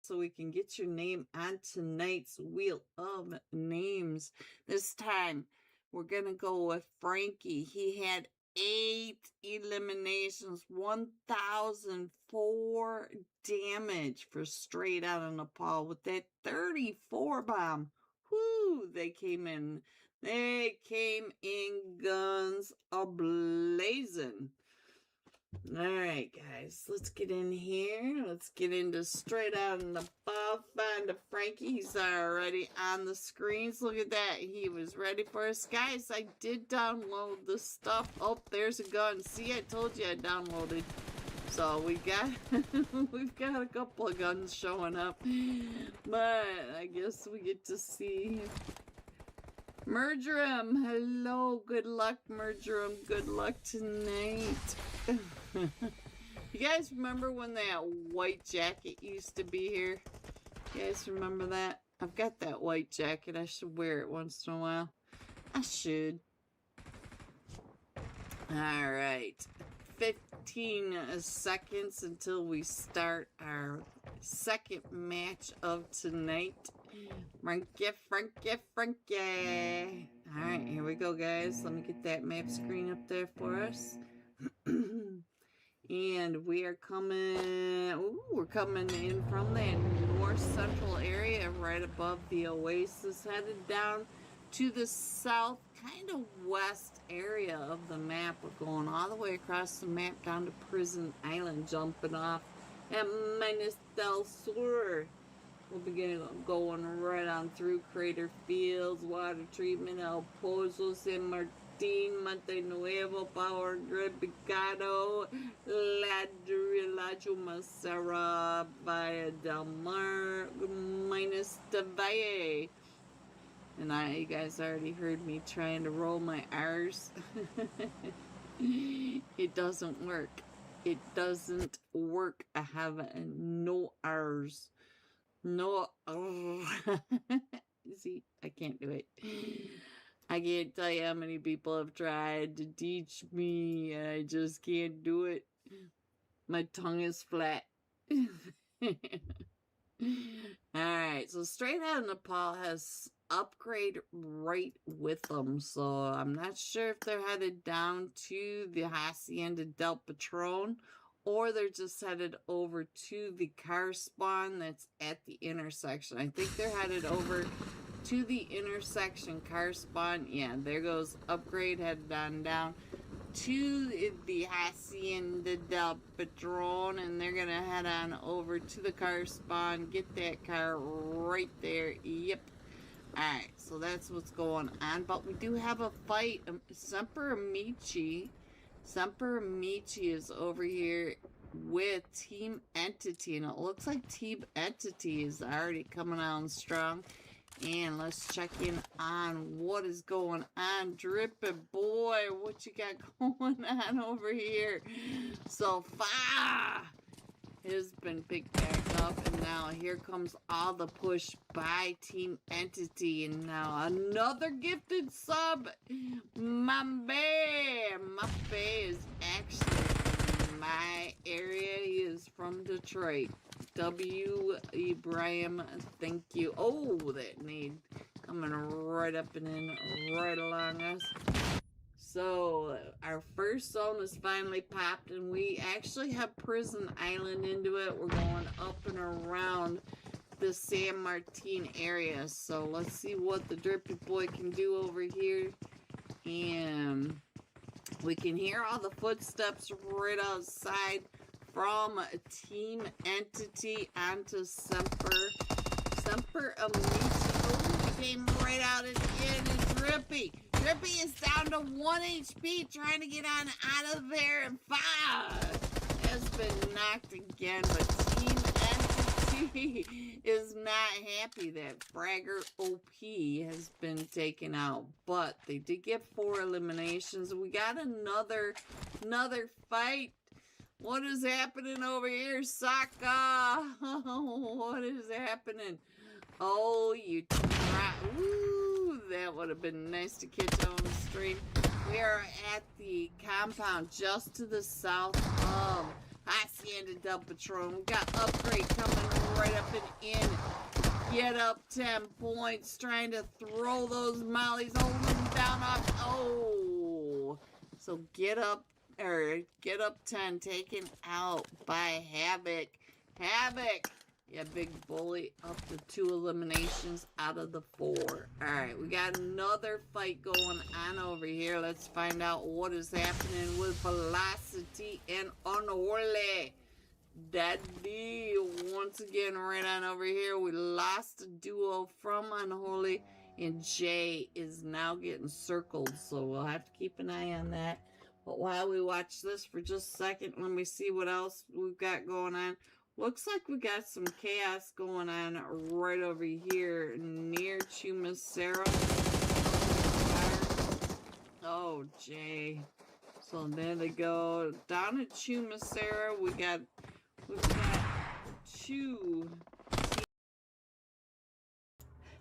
so we can get your name on tonight's Wheel of Names. This time, we're going to go with Frankie. He had 8 eliminations, 1,004 damage for straight out of Nepal with that 34 bomb. Whoo, they came in. They came in guns a-blazing. Alright, guys, let's get in here. Let's get into straight out in the ball. Find a Frankie. He's already on the screens. Look at that. He was ready for us. Guys, I did download the stuff. Oh, there's a gun. See, I told you I downloaded. So we got we've got a couple of guns showing up. But I guess we get to see Murderum. Hello, good luck, Murderum. Good luck tonight. You guys remember when that white jacket used to be here? You guys remember that? I've got that white jacket. I should wear it once in a while. I should. Alright. 15 seconds until we start our second match of tonight. Frankie. Alright, here we go, guys. Let me get that map screen up there for us. And we are coming, we're coming in from that north central area right above the oasis, headed down to the south, kind of west area of the map. We're going all the way across the map down to Prison Island, jumping off at Minas del Sur. We'll begin going right on through Crater Fields, Water Treatment, El Pozo, San Martin, Monte Nuevo, Power Grid, Picado, Ladrilacho, Masera, Villa del Mar, Minas de Valle. And you guys already heard me trying to roll my R's. It doesn't work. It doesn't work. I have no R's. No. See, I can't do it. I can't tell you how many people have tried to teach me, and I just can't do it. My tongue is flat. Alright, so Straight Out of Nepal has upgrade right with them, so I'm not sure if they're headed down to the Hacienda del Patron, or they're just headed over to the car spawn that's at the intersection. I think they're headed over to the intersection car spawn. Yeah, there goes upgrade, headed on down to the Hacienda del Patron, and they're gonna head on over to the car spawn, get that car right there. Yep. Alright, so that's what's going on, but we do have a fight. Semper Amici is over here with Team Entity, and it looks like Team Entity is already coming on strong. And let's check in on what is going on. Drippin' boy, what you got going on over here? So far has been picked back up, and now here comes all the push by Team Entity, and now another gifted sub. Mambe is actually in my area. He is from Detroit. W. Ibrahim, thank you. Oh, that need coming right up and in, right along us. So, our first zone is finally popped, and we actually have Prison Island into it. We're going up and around the San Martin area. So, let's see what the Drippy Boy can do over here. And we can hear all the footsteps right outside from Team Entity onto Semper Amici. Oh, he came right out at the end. And Drippy is down to 1 HP, trying to get on out of there. And fire has been knocked again, but Team Entity is not happy that Fragger OP has been taken out. But they did get 4 eliminations. We got another fight. What is happening over here, Saka? What is happening? Oh, you try. Ooh, that would have been nice to catch on the stream. We are at the compound just to the south of Hacienda del Patron. We got upgrade coming right up and get up 10 points, trying to throw those mollies, holding them down off. Oh, so get up 10, taken out by Havoc. Havoc, yeah, big bully, up to 2 eliminations out of the 4. All right, we got another fight going on over here. Let's find out what is happening with Velocity and Unholy. Daddy, once again, right on over here, we lost a duo from Unholy, and Jay is now getting circled, so we'll have to keep an eye on that. But while we watch this for just a second, let me see what else we've got going on. Looks like we got some chaos going on right over here near Chumasera. Oh, Jay. So there they go. Down at Chumasera, we've got 2.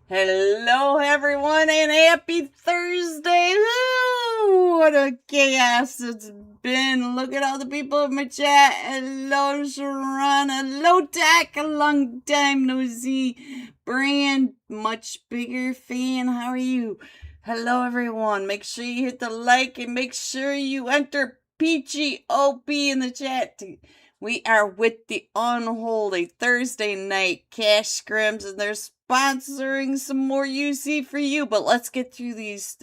Hello, everyone, and happy Thursday. Woo! What a chaos it's been. Look at all the people in my chat. Hello, Sharon. Hello, Dak. A long time no see. Brand, much bigger fan. How are you? Hello, everyone. Make sure you hit the like and make sure you enter Peachy OP in the chat. We are with the Unholy Thursday night cash scrims, and they're sponsoring some more UC for you. But let's get through these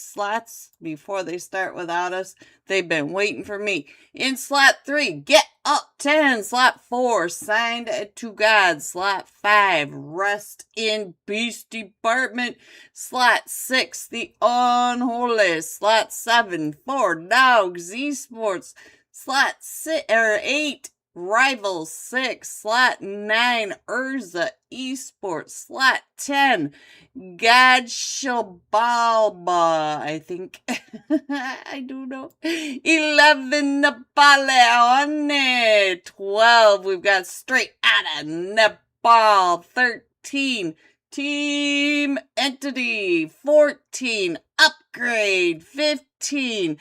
slots before they start without us. They've been waiting for me. In slot 3, get up 10. Slot 4, signed to God. Slot 5, rest in peace department. Slot 6, the Unholy. Slot 7, 4 Dogs Esports. Slot 8, Rivals 6. Slot 9, Urza Esports. Slot 10, God Shabalba, I think. I don't know. 11, Napoleon. 12, we've got straight out of Nepal. 13, Team Entity. 14, Upgrade. 15,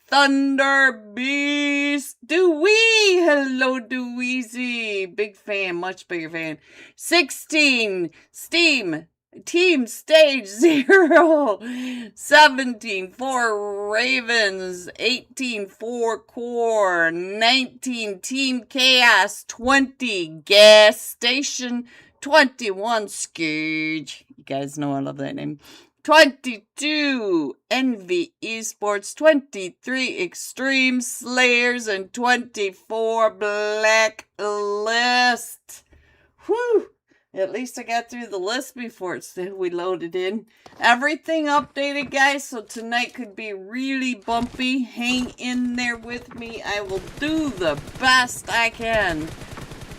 Thunder Beast. Dewey. Hello, Deweezy. Big fan, much bigger fan. 16, Steam. Team Stage 0. 17, 4 Ravens. 18, 4 Core. 19, Team Chaos. 20, Gas Station. 21, Scourge. You guys know I love that name. 22, Envy Esports. 23, Extreme Slayers. And 24, Blacklist. Whew! At least I got through the list before we loaded in. Everything updated, guys, so tonight could be really bumpy. Hang in there with me. I will do the best I can.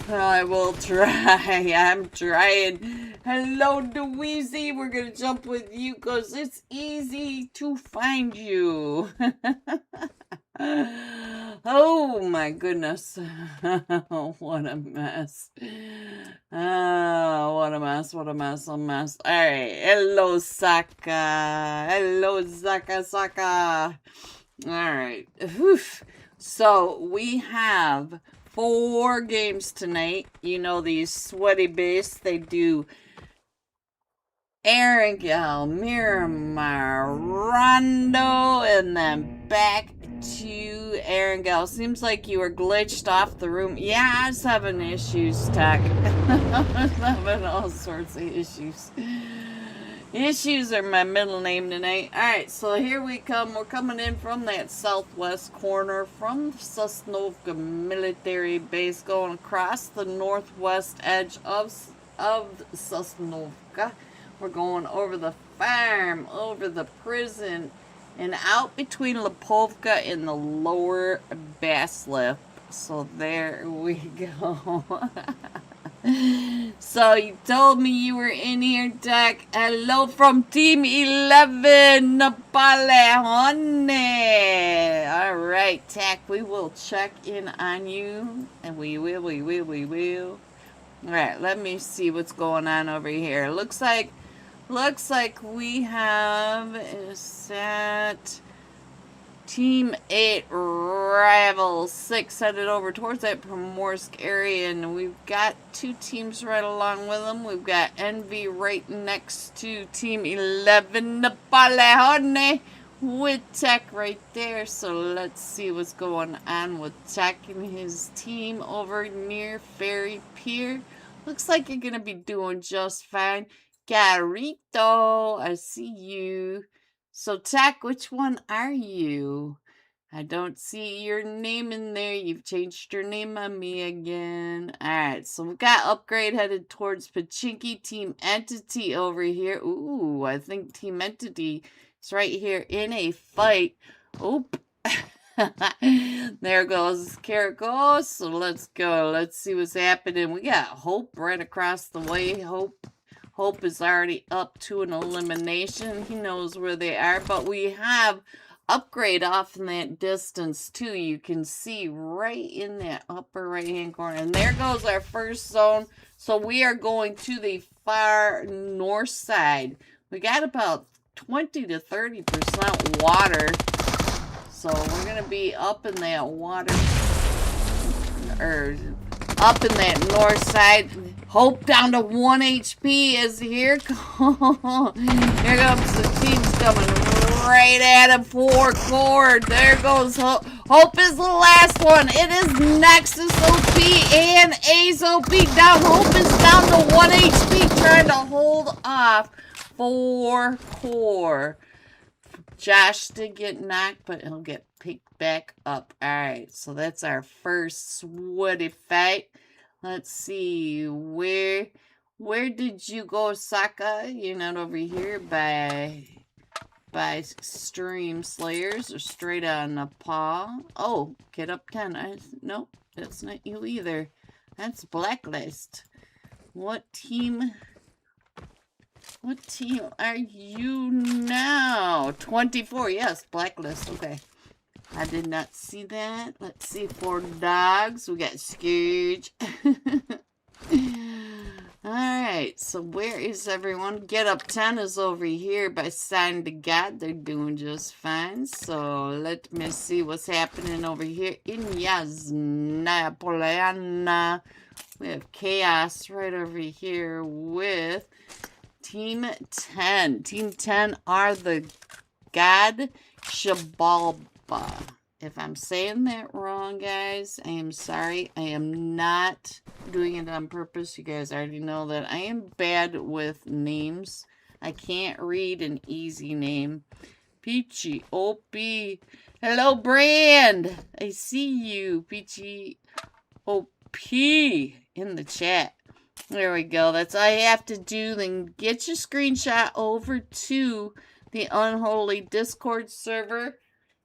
I will try. I'm trying. Hello, Dweezy. We're going to jump with you because it's easy to find you. Oh, my goodness. What a mess. Oh, what a mess. What a mess. A mess. All right. Hello, Saka. Hello, Saka. All right. Whew. So we have 4 games tonight. You know, these sweaty base, they do Erangel, Miramar, Rondo, and then back to Erangel. Seems like you were glitched off the room. Yeah, I was having issues, Tech. I was having all sorts of issues. Issues are my middle name tonight. Alright, so here we come. We're coming in from that southwest corner from Sosnovka military base, going across the northwest edge of Sosnovka. We're going over the farm, over the prison, and out between Lipovka and the lower Baslip. So there we go. So you told me you were in here, Jack. Hello from Team 11, Napoleon. Alright, Tack, we will check in on you. And we will. Alright, let me see what's going on over here. Looks like we have is that Team 8 Rival 6 headed over towards that Primorsk area, and we've got 2 teams right along with them. We've got Envy right next to Team 11 Napoleone with Tech right there. So let's see what's going on with Tech and his team over near Ferry Pier. Looks like you're going to be doing just fine. Carito, I see you. So, Tech, which one are you? I don't see your name in there. You've changed your name on me again. Alright, so we've got Upgrade headed towards Pachinki. Team Entity over here. Ooh, I think Team Entity is right here in a fight. Oop. There goes Caracos. So let's go. Let's see what's happening. We got Hope right across the way. Hope is already up to an elimination. He knows where they are, but we have Upgrade off in that distance too. You can see right in that upper right hand corner. And there goes our first zone. So we are going to the far north side. We got about 20 to 30% water. So we're going to be up in that water, or up in that north side. Hope down to 1 HP as here comes the team's coming right at him. 4 core. There goes Hope. Hope is the last one. It is Nexus OP and Ace OP down. Hope is down to 1 HP trying to hold off 4 core. Josh did get knocked, but he'll get picked back up. Alright, so that's our first sweaty fight. Let's see, where did you go, Saka? You're not over here by Stream Slayers or straight on Nepal. Oh, get up 10. Nope, that's not you either. That's Blacklist. What team are you now? 24, yes, Blacklist, okay. I did not see that. Let's see, 4 dogs. We got Scourge. Alright, so where is everyone? Get Up 10 is over here by Sign to God. They're doing just fine. So let me see what's happening over here in Yasna Polyana. We have Chaos right over here with Team 10. Team 10 are the God Shabalba. If I'm saying that wrong, guys, I am sorry. I am not doing it on purpose. You guys already know that I am bad with names. I can't read an easy name. Peachy OP. Hello, Brand. I see you. Peachy OP in the chat. There we go. That's all you have to do. Then get your screenshot over to the Unholy Discord server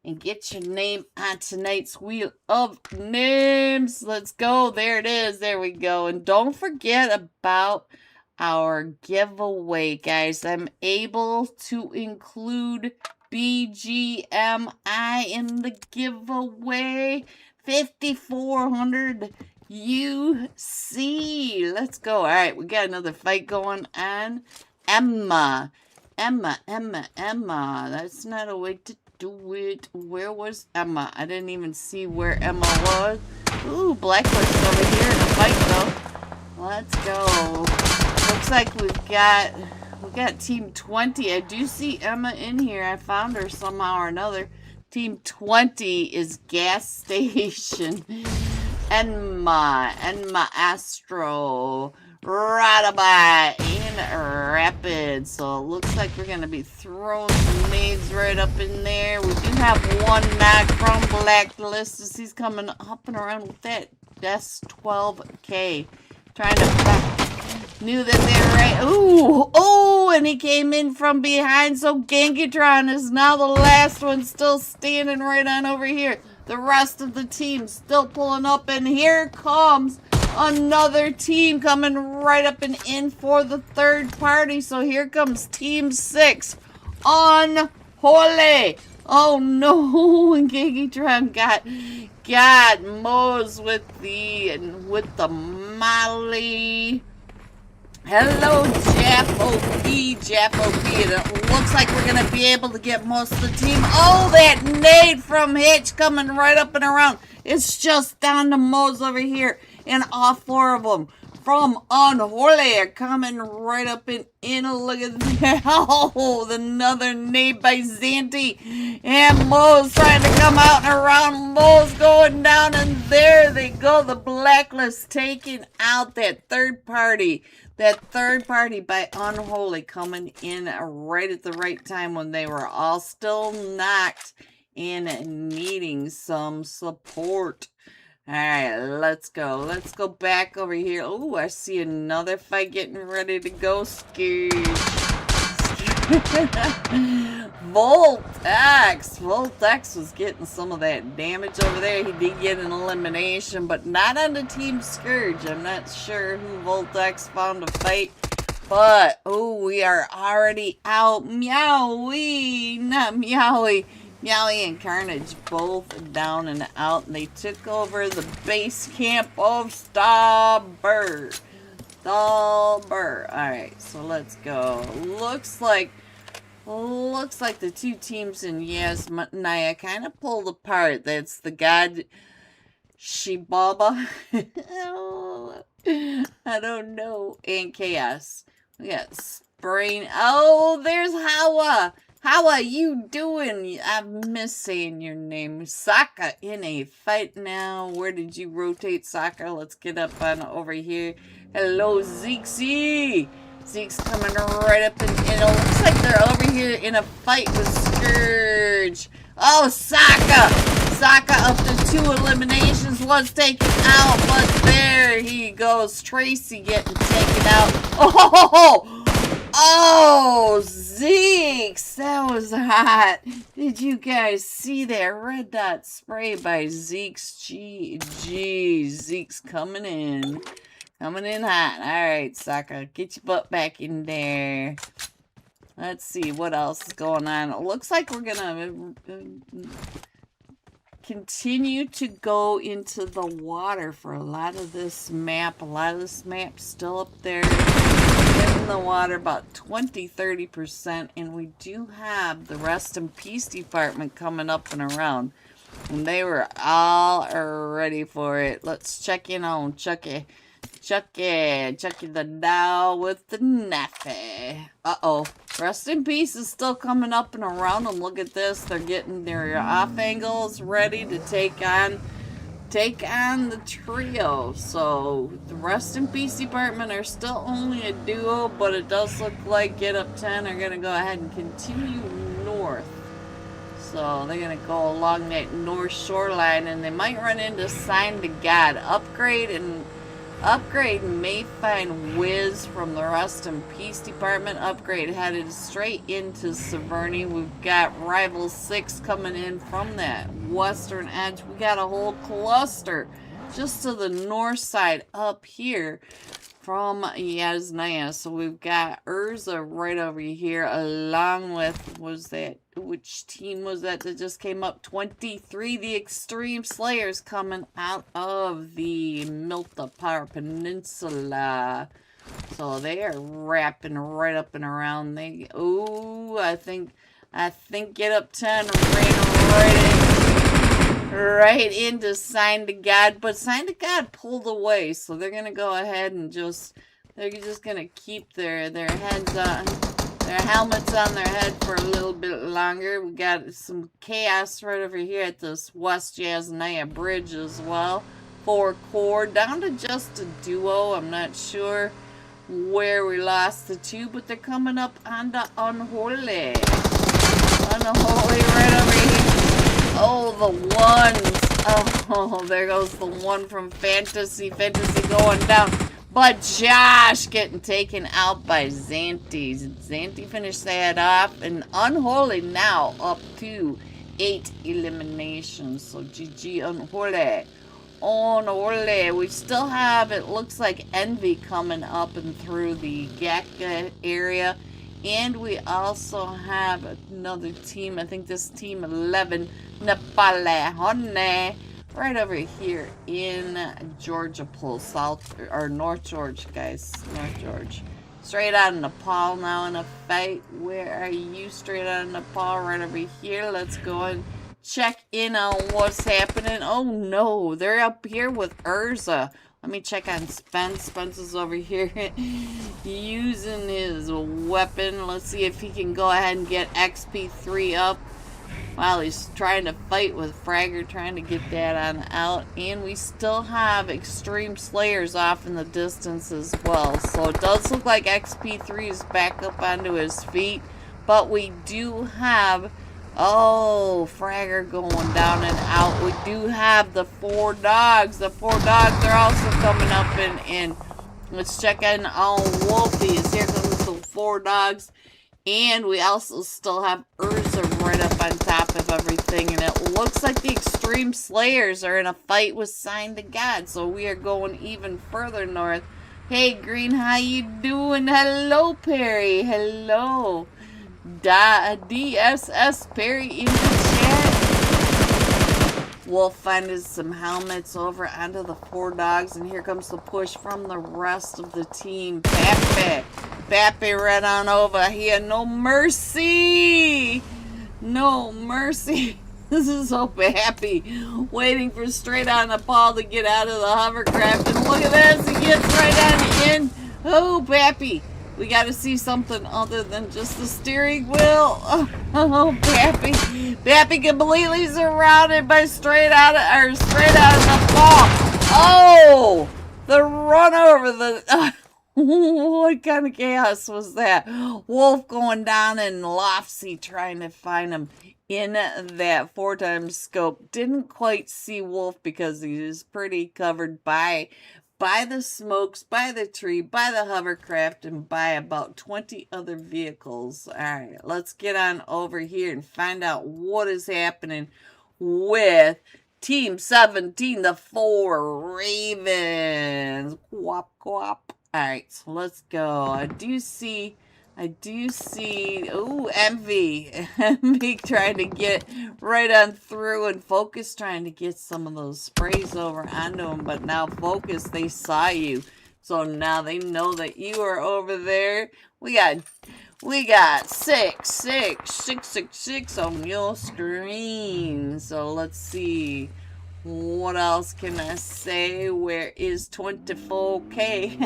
and get your name on tonight's Wheel of Names. Let's go. There it is. There we go. And don't forget about our giveaway, guys. I'm able to include BGMI in the giveaway. 5,400 UC. Let's go. All right, we got another fight going on. Emma. That's not a way to do it. Where was Emma? I didn't even see where Emma was. Ooh, Blacklist over here in a fight though. Let's go. Looks like we've got Team 20. I do see Emma in here. I found her somehow or another. Team 20 is Gas Station. Enma Astro, Radabot, and Rapid. So it looks like we're going to be throwing some nades right up in there. We do have one knock from Blacklist as he's coming up and around with that S12K. Trying to... Knew that they were right. Ooh, oh, and he came in from behind. So Gankatron is now the last one, still standing right on over here. The rest of the team still pulling up, and here comes another team coming right up and in for the third party. So here comes Team 6, Unholy. Oh no, and Gankatron got Moe's with the Molly. Hello, Jeff OP, Jeff OP. It looks like we're going to be able to get most of the team. Oh, that nade from Hitch coming right up and around. It's just down to Moe's over here. And all 4 of them from Unholy are coming right up and in. Look at that. Oh, another nade by Zanty. And Moe's trying to come out and around. Moe's going down, and there they go. The Blacklist taking out that third party. That third party by Unholy coming in right at the right time when they were all still knocked and needing some support. Alright, let's go. Let's go back over here. Oh, I see another fight getting ready to go. Voltex. Voltex was getting some of that damage over there. He did get an elimination, but not on the Team Scourge. I'm not sure who Voltex found to fight. But, oh, we are already out. Meowie, not Meowie. Meowie and Carnage both down and out. And they took over the base camp of Stauber. Alright, so let's go. Looks like the 2 teams in Yasnaya kind of pulled apart. That's the god Shibaba. I don't know. And Chaos. We got Sprain. Oh, there's Hawa. How are you doing? I miss saying your name. Sokka in a fight now. Where did you rotate, Sokka? Let's get up on over here. Hello, Zeke'sy. Zeke's coming right up and it looks like they're over here in a fight with Scourge. Oh, Sokka! Sokka up to 2 eliminations was taken out, but there he goes. Tracy getting taken out. Oh! Oh, Zeke's! That was hot. Did you guys see that red dot spray by Zeke's? Gee, Zeke's coming in. Coming in hot. Alright, Sokka. Get your butt back in there. Let's see what else is going on. It looks like we're gonna continue to go into the water for a lot of this map. A lot of this map's still up there in the water, about 20-30%, and we do have the Rest in Peace department coming up and around, and they were all ready for it. Let's check in on Chucky the Dow with the Naffy. Uh-oh. Rest in Peace is still coming up and around them. Look at this. They're getting their off angles ready to take on the trio. So the Rest in Peace department are still only a duo, but it does look like Get Up 10 are going to go ahead and continue north. So they're going to go along that north shoreline, and they might run into Sign to God. Upgrade may find Wiz from the Rest in Peace department. Upgrade headed straight into Severny. We've got Rival 6 coming in from that western edge. We got a whole cluster just to the north side up here from Yasnaya. So we've got Urza right over here along with, which team was that just came up? 23, the Extreme Slayers coming out of the Miltapar Peninsula. So they are wrapping right up and around. I think Get Up 10 ran right into Sign to God, but Sign to God pulled away, so they're gonna go ahead and they're just gonna keep their heads on, their helmets on their head for a little bit longer. We got some chaos right over here at this West Yasnaya Bridge as well. 4 core down to just a duo. I'm not sure where we lost the 2, but they're coming up on the Unholy. Unholy right over here. Oh, the ones. Oh, there goes the one from Fantasy. Fantasy going down. But Josh getting taken out by Zanty. Zanty finished that off. And Unholy now up to 8 eliminations. So GG Unholy. Unholy. We still have, it looks like, Envy coming up and through the Gaka area. And we also have another team. I think this team 11, Nepalehone, right over here in Georgia Pool, South or North George, guys. North George. Straight out of Nepal now in a fight. Where are you? Straight out of Nepal, right over here. Let's go and check in on what's happening. Oh no, they're up here with Urza. Let me check on Spence. Spence is over here using his weapon. Let's see if he can go ahead and get XP3 up. While he's trying to fight with Fragger, trying to get that on out. And we still have Extreme Slayers off in the distance as well. So it does look like XP3 is back up onto his feet. But we do have, oh, Fragger going down and out. We do have the 4 dogs. The 4 dogs are also coming up and let's check in on Wolfies. Here comes the 4 dogs. And we also still have Urza right up on top of everything. And it looks like the Extreme Slayers are in a fight with Sign to God. So we are going even further north. Hey, Green, how you doing? Hello, Perry. Hello. DSS Perry in the chat. Wolf finding some helmets over onto the 4 dogs. And here comes the push from the rest of the team. Pappy right on over here. No mercy. No mercy. This is so happy. Waiting for straight on Nepal to get out of the hovercraft. And look at this. He gets right on in. Oh, Pappy. We got to see something other than just the steering wheel. Oh, Pappy. Pappy completely surrounded by straight out of Nepal. Oh, the run over the... what kind of chaos was that? Wolf going down and Lofsy trying to find him in that 4x scope. Didn't quite see Wolf because he was pretty covered by the smokes, by the tree, by the hovercraft, and by about 20 other vehicles. Alright, let's get on over here and find out what is happening with Team 17, the 4 Ravens. Quap, quap. Alright, so let's go. I do see, ooh, Envy. Envy trying to get right on through, and Focus trying to get some of those sprays over onto him. But now Focus, they saw you. So now they know that you are over there. We got 666 on your screen. So let's see. What else can I say? Where is 24K?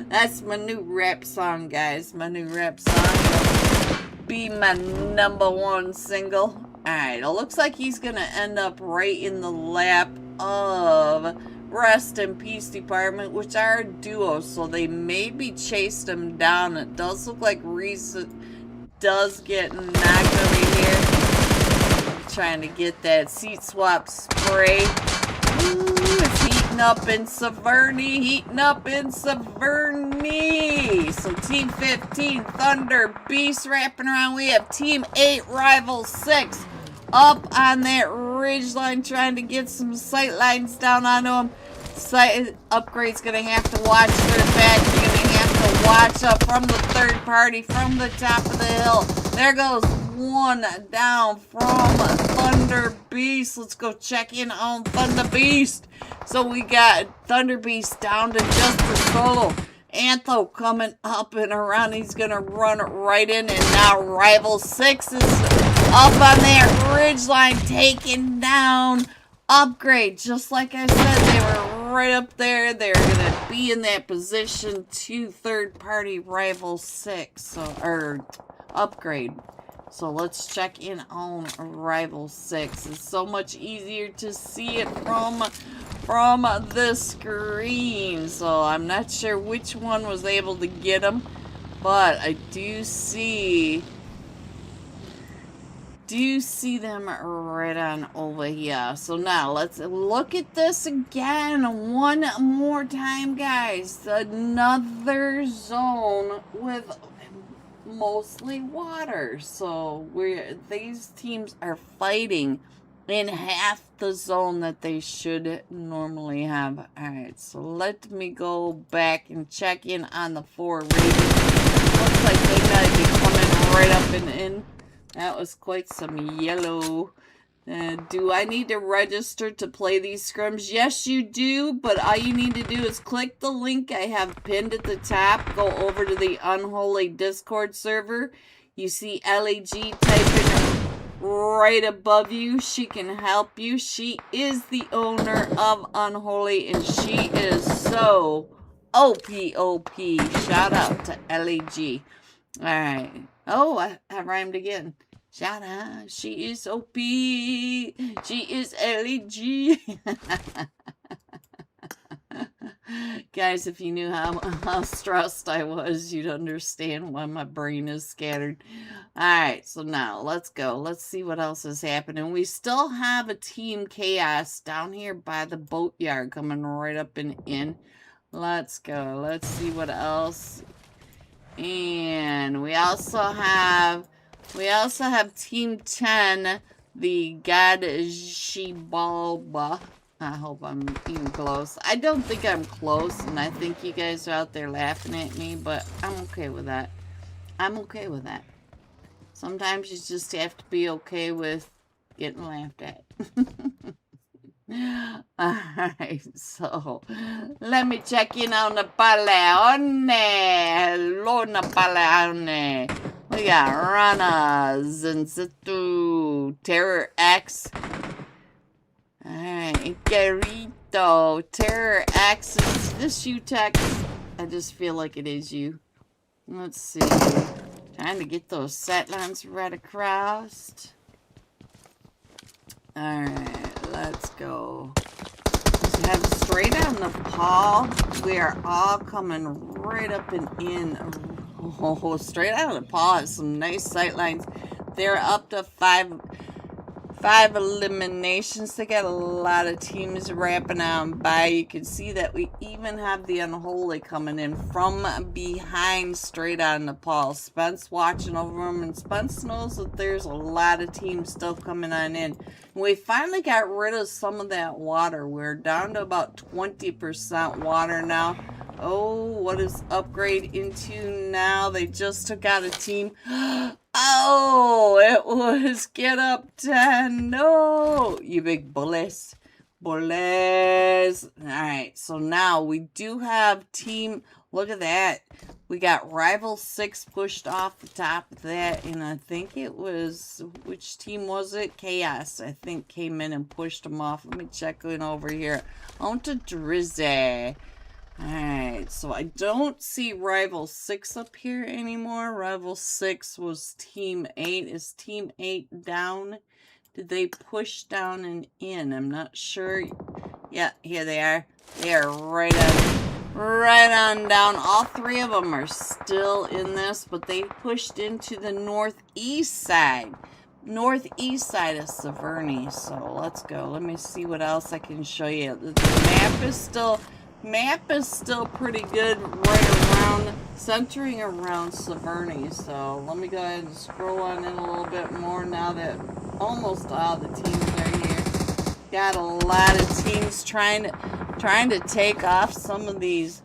That's my new rap song, guys. My new rap song. Be my #1 single. Alright, it looks like he's gonna end up right in the lap of Rest in Peace Department, which are a duo, so they maybe chased him down. It does look like Reese does get knocked over here. Trying to get that seat swap spray. Ooh, it's heating up in Severny. So Team 15, Thunder Beast wrapping around. We have Team 8, Rival 6 up on that ridge line trying to get some sight lines down onto him. Sight Upgrade's going to have to watch their back. You're going to have to watch up from the third party, from the top of the hill. There goes one down from Thunder Beast. Let's go check in on Thunder Beast. So we got Thunder Beast down to just the solo. Antho coming up and around. He's going to run right in. And now Rival 6 is up on that ridge line, taking down Upgrade. Just like I said, they were right up there. They're going to be in that position to third party Rival 6. So, or Upgrade. So let's check in on Rival 6. It's so much easier to see it from the screen. So I'm not sure which one was able to get him, but I do see them right on over here. So now let's look at this again one more time, guys. Another zone with mostly water. So these teams are fighting in half the zone that they should normally have. Alright, so let me go back and check in on the 4 Ravens. Looks like they might be coming right up and in. That was quite some yellow. Do I need to register to play these scrims? Yes, you do, but all you need to do is click the link I have pinned at the top. Go over to the Unholy Discord server. You see LAG typing right above you. She can help you. She is the owner of Unholy, and she is so OP. Shout out to LAG. All right. Oh, I rhymed again. Shout out. She is OP. She is LAG. Guys, if you knew how stressed I was, you'd understand why my brain is scattered. Alright, so now let's go. Let's see what else is happening. We still have a Team Chaos down here by the boatyard coming right up and in. Let's go. Let's see what else. And we also have Team 10, the God Shibalba. I hope I'm even close. I don't think I'm close, and I think you guys are out there laughing at me, but I'm okay with that. I'm okay with that. Sometimes you just have to be okay with getting laughed at. Alright, so let me check in on the Paleone. Hello, Napoleone. We got Rana, Zenzitu, Terror X. Alright, Garito, Terror X. Is this you, Tech? I just feel like it is you. Let's see. Trying to get those set lines right across. Alright, let's go. Let's head straight on the Paul. We are all coming right up and in. Oh, straight out of the Paul has some nice sight lines. They're up to five eliminations. They got a lot of teams wrapping on by. You can see that we even have the Unholy coming in from behind straight on the Paul. Spence watching over him, and Spence knows that there's a lot of teams still coming on in. We finally got rid of some of that water. We're down to about 20% water now. Oh, what is upgrade into now? They just took out a team. Oh, it was Get Up 10. No, you big bullies. Bullies. Alright, so now we do have team. Look at that. We got Rival 6 pushed off the top of that. And I think it was, which team was it? Chaos, I think, came in and pushed them off. Let me check in over here. On to Drizzy. Alright, so I don't see Rival 6 up here anymore. Rival 6 was Team 8. Is Team 8 down? Did they push down and in? I'm not sure. Yeah, here they are. They are right on down. All three of them are still in this, but they pushed into the northeast side. Northeast side of Severny. So let's go. Let me see what else I can show you. The map is still pretty good right around, centering around Severny. So let me go ahead and scroll on in a little bit more now that almost all the teams are here. Got a lot of teams trying to take off some of these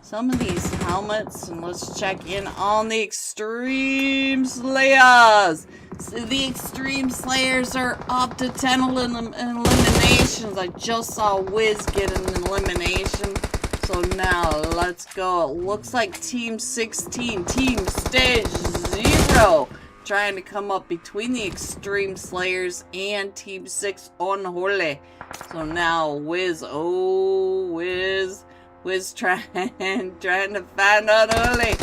helmets, and let's check in on the Extreme Slayers. So the Extreme Slayers are up to 10 eliminations. I just saw Wiz get an elimination. So now, let's go. It looks like Team 16, Team Stage 0, trying to come up between the Extreme Slayers and Team 6 Unholy. So now, Wiz, Wiz trying to find Unholy.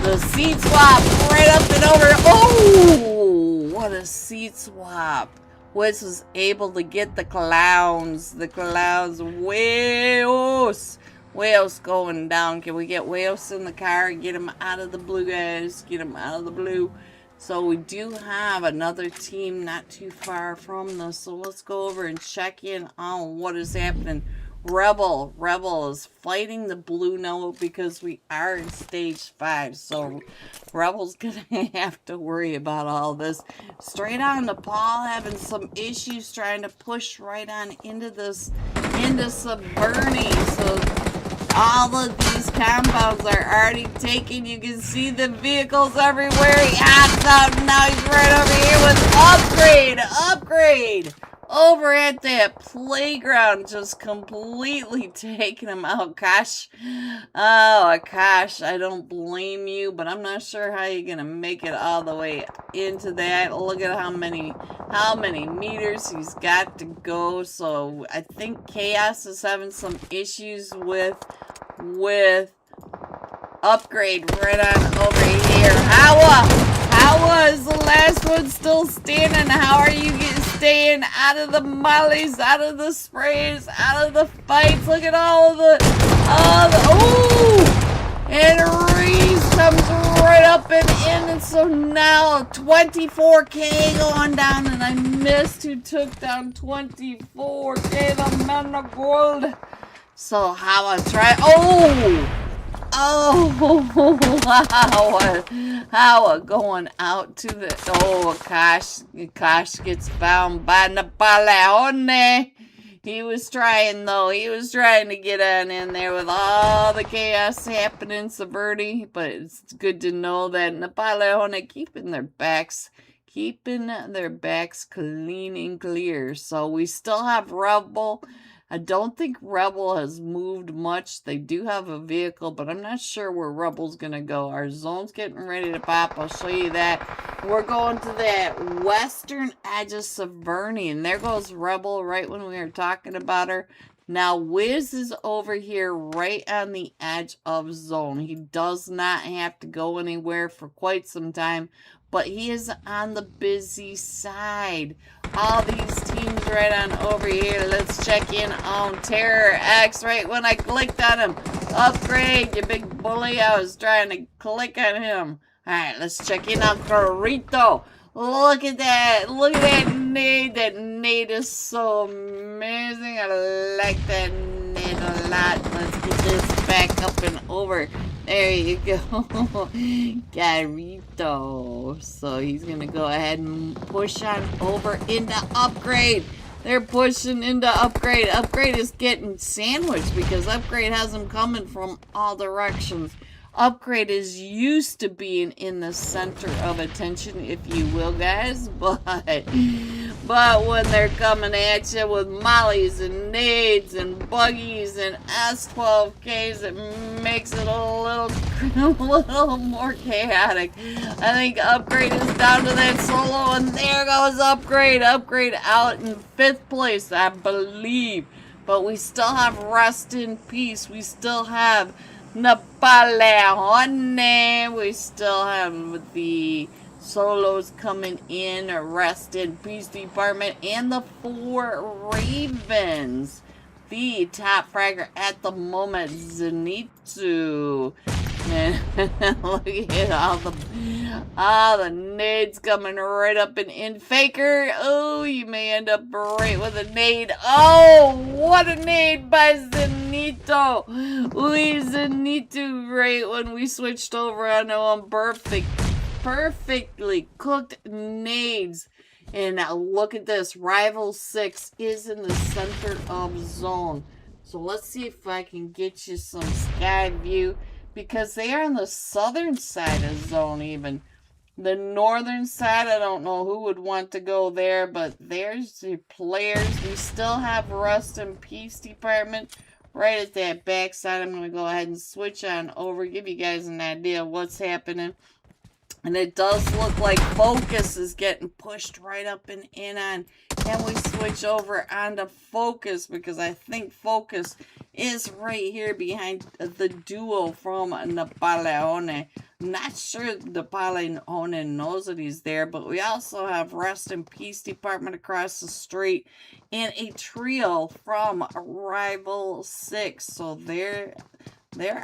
The seat swap right up and over. Oh, what a seat swap. Wiz was able to get the clowns. Wales going down. Can we get Wales in the car and get him out of the blue, guys? Get him out of the blue. So we do have another team not too far from this. So let's go over and check in on what is happening. Rebel is fighting the blue now because we are in stage 5. So Rebel's gonna have to worry about all this. Straight on to Paul having some issues trying to push right on into Severny. So all of these compounds are already taken. You can see the vehicles everywhere. He hops out, and now he's right over here with upgrade. Over at that playground, just completely taking him out. Gosh, oh gosh, I don't blame you, but I'm not sure how you're gonna make it all the way into that. Look at how many meters he's got to go. So I think Chaos is having some issues with upgrade right on over here. How is the last one still standing? How are you staying out of the mollies, out of the sprays, out of the fights? Look at and Reese comes right up and in, and so now 24K going down, and I missed who took down 24K, the man of gold. So how I try? How going out to the Kosh gets found by Napoleone. He was trying though. He was trying to get on in there with all the chaos happening, Saverti. But it's good to know that Napoleone keeping their backs clean and clear. So we still have Rebel. I don't think Rebel has moved much. They do have a vehicle, but I'm not sure where Rebel's going to go. Our zone's getting ready to pop. I'll show you that. We're going to that western edge of Saverni, and there goes Rebel right when we were talking about her. Now, Wiz is over here right on the edge of zone. He does not have to go anywhere for quite some time, but he is on the busy side. All these teams right on over here. Let's check in on Terror X right when I clicked on him. Upgrade, you big bully. I was trying to click on him. Alright, let's check in on Carrito. Look at that. Look at that nade. That nade is so amazing. I like that nade a lot. Let's get this back up and over. There you go. Carrito. So he's going to go ahead and push on over into upgrade. They're pushing into upgrade. Upgrade is getting sandwiched because upgrade has them coming from all directions. Upgrade is used to being in the center of attention, if you will, guys, but when they're coming at you with mollies and nades and buggies and S12Ks, it makes it a little more chaotic. I think Upgrade is down to that solo, and there goes Upgrade. Upgrade out in 5th place, I believe, but we still have Rest in Peace. We still have Napoleone. We still have the solos coming in. Rest in Peace Department. And the 4 Ravens. The top fragger at the moment, Zenitsu. Look at all the nades coming right up and in. Faker. Oh, you may end up right with a nade. Oh, what a nade by Zenito. Zenito right when we switched over onto him. Perfectly cooked nades. And now look at this. Rival 6 is in the center of zone. So let's see if I can get you some sky view. Because they are on the southern side of zone even. The northern side, I don't know who would want to go there. But there's the players. We still have Rest in Peace Department right at that back side. I'm going to go ahead and switch on over. Give you guys an idea of what's happening. And it does look like Focus is getting pushed right up and in on. Can we switch over onto Focus? Because I think Focus is right here behind the duo from Napoleone. Not sure Napoleone knows that he's there, but we also have Rest in Peace Department across the street and a trio from Rival 6. So there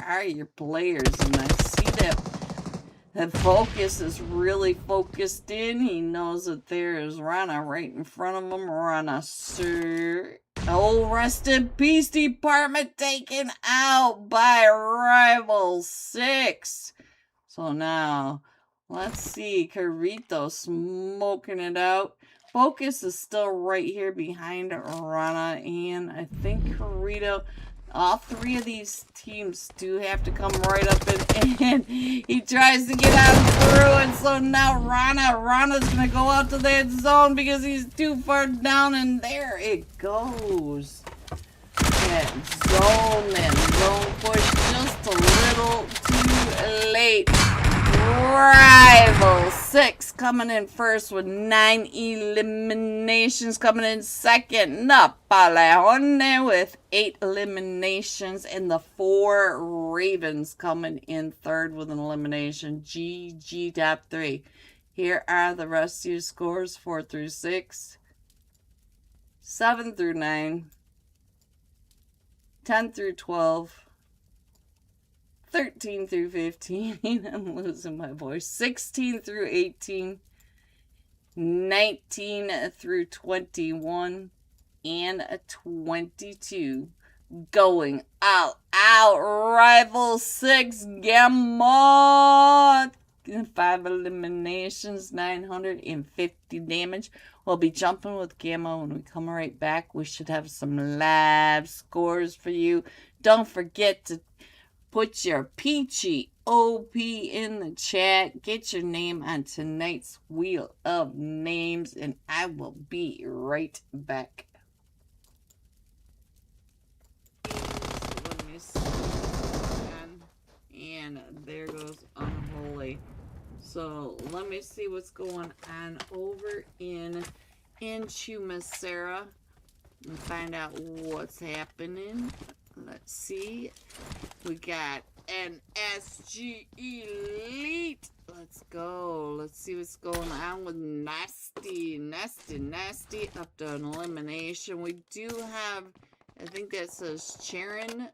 are your players, and I see that Focus is really focused in. He knows that there is Rana right in front of him. Rana, sir. Oh, Rest in Peace Department taken out by Rival 6. So now, let's see. Carrito smoking it out. Focus is still right here behind Rana. And I think Carrito All three of these teams do have to come right up and he tries to get out through, and so now Rana's gonna go out to that zone because he's too far down, and there it goes. That zone push just a little too late. Rival 6 coming in first with 9 eliminations. Coming in second, Napoleone with 8 eliminations. And the 4 Ravens coming in third with an elimination. GG top 3. Here are the rest of your scores: 4 through 6, 7 through 9, 10 through 12, 13 through 15, I'm losing my voice, 16 through 18, 19 through 21, and 22. Going all out, Rival 6, Gamma, 5 eliminations, 950 damage. We'll be jumping with Gamma when we come right back. We should have some live scores for you. Don't forget to put your peachy OP in the chat. Get your name on tonight's Wheel of Names, and I will be right back. Let me see. And there goes Unholy. So let me see what's going on over in Chumacera and find out what's happening. Let's see. We got an SG Elite. Let's go. Let's see what's going on with Nasty up to an elimination. We do have, I think that says Charon.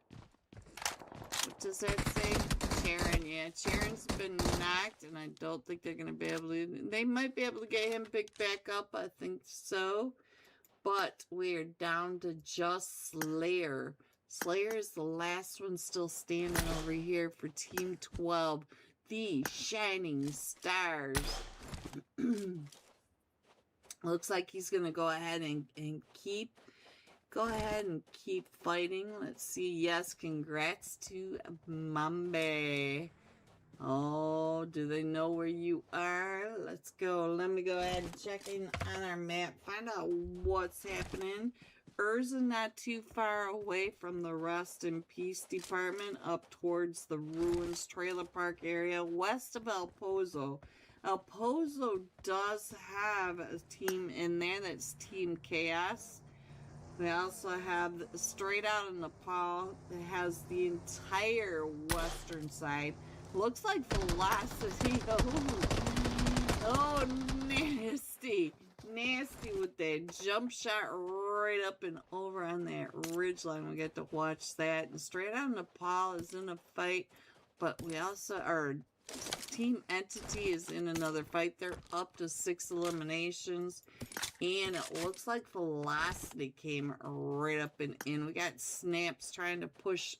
What does that say? Charon, yeah. Charon's been knocked, and I don't think they're going to be able to. They might be able to get him picked back up. I think so. But we're down to just Slayer. Slayer is the last one still standing over here for Team 12. The Shining Stars. Looks like he's going to go ahead and keep fighting. Let's see. Yes, congrats to Mambe. Oh, do they know where you are? Let's go. Let me go ahead and check in on our map. Find out what's happening. Urza not too far away from the Rest in Peace department, up towards the Ruins Trailer Park area, west of El Pozo. El Pozo does have a team in there. That's Team Chaos. We also have straight out in Nepal. It has the entire western side. Looks like Velocity. Oh, nasty. Nasty with that jump shot right up and over on that ridgeline. We get to watch that. And straight out Nepal is in a fight. But we also, our Team Entity is in another fight. They're up to 6 eliminations. And it looks like Velocity came right up and in. We got Snaps trying to push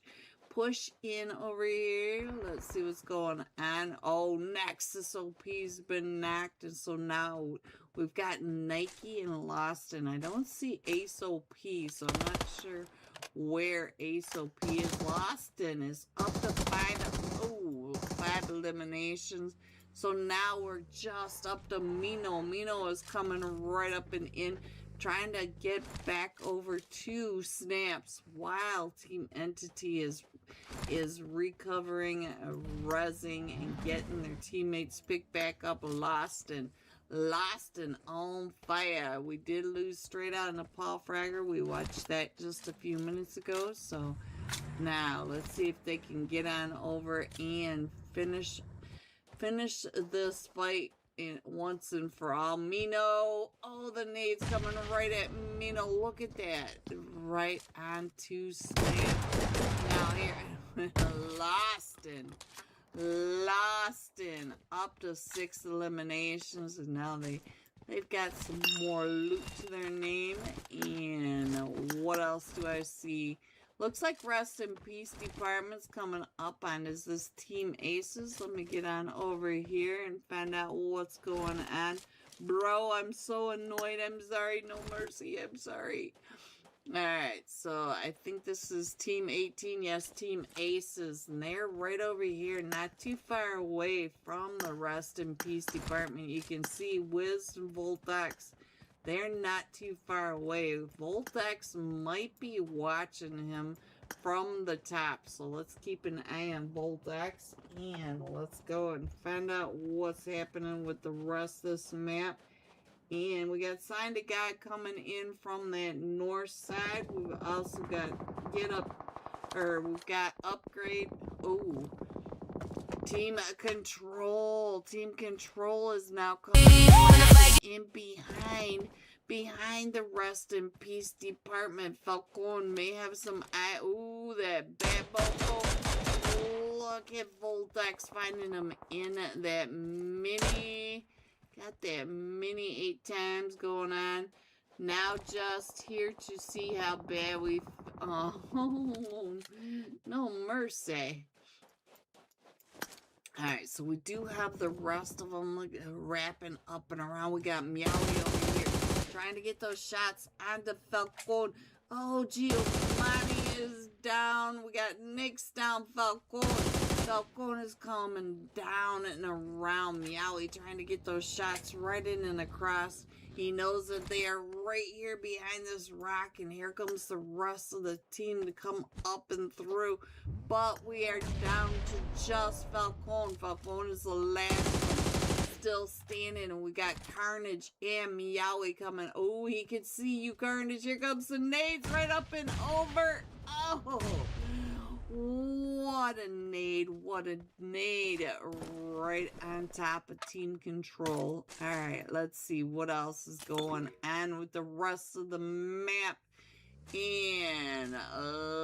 in over here. Let's see what's going on. Oh, Nexus OP's been knocked, and so now we've got Nike and Lost, and I don't see Ace OP, so I'm not sure where Ace OP is. Loston is up to 5 eliminations. So now we're just up to Mino. Mino is coming right up and in, trying to get back over to Snaps while Team Entity is recovering, rezzing, and getting their teammates picked back up. Lost and on fire. We did lose straight out in Nepal Fragger. We watched that just a few minutes ago. So now let's see if they can get on over and finish this fight once and for all. Mino, oh, the nade's coming right at Mino. Look at that, right onto Slam. Now here, Lostin up to 6 eliminations, and now they've got some more loot to their name. And what else do I see? Looks like Rest in Peace department's coming up on. Is this Team Aces? Let me get on over here and find out what's going on. Bro, I'm so annoyed. I'm sorry. No mercy. I'm sorry. Alright, so I think this is Team 18. Yes, Team Aces. And they're right over here, not too far away from the Rest in Peace department. You can see Wiz and Voltex. They're not too far away. Voltex might be watching him from the top. So let's keep an eye on Voltex. And let's go and find out what's happening with the rest of this map. And we got Signed a Guy coming in from that north side. We've also got we've got Upgrade. Oh, Team Control. Team Control is now coming in behind the Rest in Peace department. Falcon may have some eye. Ooh, that bad bubble. Look at Voltex finding him in that mini. Got that mini 8 times going on. Now just here to see how bad we... Oh, no mercy. Alright, so we do have the rest of them wrapping up and around. We got Meowly over here trying to get those shots onto Falcon. Oh, Giovanni is down. We got Nick's down. Falcon is coming down and around Meowly, trying to get those shots right in and across. He knows that they are right here behind this rock, and here comes the rest of the team to come up and through. But we are down to just Falcon. Falcon is the last one still standing, and we got Carnage and Meowly coming. Oh, he can see you, Carnage. Here comes the nades right up and over. Oh, what a nade right on top of Team Control. All right, let's see what else is going on with the rest of the map. And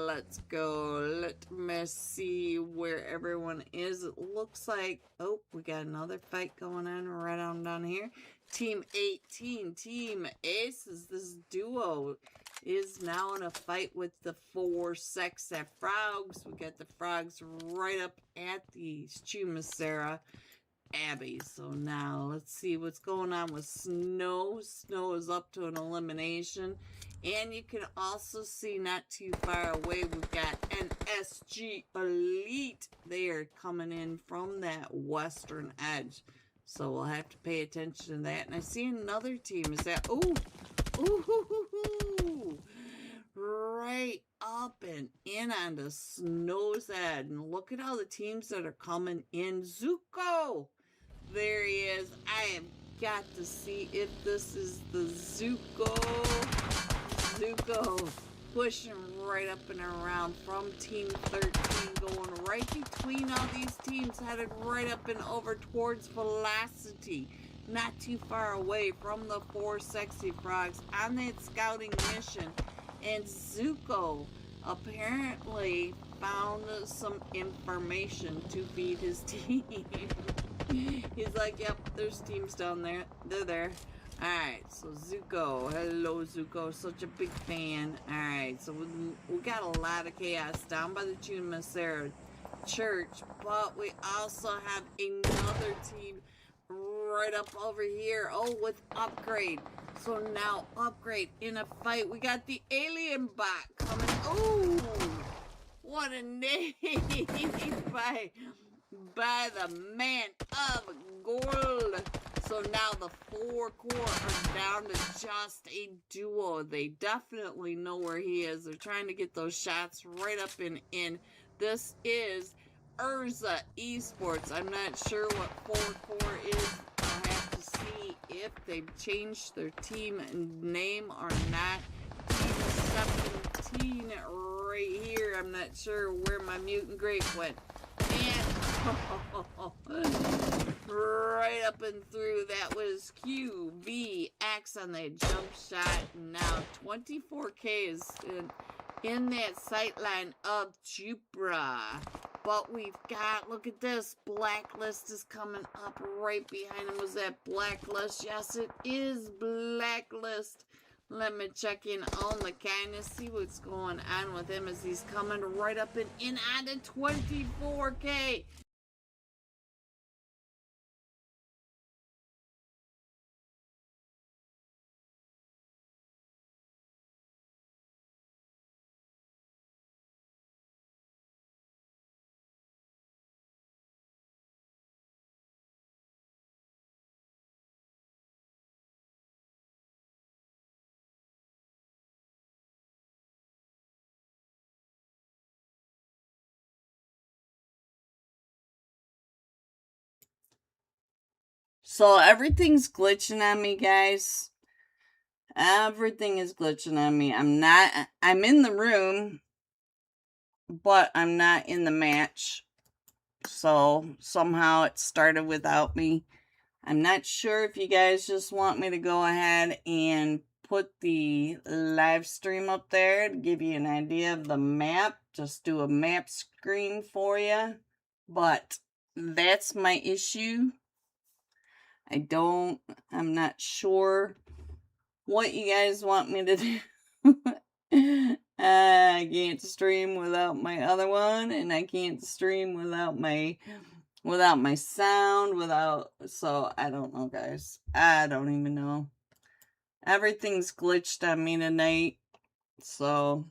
let's go. Let me see where everyone is. It looks like, oh, we got another fight going on right on down here. Team 18, Team Aces, this duo is now in a fight with the 4 sexy frogs. We got the frogs right up at the Chumacera Abbey. So now let's see what's going on with Snow. Snow is up to an elimination. And you can also see not too far away, we've got an SG Elite. They are coming in from that western edge. So we'll have to pay attention to that. And I see another team. Is that, right up and in on the Snow's head. And look at all the teams that are coming in. Zuko! There he is. I have got to see if this is the Zuko. Zuko pushing right up and around from Team 13, going right between all these teams, headed right up and over towards Velocity, not too far away from the 4 sexy frogs on that scouting mission. And Zuko apparently found some information to feed his team. He's like, yep, there's teams down there. They're there. Alright, so Zuko. Hello, Zuko. Such a big fan. Alright, so we got a lot of chaos down by the Chumacera Church, but we also have another team right up over here. Oh, with Upgrade. So now Upgrade in a fight. We got the alien bot coming. Oh, what a name by the man of gold. So now the 4 core are down to just a duo. They definitely know where he is. They're trying to get those shots right up and in. This is Urza Esports. I'm not sure what 4 core is. I'll have to see if they've changed their team name or not. Team 17 right here. I'm not sure where my mutant grape went. And right up and through, that was QVX on the jump shot. Now 24K is in that sight line of Jupra. But we've got, look at this, Blacklist is coming up right behind him. Was that Blacklist? Yes, it is Blacklist. Let me check in on the kindness, see what's going on with him as he's coming right up and in on the 24K. So everything's glitching on me, guys. Everything is glitching on me. I'm in the room, but I'm not in the match. So somehow it started without me. I'm not sure if you guys just want me to go ahead and put the live stream up there to give you an idea of the map. Just do a map screen for you. But that's my issue. I'm not sure what you guys want me to do. I can't stream without my other one, and I can't stream without my sound, so I don't know, guys. I don't even know. Everything's glitched on me tonight, so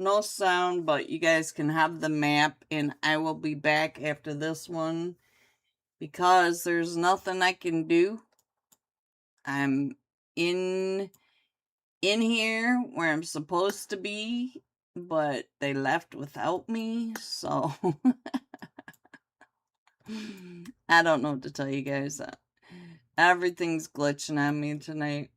no sound, but you guys can have the map, and I will be back after this one because there's nothing I can do. I'm in here where I'm supposed to be, but they left without me, so I don't know what to tell you guys. Everything's glitching on me tonight.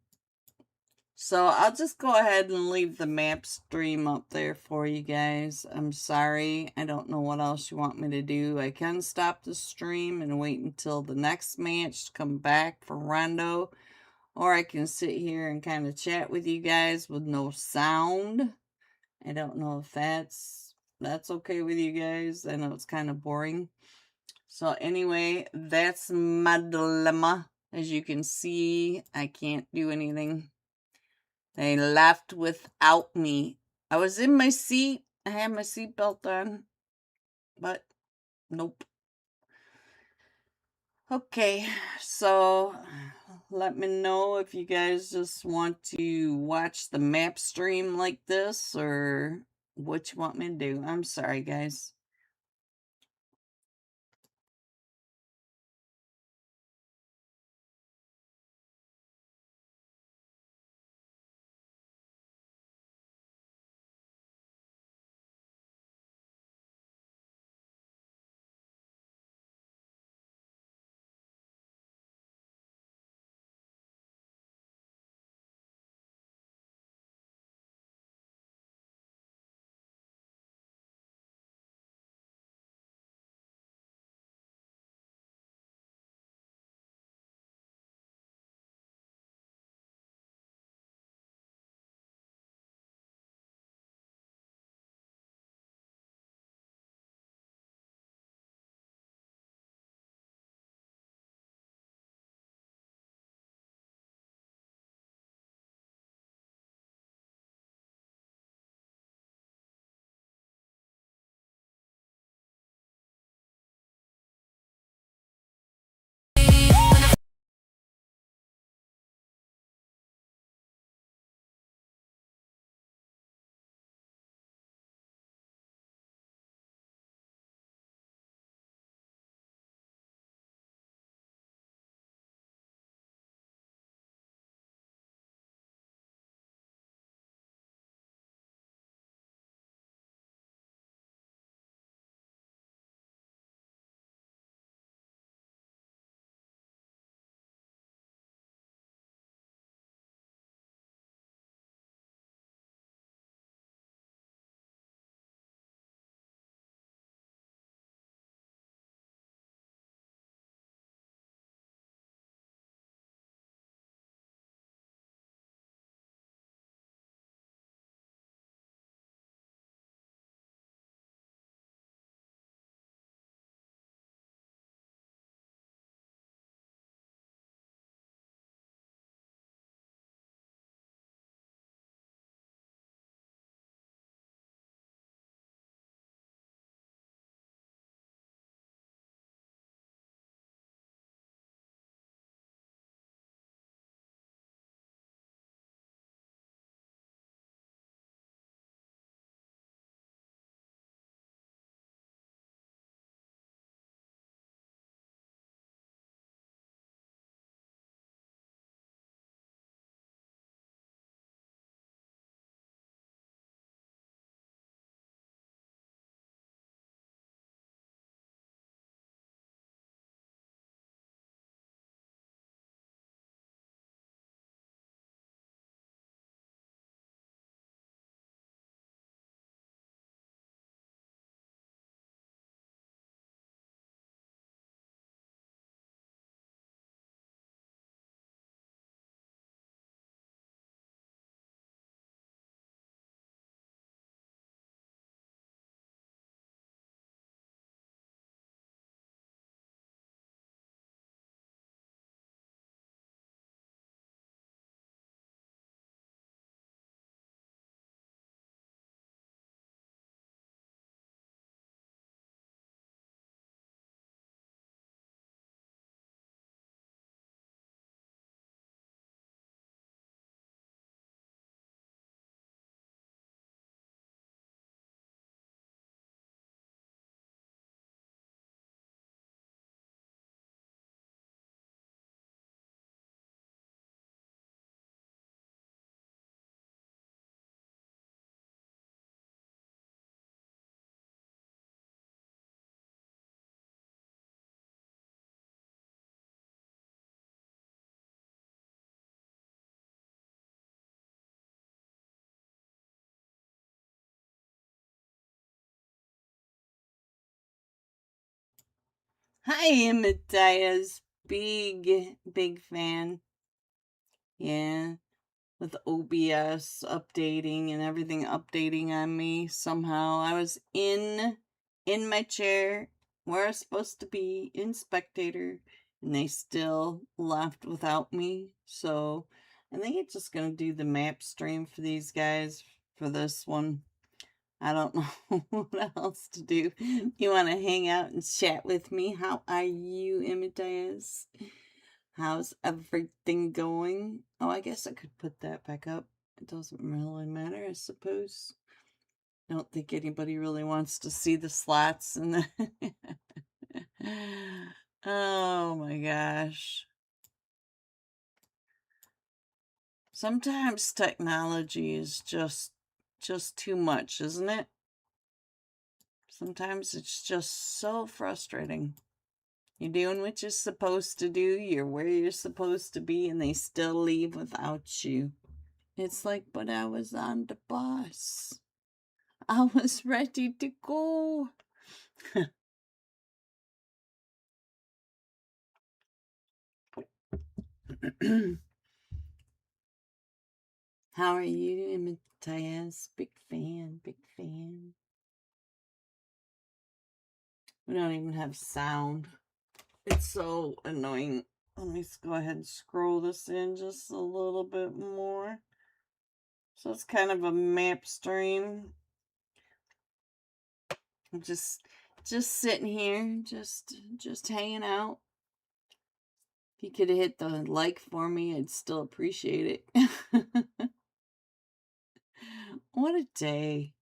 So I'll just go ahead and leave the map stream up there for you guys. I'm sorry. I don't know what else you want me to do. I can stop the stream and wait until the next match to come back for Rondo. Or I can sit here and kind of chat with you guys with no sound. I don't know if that's okay with you guys. I know it's kind of boring. So anyway, that's my dilemma. As you can see, I can't do anything. They left without me. I was in my seat. I had my seatbelt on. But nope. Okay, so let me know if you guys just want to watch the map stream like this or what you want me to do. I'm sorry, guys. Hi, Amadeus. Big fan. Yeah. With OBS updating and everything updating on me somehow. I was in my chair where I was supposed to be in spectator and they still left without me. So I think it's just gonna do the map stream for these guys for this one. I don't know what else to do. You want to hang out and chat with me? How are you, Amadeus? How's everything going? Oh, I guess I could put that back up. It doesn't really matter, I suppose. I don't think anybody really wants to see the slots and the oh my gosh. Sometimes technology is just too much, isn't it? Sometimes it's just so frustrating. You're doing what you're supposed to do, you're where you're supposed to be, and they still leave without you. It's like, but I was on the bus. I was ready to go. How are you, Matthias? Big fan, big fan. We don't even have sound. It's so annoying. Let me go ahead and scroll this in just a little bit more. So it's kind of a map stream. I'm just sitting here, just hanging out. If you could hit the like for me, I'd still appreciate it. What a day.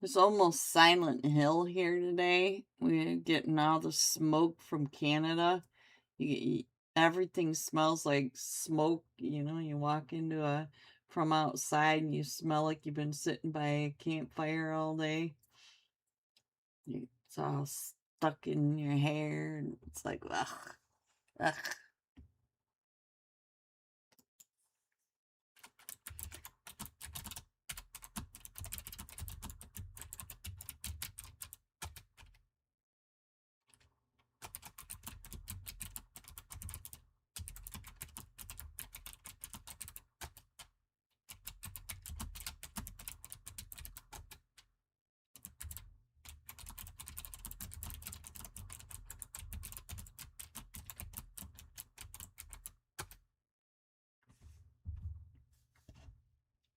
It's almost Silent Hill here today. We're getting all the smoke from Canada. Everything smells like smoke. You know, you walk into from outside and you smell like you've been sitting by a campfire all day. It's all stuck in your hair. And it's like, ugh. Ugh.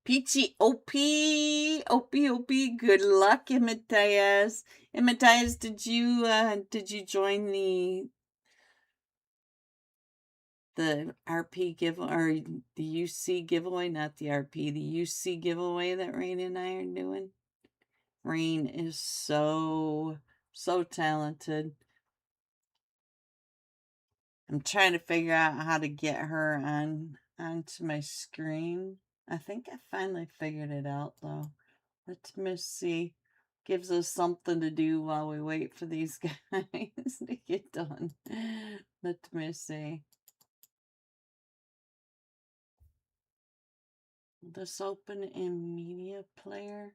Peachy OP, good luck, Matthias. And Matthias, did you join the RP giveaway, or the UC giveaway? Not the RP, the UC giveaway that Rain and I are doing. Rain is so talented. I'm trying to figure out how to get her onto my screen. I think I finally figured it out, though. Let me see. Gives us something to do while we wait for these guys to get done. Let me see. Will this open in media player?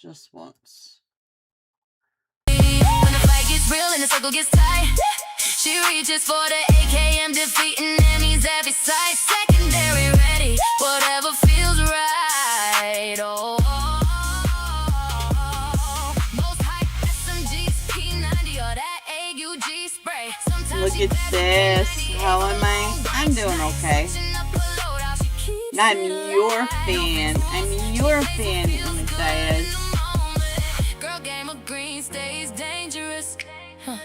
Just once. When the fight gets real and the circle gets tight, she reaches for the AKM, defeating enemies every sight. Secondary ready, whatever feels right. Oh, most hype SMGs, P90 or that AUG spray. Sometimes look at this. How am I? I'm doing okay. I'm your fan. I'm your fan, Matthias. Girl, game of green stays dangerous. Huh.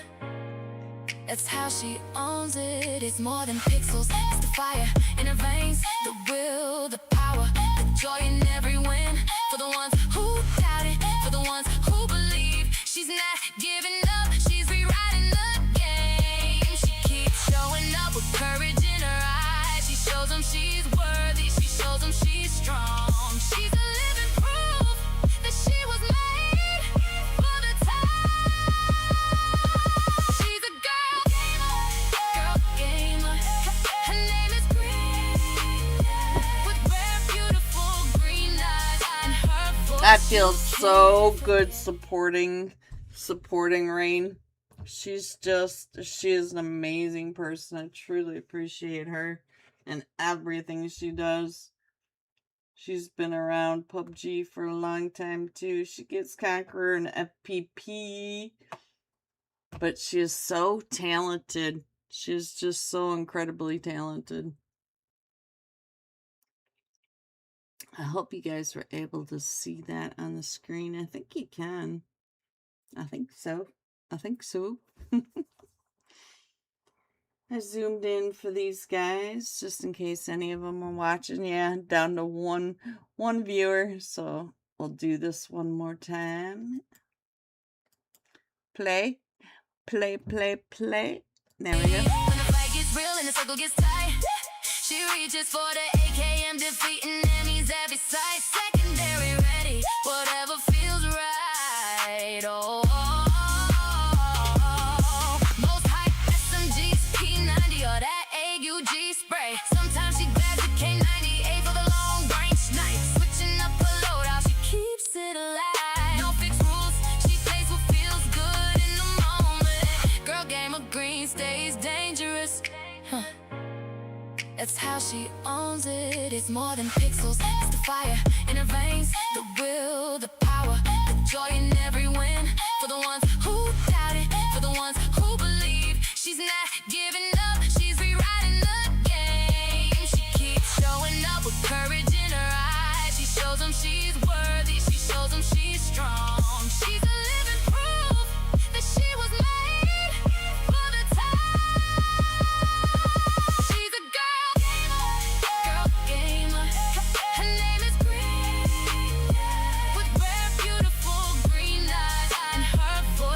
That's how she owns it. It's more than pixels. It's the fire in her veins, the will, the power, the joy in every win. For the ones who doubt it, for the ones who believe, she's not giving up. She's rewriting the game. She keeps showing up with courage in her eyes. She shows them she's worthy. She shows them she's strong. She's a living proof that she was made for the top. She's a girl gamer. Her name is Green, with rare, beautiful green eyes and her voice. That feels so good supporting Rain. She is an amazing person. I truly appreciate her and everything she does. She's been around PUBG for a long time too. She gets Conqueror and FPP. But she is so talented. She's just so incredibly talented. I hope you guys were able to see that on the screen. I think you can. I think so. I think so. I zoomed in for these guys just in case any of them are watching. Yeah, down to one viewer. So we'll do this one more time. Play. Play, play, play. There we go. When the fight gets real and the circle gets tight, she reaches for the AKM, defeating enemies every sight. Secondary ready, whatever feels right. Oh, most hype SMGs, P90 or that AUG spray. Sometimes she grabs a K98 for the long range snipe. Switching up her loadout, she keeps it alive. No fixed rules, she plays what feels good in the moment. Girl game of green stays dangerous. Huh. That's how she owns it. It's more than pixels. It's the fire in her veins, the will, the power, the joy in every win. For the ones who doubt it, for the ones who believe, she's not giving up. She's rewriting the game. She keeps showing up with courage in her eyes. She shows them she's worthy. She shows them she's strong. She's a living proof that she was made for the top. She's a girl gamer. Her name is Green, with rare, beautiful green eyes, and her voice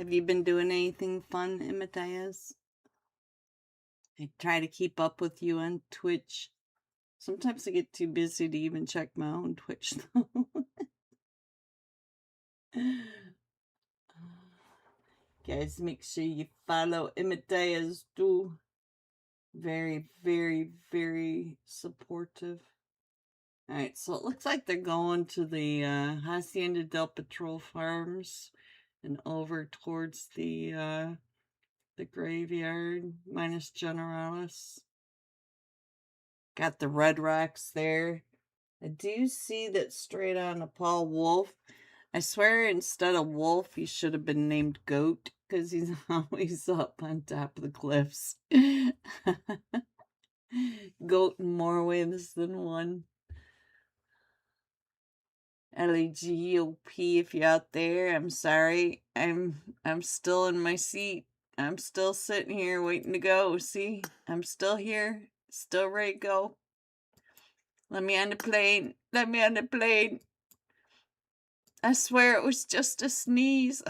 Have you been doing anything fun, Amadeus? I try to keep up with you on Twitch. Sometimes I get too busy to even check my own Twitch, though. Guys, make sure you follow Amadeus too. Very, very, very supportive. Alright, so it looks like they're going to the Hacienda del Patrol Farms and over towards the graveyard minus Generalis. Got the Red Rocks there. I do see that straight on a Paul Wolf. I swear instead of Wolf, he should have been named Goat because he's always up on top of the cliffs. Goat in more ways than one. LAGOP, if you're out there, I'm sorry. I'm still in my seat. I'm still sitting here waiting to go. See? I'm still here. Still ready to go. Let me on the plane. Let me on the plane. I swear it was just a sneeze.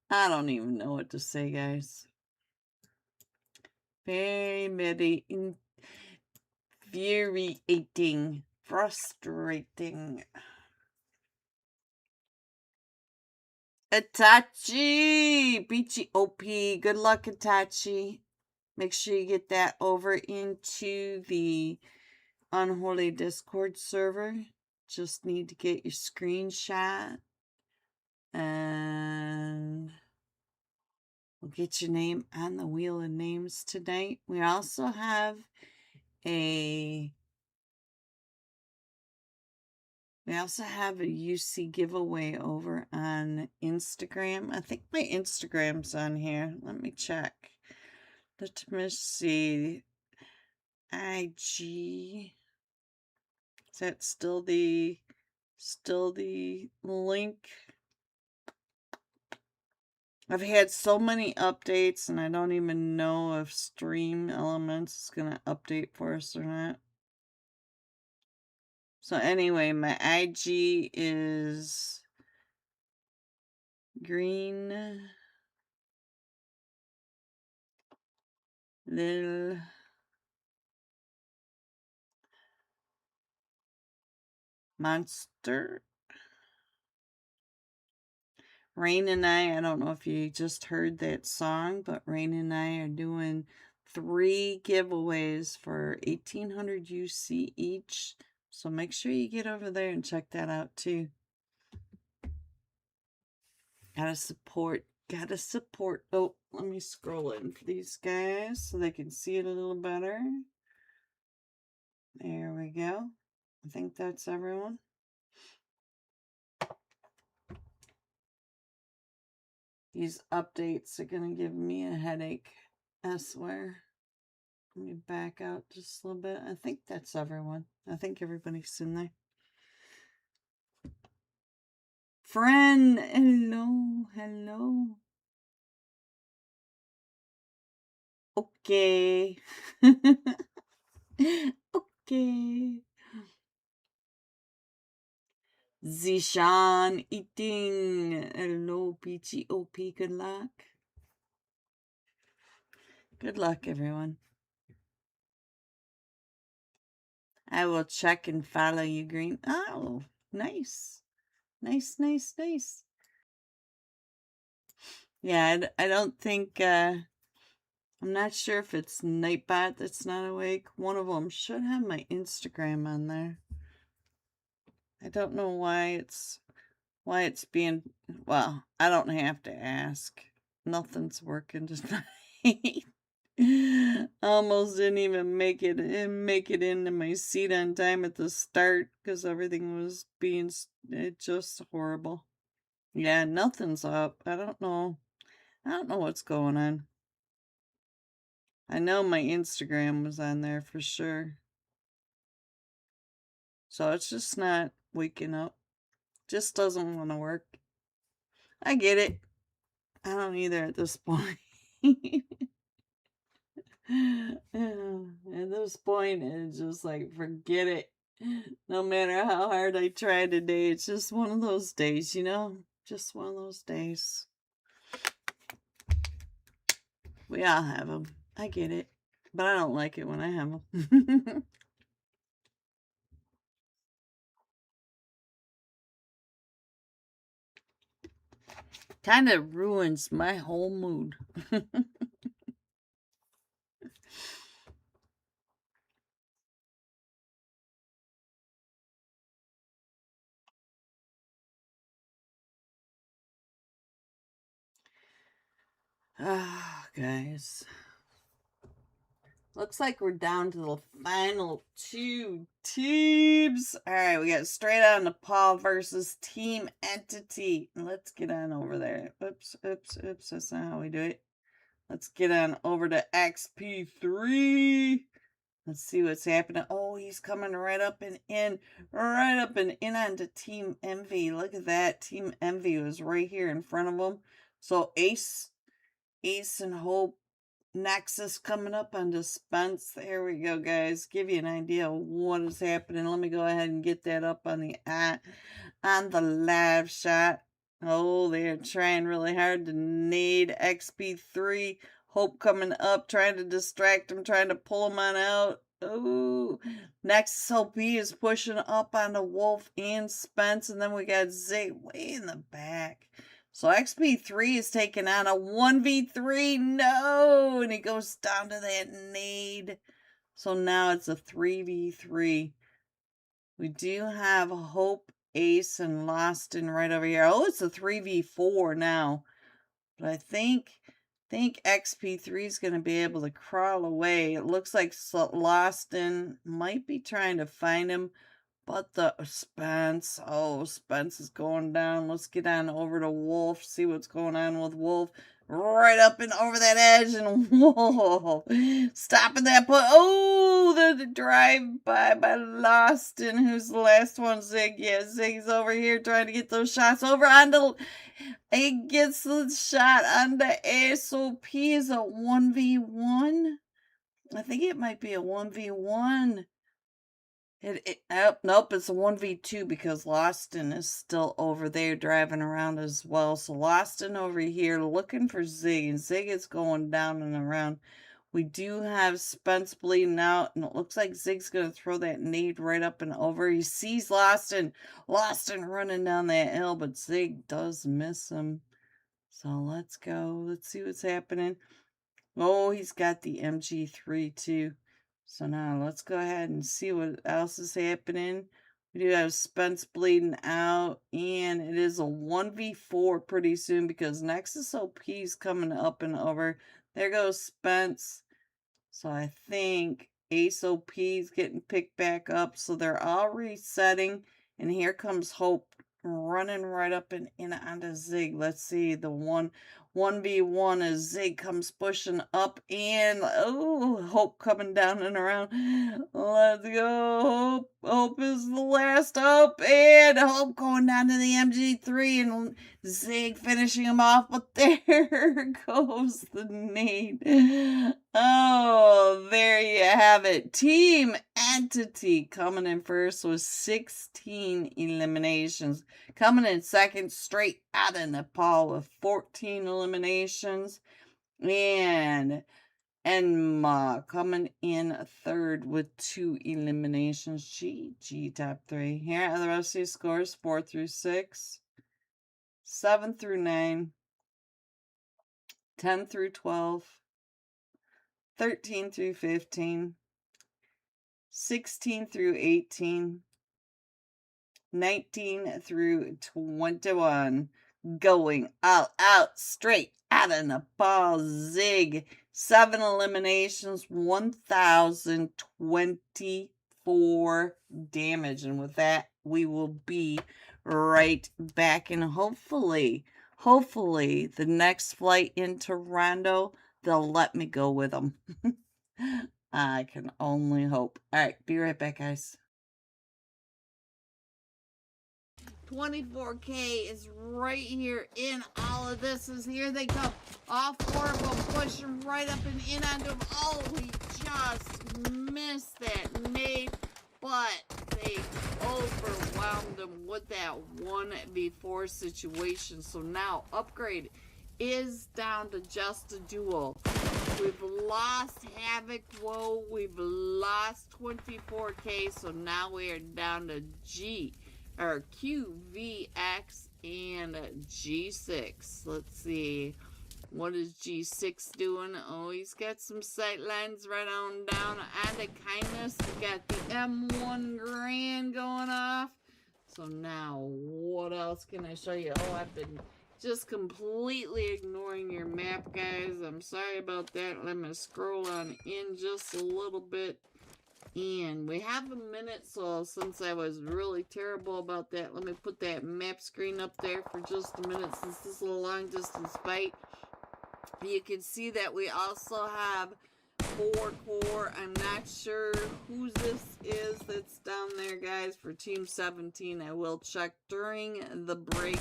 I don't even know what to say, guys. Very, very infuriating. Frustrating. Itachi! Beachy OP. Good luck, Itachi. Make sure you get that over into the Unholy Discord server. Just need to get your screenshot. And we'll get your name on the wheel of names tonight. We also have a UC giveaway over on Instagram. I think my Instagram's on here. Let me check. Let me see. IG. Is that still the link? I've had so many updates and I don't even know if Stream Elements is going to update for us or not. So anyway, my IG is green little monster. Rain and I don't know if you just heard that song, but Rain and I are doing 3 giveaways for 1800 UC each. So make sure you get over there and check that out too. Gotta support. Oh, let me scroll in for these guys so they can see it a little better. There we go. I think that's everyone. These updates are gonna give me a headache, I swear. Let me back out just a little bit. I think that's everyone. I think everybody's in there. Friend, hello, hello. Okay. Okay. Zishan eating. Hello, PGOP. Good luck. Good luck, everyone. I will check and follow you, Green. Oh, nice. Nice, nice, nice. Yeah, I don't think, I'm not sure if it's Nightbot that's not awake. One of them should have my Instagram on there. I don't know why it's being, well, I don't have to ask. Nothing's working tonight. Almost didn't even make it into my seat on time at the start because everything was being just horrible. Yeah, nothing's up. I don't know what's going on. I know my Instagram was on there for sure. So it's just not waking up. Just doesn't want to work. I get it. I don't either at this point. At this point, it's just like, forget it. No matter how hard I try today, it's just one of those days, you know? Just one of those days. We all have them. I get it. But I don't like it when I have them. Kind of ruins my whole mood. Ah, guys. Looks like we're down to the final 2 teams. All right, we got Straight On Nepal versus Team Entity. Let's get on over there. Oops, oops, oops. That's not how we do it. Let's get on over to XP3. Let's see what's happening. Oh, he's coming right up and in onto Team Envy. Look at that. Team Envy was right here in front of him. So Ace and Hope. Nexus coming up on Dispense. There we go, guys. Give you an idea of what is happening. Let me go ahead and get that up on the live shot. Oh, they're trying really hard to nade XP3. Hope coming up, trying to distract him, trying to pull him on out. Oh, Nexus LP is pushing up on the Wolf and Spence, and then we got Zig way in the back. So XP3 is taking on a 1v3. No! And he goes down to that nade. So now it's a 3v3. We do have Hope, Ace, and Loston right over here. Oh, it's a 3v4 now. But I think XP3 is going to be able to crawl away. It looks like Loston might be trying to find him. But the Spence, Spence is going down. Let's get on over to Wolf, see what's going on with Wolf. Right up and over that edge, and whoa, stopping that put. Oh, the drive by Loston. Who's the last one? Zig. Yeah, Zig's over here trying to get those shots over onto. He gets the shot onto SOP. Is a 1v1. I think it might be a 1v1. Nope, it's a 1v2 because Loston is still over there driving around as well. So Loston over here looking for Zig, and Zig is going down and around. We do have Spence bleeding out, and it looks like Zig's going to throw that nade right up and over. He sees Loston running down that hill, but Zig does miss him. So let's go. Let's see what's happening. Oh, he's got the MG3 too. So now let's go ahead and see what else is happening. We do have Spence bleeding out, and it is a 1v4 pretty soon because Nexus OP is coming up and over. There goes Spence. So I think Ace OP is getting picked back up. So they're all resetting, and here comes Hope running right up and in onto Zig. Let's see, the 1v1 as Zig comes pushing up, and Hope coming down and around. Let's go. Hope is the last up, and Hope going down to the MG3, and Zig finishing him off, but there goes the nade. Oh, there you have it. Team Entity coming in first with 16 eliminations. Coming in second, straight out of Nepal with 14 eliminations. And Enma coming in third with 2 eliminations. GG top 3. Here are the rest of these scores: 4 through 6, 7 through 9, 10 through 12, 13 through 15, 16 through 18, 19 through 21. Going all out, straight out of Nepal. Zig. 7 eliminations, 1,024 damage. And with that, we will be right back. And hopefully, the next flight in Toronto, they'll let me go with them. I can only hope. All right, be right back, guys. 24K is right here in all of this. Here they come. All 4 of them pushing right up and in onto him. Oh, he just missed that nade. but they overwhelmed them with that 1v4 situation. So now Upgrade is down to just a duo. We've lost Havoc, whoa, we've lost 24K, so now we are down to QVX and G6. Let's see. What is G6 doing? Oh, he's got some sight lines right on down. And a kindness. We got the M1 Grand going off. So now, what else can I show you? Oh, I've been just completely ignoring your map, guys. I'm sorry about that. Let me scroll on in just a little bit. And we have a minute, so since I was really terrible about that, let me put that map screen up there for just a minute since this is a long distance fight. You can see that we also have 4 core. I'm not sure who this is that's down there, guys, for Team 17. I will check during the break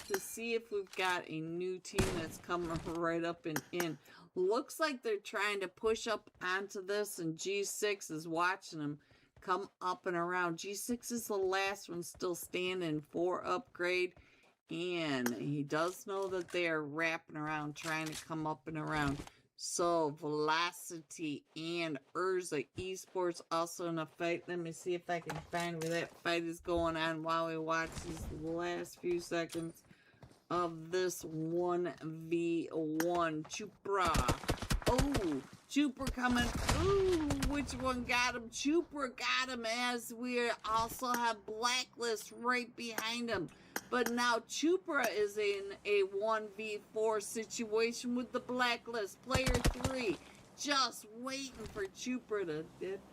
to see if we've got a new team that's coming right up and in. Looks like they're trying to push up onto this, and G6 is watching them come up and around. G6 is the last one still standing for Upgrade, and he does know that they are wrapping around, trying to come up and around. So, Velocity and Urza Esports also in a fight. Let me see if I can find where that fight is going on while we watch these last few seconds of this 1v1. Chupra. Oh, Chupra coming. Ooh, which one got him? Chupra got him, as we also have Blacklist right behind him. But now Chupra is in a 1v4 situation with the Blacklist. Player 3 just waiting for Chupra to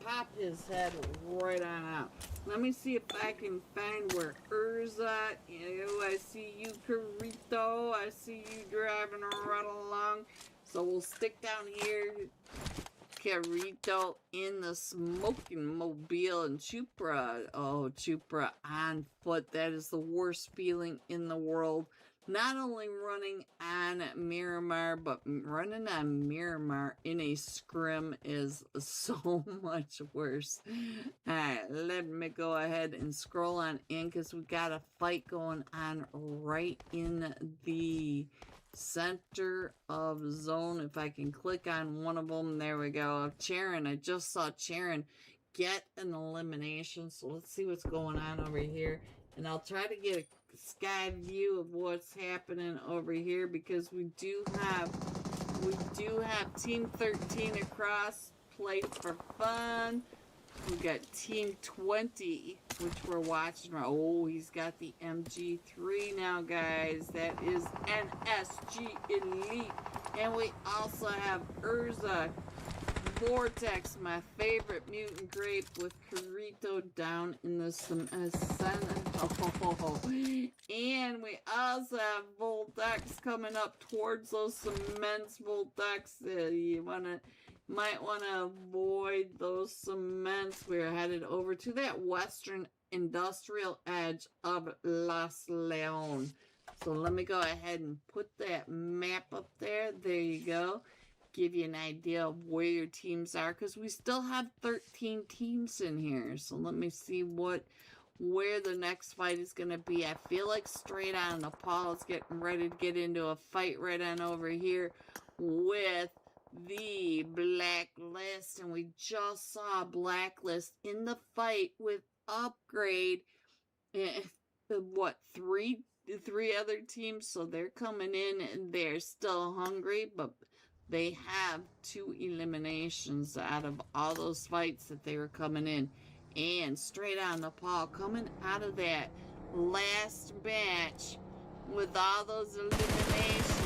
pop his head right on out. Let me see if I can find where Urza. I see you, Carito. I see you driving right along. So we'll stick down here. Carito in the smoking mobile, and Chupra. Oh, Chupra on foot. That is the worst feeling in the world. Not only running on Miramar, but running on Miramar in a scrim is so much worse. Alright, let me go ahead and scroll on in because we got a fight going on right in the center of zone. If I can click on one of them, there we go. Charon, I just saw Charon get an elimination. So let's see what's going on over here. And I'll try to get a sky view of what's happening over here, because we do have Team 13 across, play for fun. We got Team 20, which we're watching. Oh, he's got the MG3 now, guys. That is NSG Elite. And we also have Urza Vortex, my favorite mutant grape, with Carito down in the and we also have Voltex coming up towards those cements. Voltex, you might want to avoid those cements. We're headed over to that western industrial edge of Las Leon. So let me go ahead and put that map up there. There you go. Give you an idea of where your teams are, because we still have 13 teams in here. So let me see where the next fight is going to be. I feel like Straight On Nepal is getting ready to get into a fight right on over here with the Blacklist, and we just saw Blacklist in the fight with Upgrade. What, three other teams? So they're coming in and they're still hungry, but they have 2 eliminations out of all those fights that they were coming in. And Straight On Nepal coming out of that last match with all those eliminations.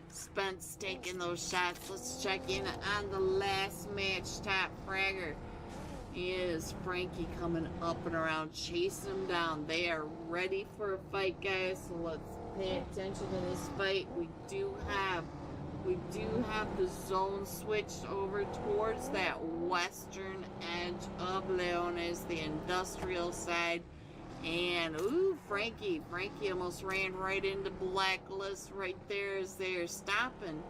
Spence taking those shots. Let's check in on the last match. Top fragger is Frankie coming up and around, chasing him down. They are ready for a fight, guys. So let's pay attention to this fight. We do have the zone switched over towards that western edge of Leones, the industrial side. And, ooh, Frankie almost ran right into Blacklist right there as they're stopping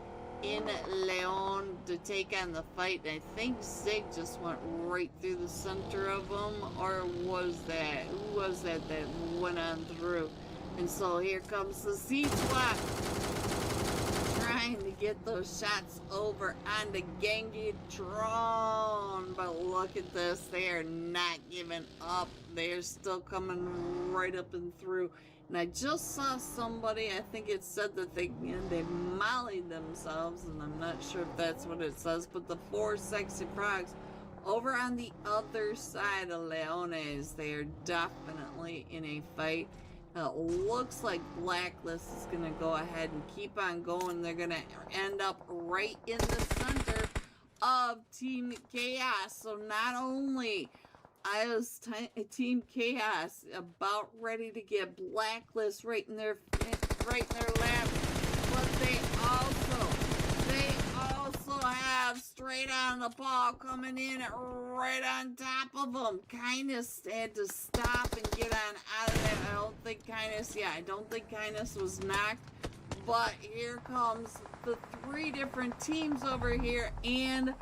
in Leon to take on the fight. I think Zig just went right through the center of them, or who was that went on through? And so here comes the C-Swap, trying to get those shots over on the Gengatron. But look at this, they are not giving up. They're still coming right up and through. And I just saw somebody, I think it said that they mollied themselves, and I'm not sure if that's what it says, but the 4 sexy frogs over on the other side of Leones, they are definitely in a fight. It looks like Blacklist is going to go ahead and keep on going. They're going to end up right in the center of Team Chaos. So not only is Team Chaos about ready to get Blacklist right in their lap, but they also have Straight on the Ball coming in right on top of them. Kindness had to stop and get on out of that. I don't think Kindness was knocked, but here comes the 3 different teams over here and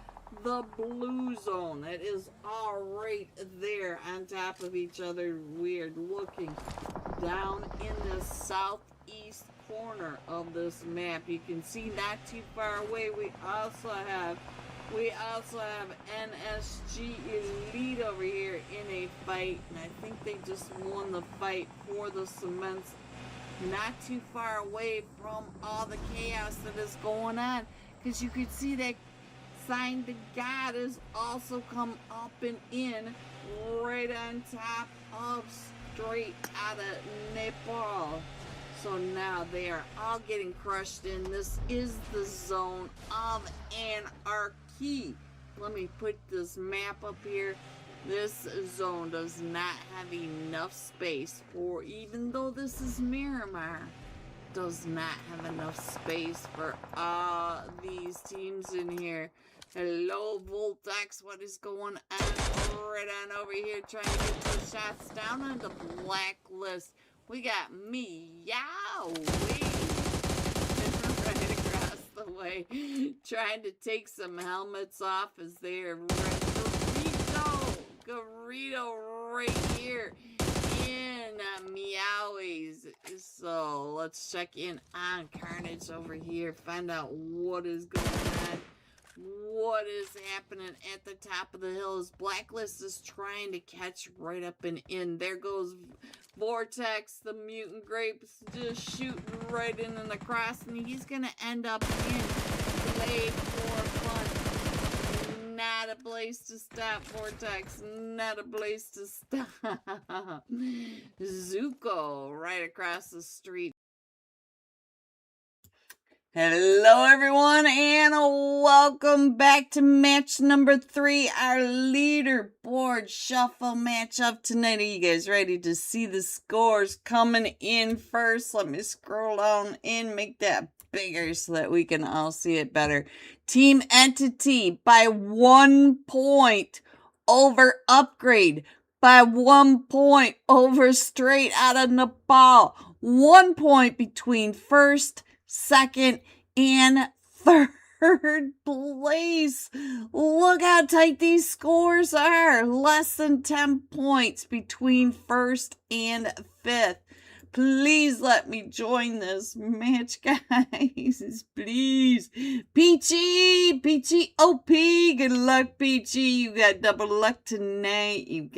the blue zone. That is all right there on top of each other. Weird looking down in the southeast corner of this map. You can see not too far away we also have NSG Elite over here in a fight, and I think they just won the fight for the cements. Not too far away from all the chaos that is going on, because you can see that Sign to God has also come up and in right on top of Straight out of Nepal. So now they are all getting crushed in. This is the zone of Anarchy. Let me put this map up here. This zone does not have enough space for, even though this is Miramar, does not have enough space for these teams in here. Hello, Voltex, what is going on? Right on over here, trying to get those shots down on the Blacklist. We got Meow right across the way, trying to take some helmets off as they're Garrido right here in Meowies. So let's check in on Carnage over here, find out what is going on. What is happening at the top of the hills? Blacklist is trying to catch right up and in. There goes Vortex, the mutant grapes, just shooting right in and across, and he's gonna end up in Play for Fun. Not a place to stop, Vortex. Not a place to stop. Zuko right across the street. Hello everyone, and welcome back to match number 3, our leaderboard shuffle match of tonight. Are you guys ready to see the scores coming in first? Let me scroll down and make that bigger so that we can all see it better. Team Entity by 1 point over Upgrade, by 1 point over Straight out of Nepal, 1 point between first, second, and third place. Look how tight these scores are. Less than 10 points between first and fifth. Please let me join this match, guys. Please. Peachy OP. Good luck, Peachy. You got double luck tonight.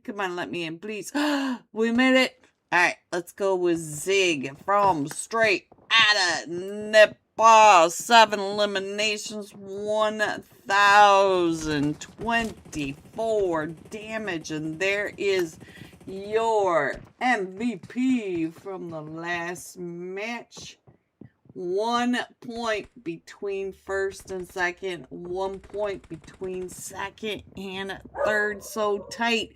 Come on, let me in, please. We made it. All right, let's go with Zig from Straight out of Nepal. 7 eliminations, 1,024 damage. And there is your MVP from the last match. 1 point between first and second. 1 point between second and third. So tight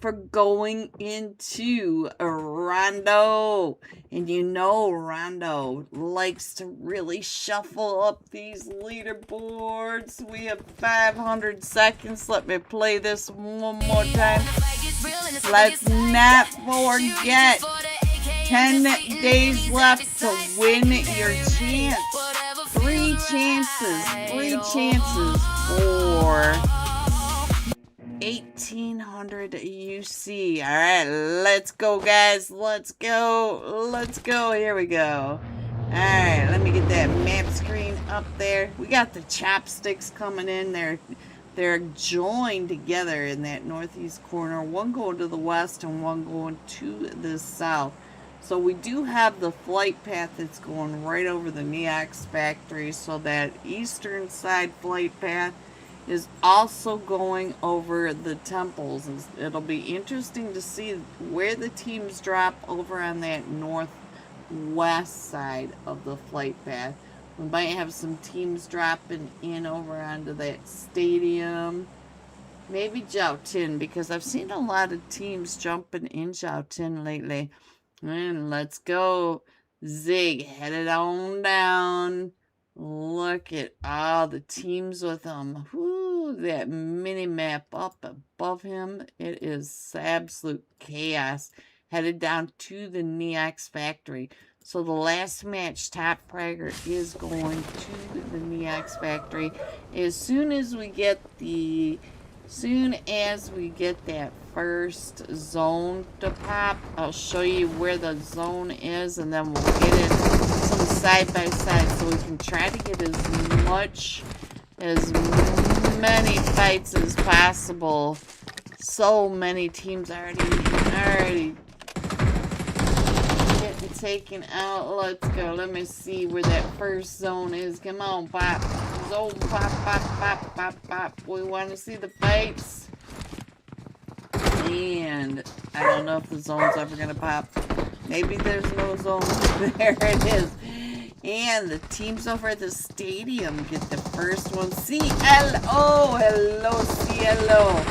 for going into Rondo. And you know Rondo likes to really shuffle up these leaderboards. We have 500 seconds. Let me play this one more time. Let's not forget 10 days left to win your chance. 3 chances for 1800 UC. All right, let's go, guys. Let's go. Here we go. All right, let me get that map screen up there. We got the chopsticks coming in there. They're joined together in that northeast corner. One going to the west and one going to the south. So we do have the flight path that's going right over the Neox factory. So that eastern side flight path is also going over the temples. It'll be interesting to see where the teams drop over on that northwest side of the flight path. We might have some teams dropping in over onto that stadium. Maybe Jiaotin, because I've seen a lot of teams jumping in Jiaotin lately. And let's go. Zig, headed on down. Look at all the teams with them. Whoo, that mini map up above him. It is absolute chaos. Headed down to the Neox factory. So the last match, Top Fragger is going to the Neox factory. As soon as we get that first zone to pop, I'll show you where the zone is, and then we'll get it some side by side so we can try to get as many fights as possible. So many teams already getting taken out. Let's go. Let me see where that first zone is. Come on, pop. Zone, pop. We want to see the fights. And I don't know if the zone's ever going to pop. Maybe there's no zone. There it is. And the teams over at the stadium get the first one. CLO. Hello, CLO.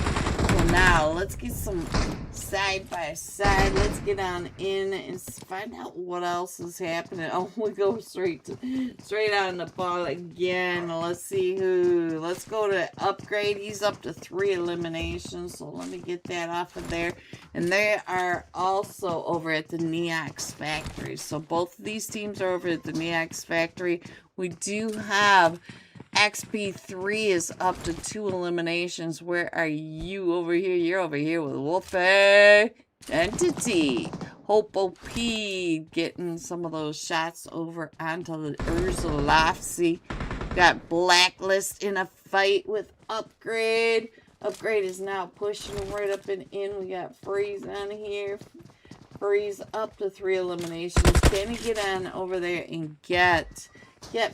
So now, let's get some side by side. Let's get on in and find out what else is happening. Oh, we go straight on the ball again. Let's see who. Let's go to Upgrade. He's up to 3 eliminations, so let me get that off of there. And they are also over at the Neox factory. So both of these teams are over at the Neox factory. We do have XP3 is up to 2 eliminations. Where are you over here? You're over here with Wolfie Entity. Hope OP getting some of those shots over onto the Urzulafsi. Got Blacklist in a fight with Upgrade. Upgrade is now pushing right up and in. We got Freeze on here. Freeze up to 3 eliminations. Can he get on over there and get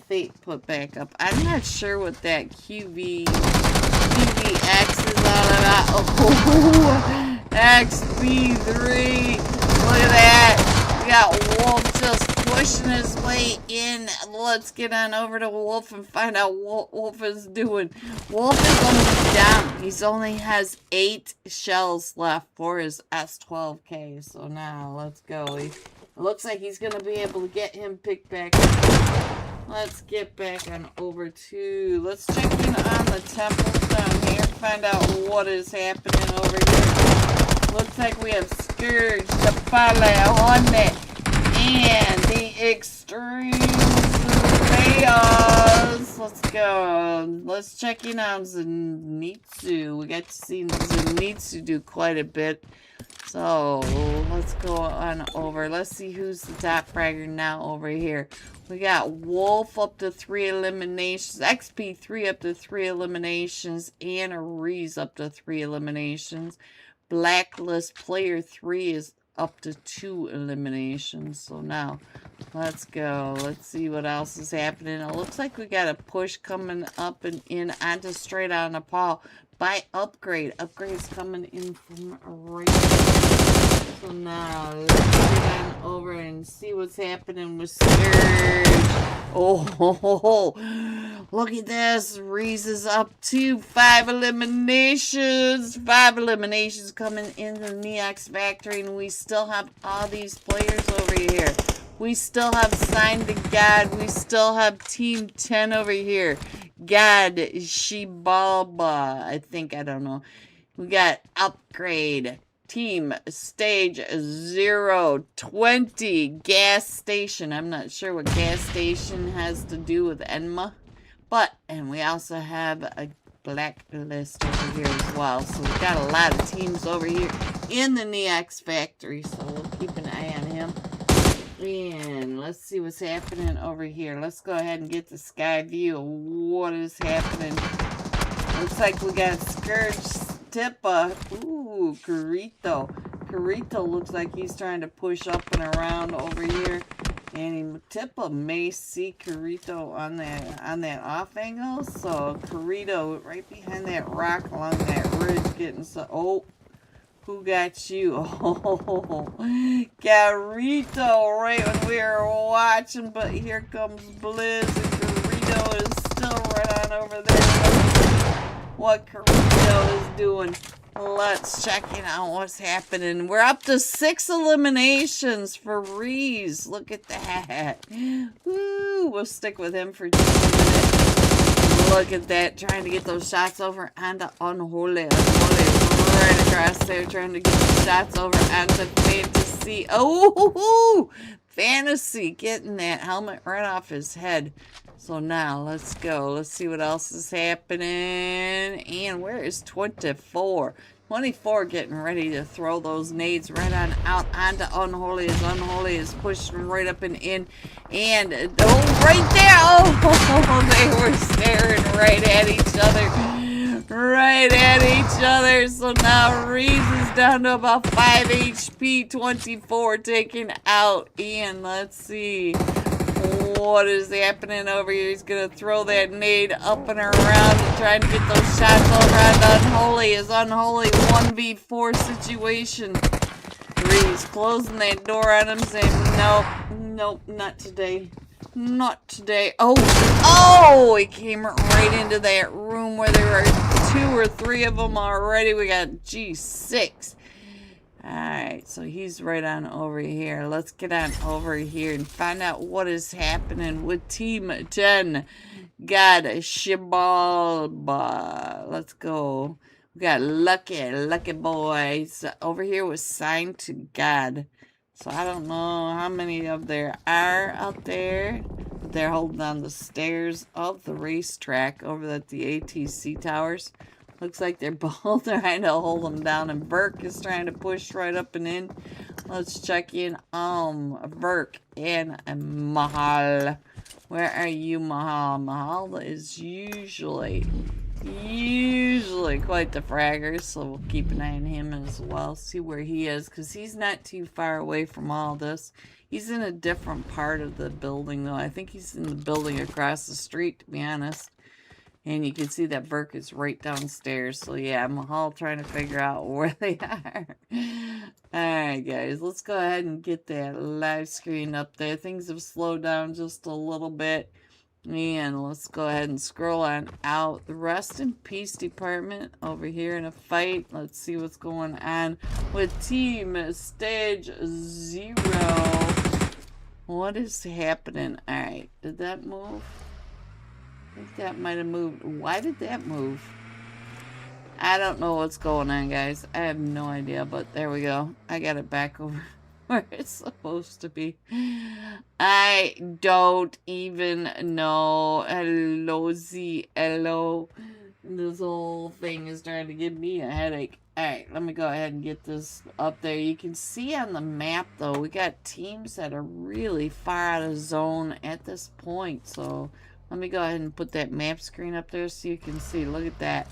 Fate put back up? I'm not sure what that QVX is all about. Oh, XP3. Look at that. We got Wolf just pushing his way in. Let's get on over to Wolf and find out what Wolf is doing. Wolf is almost down. He only has 8 shells left for his S12K. So now, let's go. It looks like he's going to be able to get him picked back up. Let's get back on over to... Let's check in on the temples down here. Find out what is happening over here. Looks like we have Scourge, the Hornet, and the Extreme Chaos. Let's go. Let's check in on Zenitsu. We got to see Zenitsu do quite a bit. So, let's go on over. Let's see who's the top fragger now over here. We got Wolf up to 3 eliminations. XP3 up to 3 eliminations. Anna Rees up to 3 eliminations. Blacklist Player 3 is up to 2 eliminations. So now, let's go. Let's see what else is happening. It looks like we got a push coming up and in onto straight on Nepal by Upgrade. Upgrade's coming in from right there. So now, let's get on over and see what's happening with Scourge. Oh, look at this. Reese is up to 5 eliminations. 5 eliminations coming in the Neox factory, and we still have all these players over here. We still have Sign to God. We still have Team 10 over here. God, Shibalba, I don't know. We got Upgrade, Team Stage 020 gas station. I'm not sure what gas station has to do with Enma. But, and we also have a blacklist over here as well. So we've got a lot of teams over here in the Neox factory. So we'll keep an eye on him. And let's see what's happening over here. Let's go ahead and get the sky view of what is happening. Looks like we got Scourge, Tippa. Ooh, Carito. Carito looks like he's trying to push up and around over here. And Tippa may see Carito on that off angle. So Carito right behind that rock along that ridge getting so. Oh, who got you? Oh, Carito right when we were watching. But here comes Blizz, and Carito is still right on over there. What Carito is doing. Let's check out what's happening. We're up to 6 eliminations for Reese. Look at that. Woo, we'll stick with him for just a minute. Look at that. Trying to get those shots over onto Unholy. Unholy right across there. Trying to get the shots over onto Fantasy. Oh, Fantasy getting that helmet right off his head. So now, let's go. Let's see what else is happening. And where is 24? 24 getting ready to throw those nades right on out onto Unholy. As Unholy is pushing right up and in. And, oh, right there! Oh, they were staring right at each other. Right at each other. So now Reese is down to about 5 HP. 24 taken out. And let's see. What is happening over here? He's going to throw that nade up and around and trying to get those shots all around Unholy. Is Unholy 1v4 situation. Reese closing that door on him saying, nope, nope, not today. Not today. Oh, he came right into that room where there were 2 or 3 of them already. We got G6. Alright, so he's right on over here. Let's get on over here and find out what is happening with Team 10. Got Shibalba. Let's go. We got Lucky Boys. Over here was Signed to God. So I don't know how many of there are out there. But they're holding on the stairs of the racetrack over at the ATC towers. Looks like they're both trying to hold them down, and Verk is trying to push right up and in. Let's check in. Verk and Mahal. Where are you, Mahal? Mahal is usually quite the fragger, so we'll keep an eye on him as well. See where he is, because he's not too far away from all this. He's in a different part of the building, though. I think he's in the building across the street, to be honest. And you can see that Verk is right downstairs. So yeah, Mahal trying to figure out where they are. Alright guys, let's go ahead and get that live screen up there. Things have slowed down just a little bit. And let's go ahead and scroll on out. The Rest in Peace department over here in a fight. Let's see what's going on with Team Stage 0. What is happening? Alright, did that move? I think that might have moved. Why did that move? I don't know what's going on, guys. I have no idea, but there we go. I got it back over where it's supposed to be. I don't even know. Hello, Z. Hello. This whole thing is trying to give me a headache. Alright, let me go ahead and get this up there. You can see on the map, though, we got teams that are really far out of zone at this point, so let me go ahead and put that map screen up there so you can see. Look at that.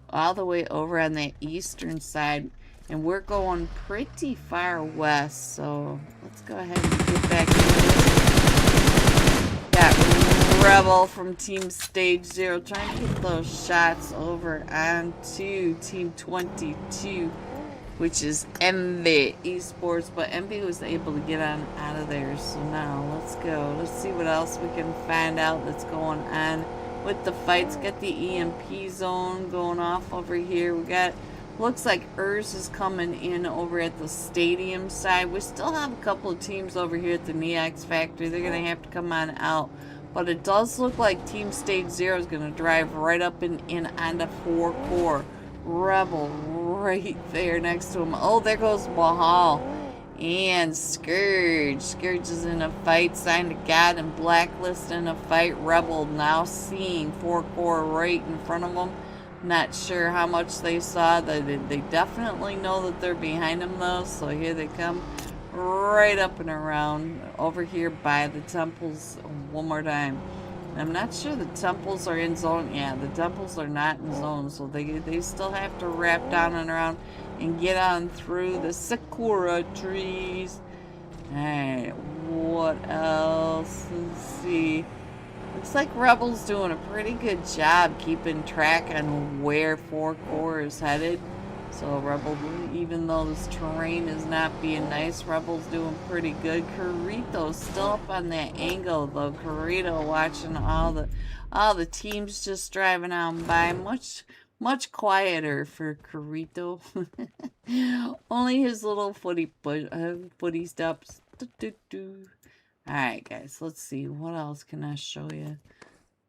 All the way over on the eastern side. And we're going pretty far west. So let's go ahead and get back into this. Got Rebel from Team Stage 0 trying to get those shots over onto Team 22. Which is Envy Esports, but Envy was able to get on out of there. So now let's go. Let's see what else we can find out that's going on with the fights. Got the EMP zone going off over here. We got, looks like Urs is coming in over at the stadium side. We still have a couple of teams over here at the Neox factory. They're gonna have to come on out. But it does look like Team Stage 0 is gonna drive right up and in onto 4 core. Rebel right there next to him. Oh, there goes Mahal. And Scourge. Scourge is in a fight. Signed to God and Blacklist in a fight. Rebel now seeing 4 core right in front of them. Not sure how much they saw. They definitely know that they're behind them though. So here they come. Right up and around. Over here by the temples one more time. I'm not sure the temples are in zone. Yeah, the temples are not in zone. So they still have to wrap down and around and get on through the sakura trees. Alright, what else? Let's see. Looks like Rebel's doing a pretty good job keeping track on where 4 core is headed. So Rebel, even though this terrain is not being nice, Rebel's doing pretty good. Carrito's still up on that angle though. Carrito watching all the teams just driving on by. Much quieter for Carrito. Only his little footy steps. Alright guys, let's see. What else can I show you?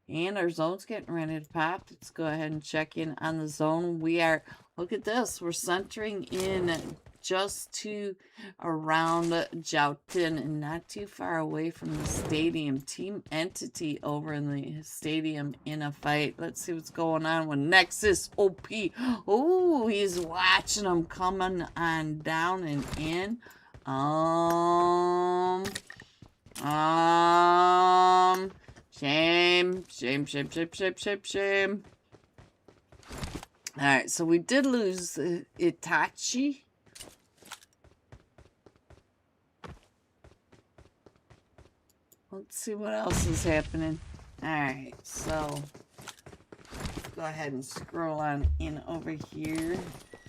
And our zone's getting ready to pop. Let's go ahead and check in on the zone. We are, look at this. We're centering in just to around Joutin and not too far away from the stadium. Team Entity over in the stadium in a fight. Let's see what's going on with Nexus OP. Oh, he's watching them coming on down and in. Shame. Alright, so we did lose Itachi. Let's see what else is happening. Alright, so let's go ahead and scroll on in over here.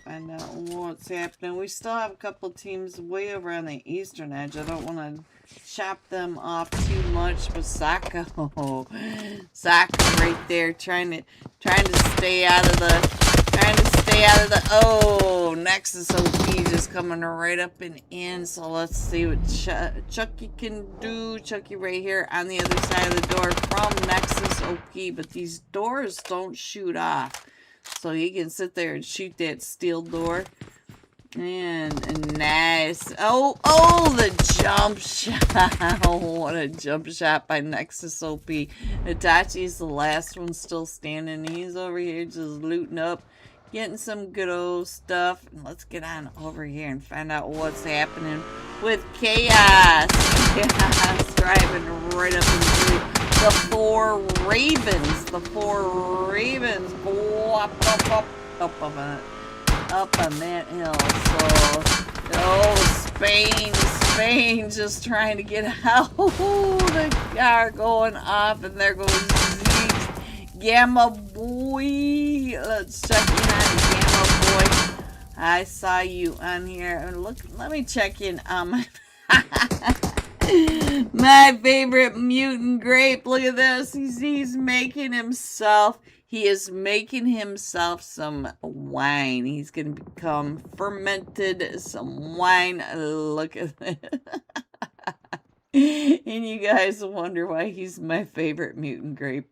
Find out what's happening. We still have a couple teams way over on the eastern edge. I don't want to chop them off too much, but Saka right there trying to stay out of the oh, Nexus OP just coming right up and in. So let's see what Chucky can do. Chucky right here on the other side of the door from Nexus OP, but these doors don't shoot off, so he can sit there and shoot that steel door. And nice. Oh, the jump shot. Oh, what a jump shot by Nexus OP. Itachi's the last one still standing. He's over here just looting up, getting some good old stuff. And let's get on over here and find out what's happening with Chaos. Chaos driving right up into the 4 Ravens. The 4 Ravens go up on that hill. So, oh, Spain just trying to get out. The car going off, and there goes Zeke's Gamma Boy. Let's check in on Gamma Boy. I saw you on here. Look, let me check in on my my favorite mutant grape. Look at this. He's making himself. He is making himself some wine. He's going to become fermented some wine. Look at that. And you guys wonder why he's my favorite mutant grape.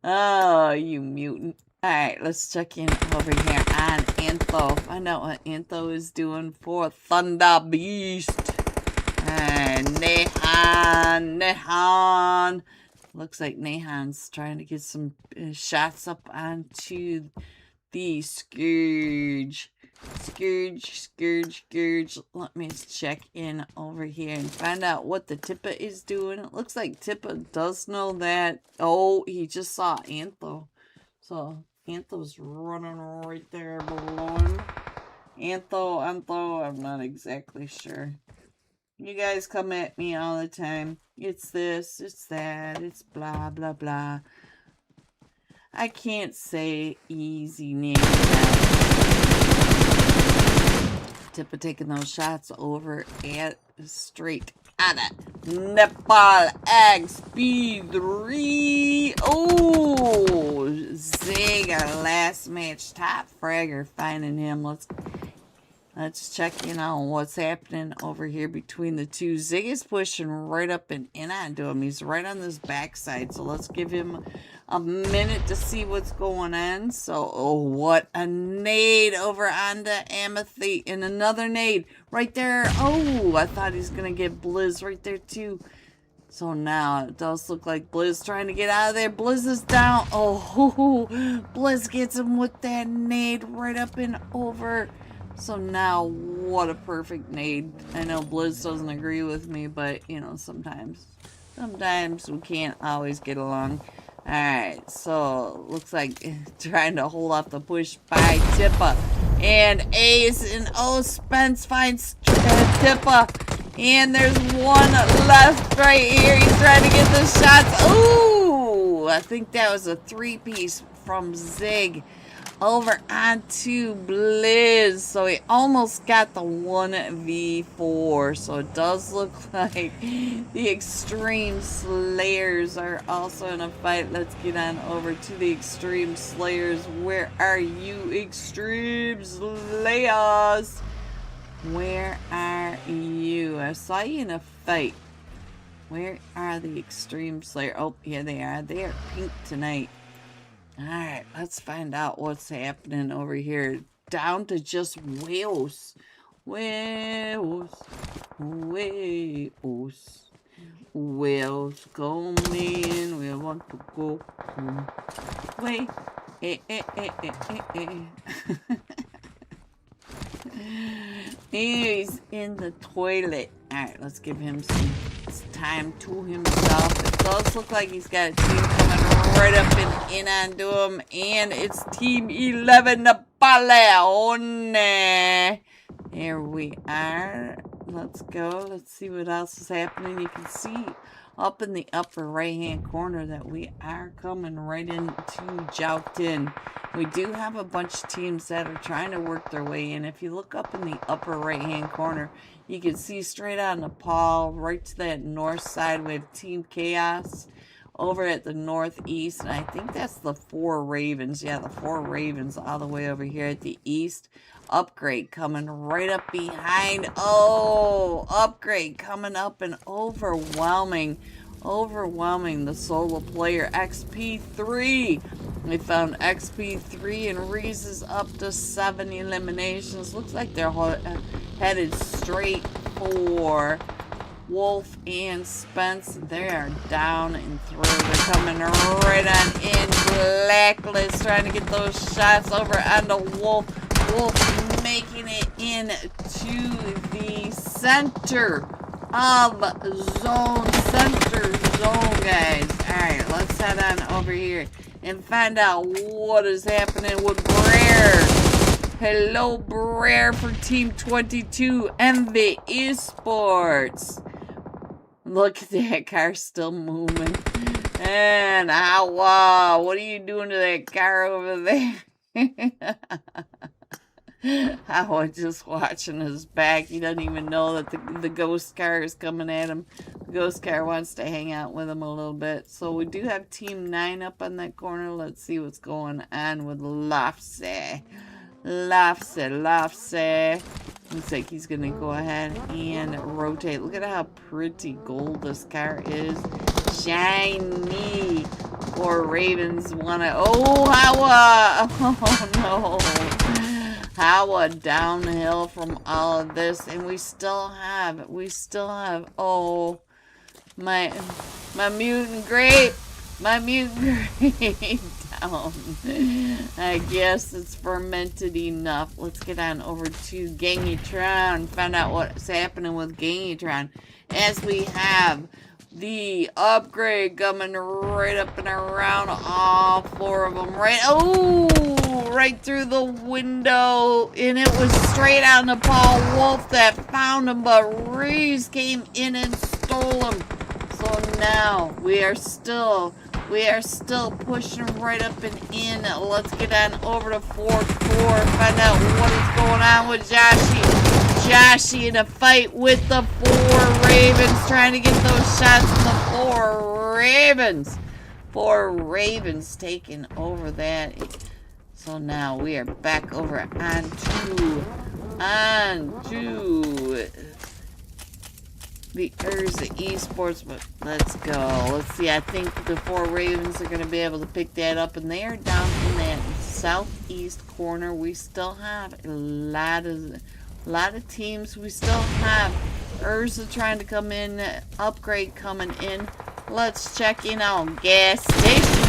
Oh, you mutant. Alright, let's check in over here on Antho. Find out what Antho is doing for Thunder Beast. And Nehan. Looks like Nehan's trying to get some shots up onto the Scourge. Scourge. Let me check in over here and find out what the Tippa is doing. It looks like Tippa does know that. Oh, he just saw Antho. So, Antho's running right there below him. Antho, I'm not exactly sure. You guys come at me all the time. It's this, it's that, it's blah, blah, blah. I can't say easy names. Tippa taking those shots over at straight at it. Nepal XP3. Oh, Zig, our last match top fragger, finding him. Let's Let's check in on what's happening over here between the two. Zig is pushing right up and in onto him. He's right on this backside. So let's give him a minute to see what's going on. So, oh, what a nade over onto Amethy. And another nade right there. Oh, I thought he's going to get Blizz right there too. So now it does look like Blizz trying to get out of there. Blizz is down. Oh, Blizz gets him with that nade right up and over. So now, what a perfect nade. I know Blizz doesn't agree with me, but, you know, sometimes we can't always get along. Alright, so, looks like trying to hold off the push by Tippa. And Ace and Spence finds Tippa. And there's one left right here. He's trying to get the shots. Ooh! I think that was a three-piece from Zig over onto Blizz. So he almost got the 1v4. So it does look like the Extreme Slayers are also in a fight. Let's get on over to the Extreme Slayers. Where are you, Extreme Slayers? Where are you? I saw you in a fight. Where are the Extreme Slayers? Oh, here they are. They are pink tonight. Alright, let's find out what's happening over here. Down to just whales. Whales. Whales. Whales come in. We want to go home. Wait. He's in the toilet. Alright, let's give him some time to himself. It does look like he's got a team coming right up and in onto him. And it's Team 11 Napoleon. Here we are. Let's go. Let's see what else is happening. You can see up in the upper right-hand corner that we are coming right into Joughton. We do have a bunch of teams that are trying to work their way in. If you look up in the upper right-hand corner, you can see straight out Nepal, right to that north side, we have Team Chaos over at the northeast. And I think that's the 4 Ravens. Yeah, the 4 Ravens all the way over here at the east. Upgrade coming right up behind. Oh, Upgrade coming up and overwhelming the solo player XP3. We found XP3 and Reese is up to 7 eliminations. Looks like they're headed straight for Wolf and Spence. They are down and through. They're coming right on in. Blacklist trying to get those shots over onto Wolf. Wolf making it into the center of center zone, guys. Alright, let's head on over here and find out what is happening with Brer. Hello, Brer for Team 22 Envy Esports. Look at that car still moving. And wow, what are you doing to that car over there? I was just watching his back. He doesn't even know that the ghost car is coming at him. The ghost car wants to hang out with him a little bit. So we do have Team 9 up on that corner. Let's see what's going on with Lofse. Lofse. Looks like he's going to go ahead and rotate. Look at how pretty gold this car is. Shiny. Poor Ravens want to... Oh, Hawa! Oh, no. Hawa downhill from all of this. And we still have... Oh, my mutant grape. My mutant grape down. I guess it's fermented enough. Let's get on over to Gangitron. Find out what's happening with Gangitron. As we have the upgrade coming right up and around all 4 of them. Right through the window. And it was straight out Nepal Wolf that found him. But Reese came in and stole him. So now we are still pushing right up and in. Let's get on over to 4-4. Find out what is going on with Joshi. Joshi in a fight with the 4 Ravens. Trying to get those shots from the 4 Ravens. 4 Ravens taking over that. So now we are back over onto on to the Urza Esports, but let's go. Let's see, I think the 4 Ravens are going to be able to pick that up, and they are down in that southeast corner. We still have a lot of teams. We still have Urza trying to come in, upgrade coming in. Let's check in on gas station.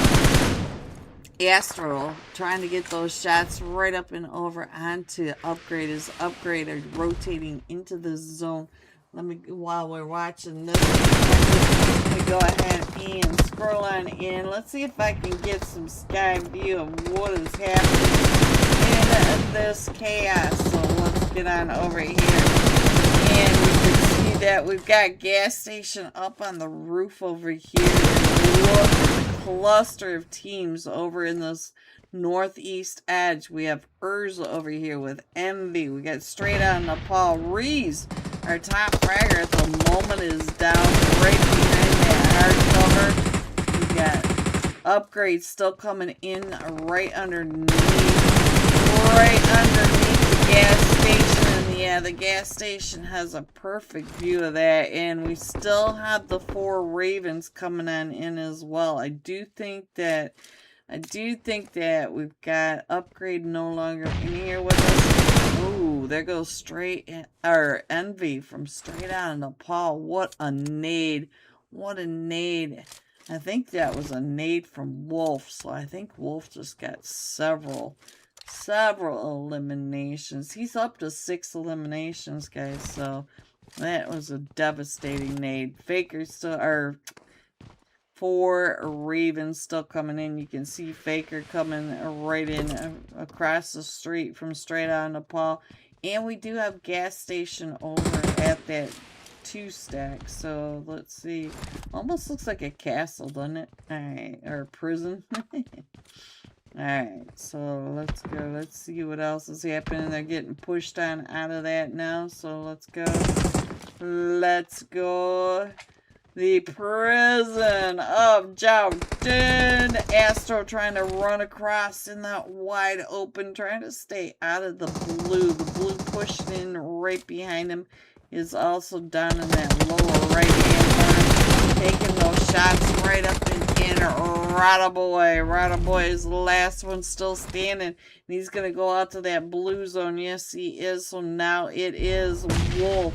Astro trying to get those shots right up and over onto upgrade. As upgrade are rotating into the zone. Let me, while we're watching this, let me go ahead and scroll on in. Let's see if I can get some sky view of what is happening in this chaos. So let's get on over here. And we can see that we've got gas station up on the roof over here. Look at the cluster of teams over in this northeast edge. We have Urza over here with Envy. We got straight on Nepal. Reese, our top fragger at the moment, is down right behind that hard cover. We got upgrades still coming in right underneath the gas station. And yeah, the gas station has a perfect view of that. And we still have the 4 Ravens coming on in as well. I do think that we've got upgrade no longer in here with us. Ooh, there goes straight in, or Envy from straight out of Nepal. What a nade. What a nade. I think that was a nade from Wolf. So I think Wolf just got several eliminations. He's up to 6 eliminations, guys. So that was a devastating nade. Faker still, or 4 Ravens still coming in. You can see Faker coming right in across the street from straight out of Nepal. And we do have gas station over at that 2 stack. So let's see. Almost looks like a castle, doesn't it? Alright, or a prison. Alright, so let's go. Let's see what else is happening. They're getting pushed on out of that now. So let's go. Let's go. The prison of Jordan. Astro trying to run across in that wide open, trying to stay out of the blue. The blue pushing in right behind him is also down in that lower right hand corner, taking those shots right up and in. Radaboy is the last one still standing, and he's going to go out to that blue zone. Yes, he is. So now it is Wolf.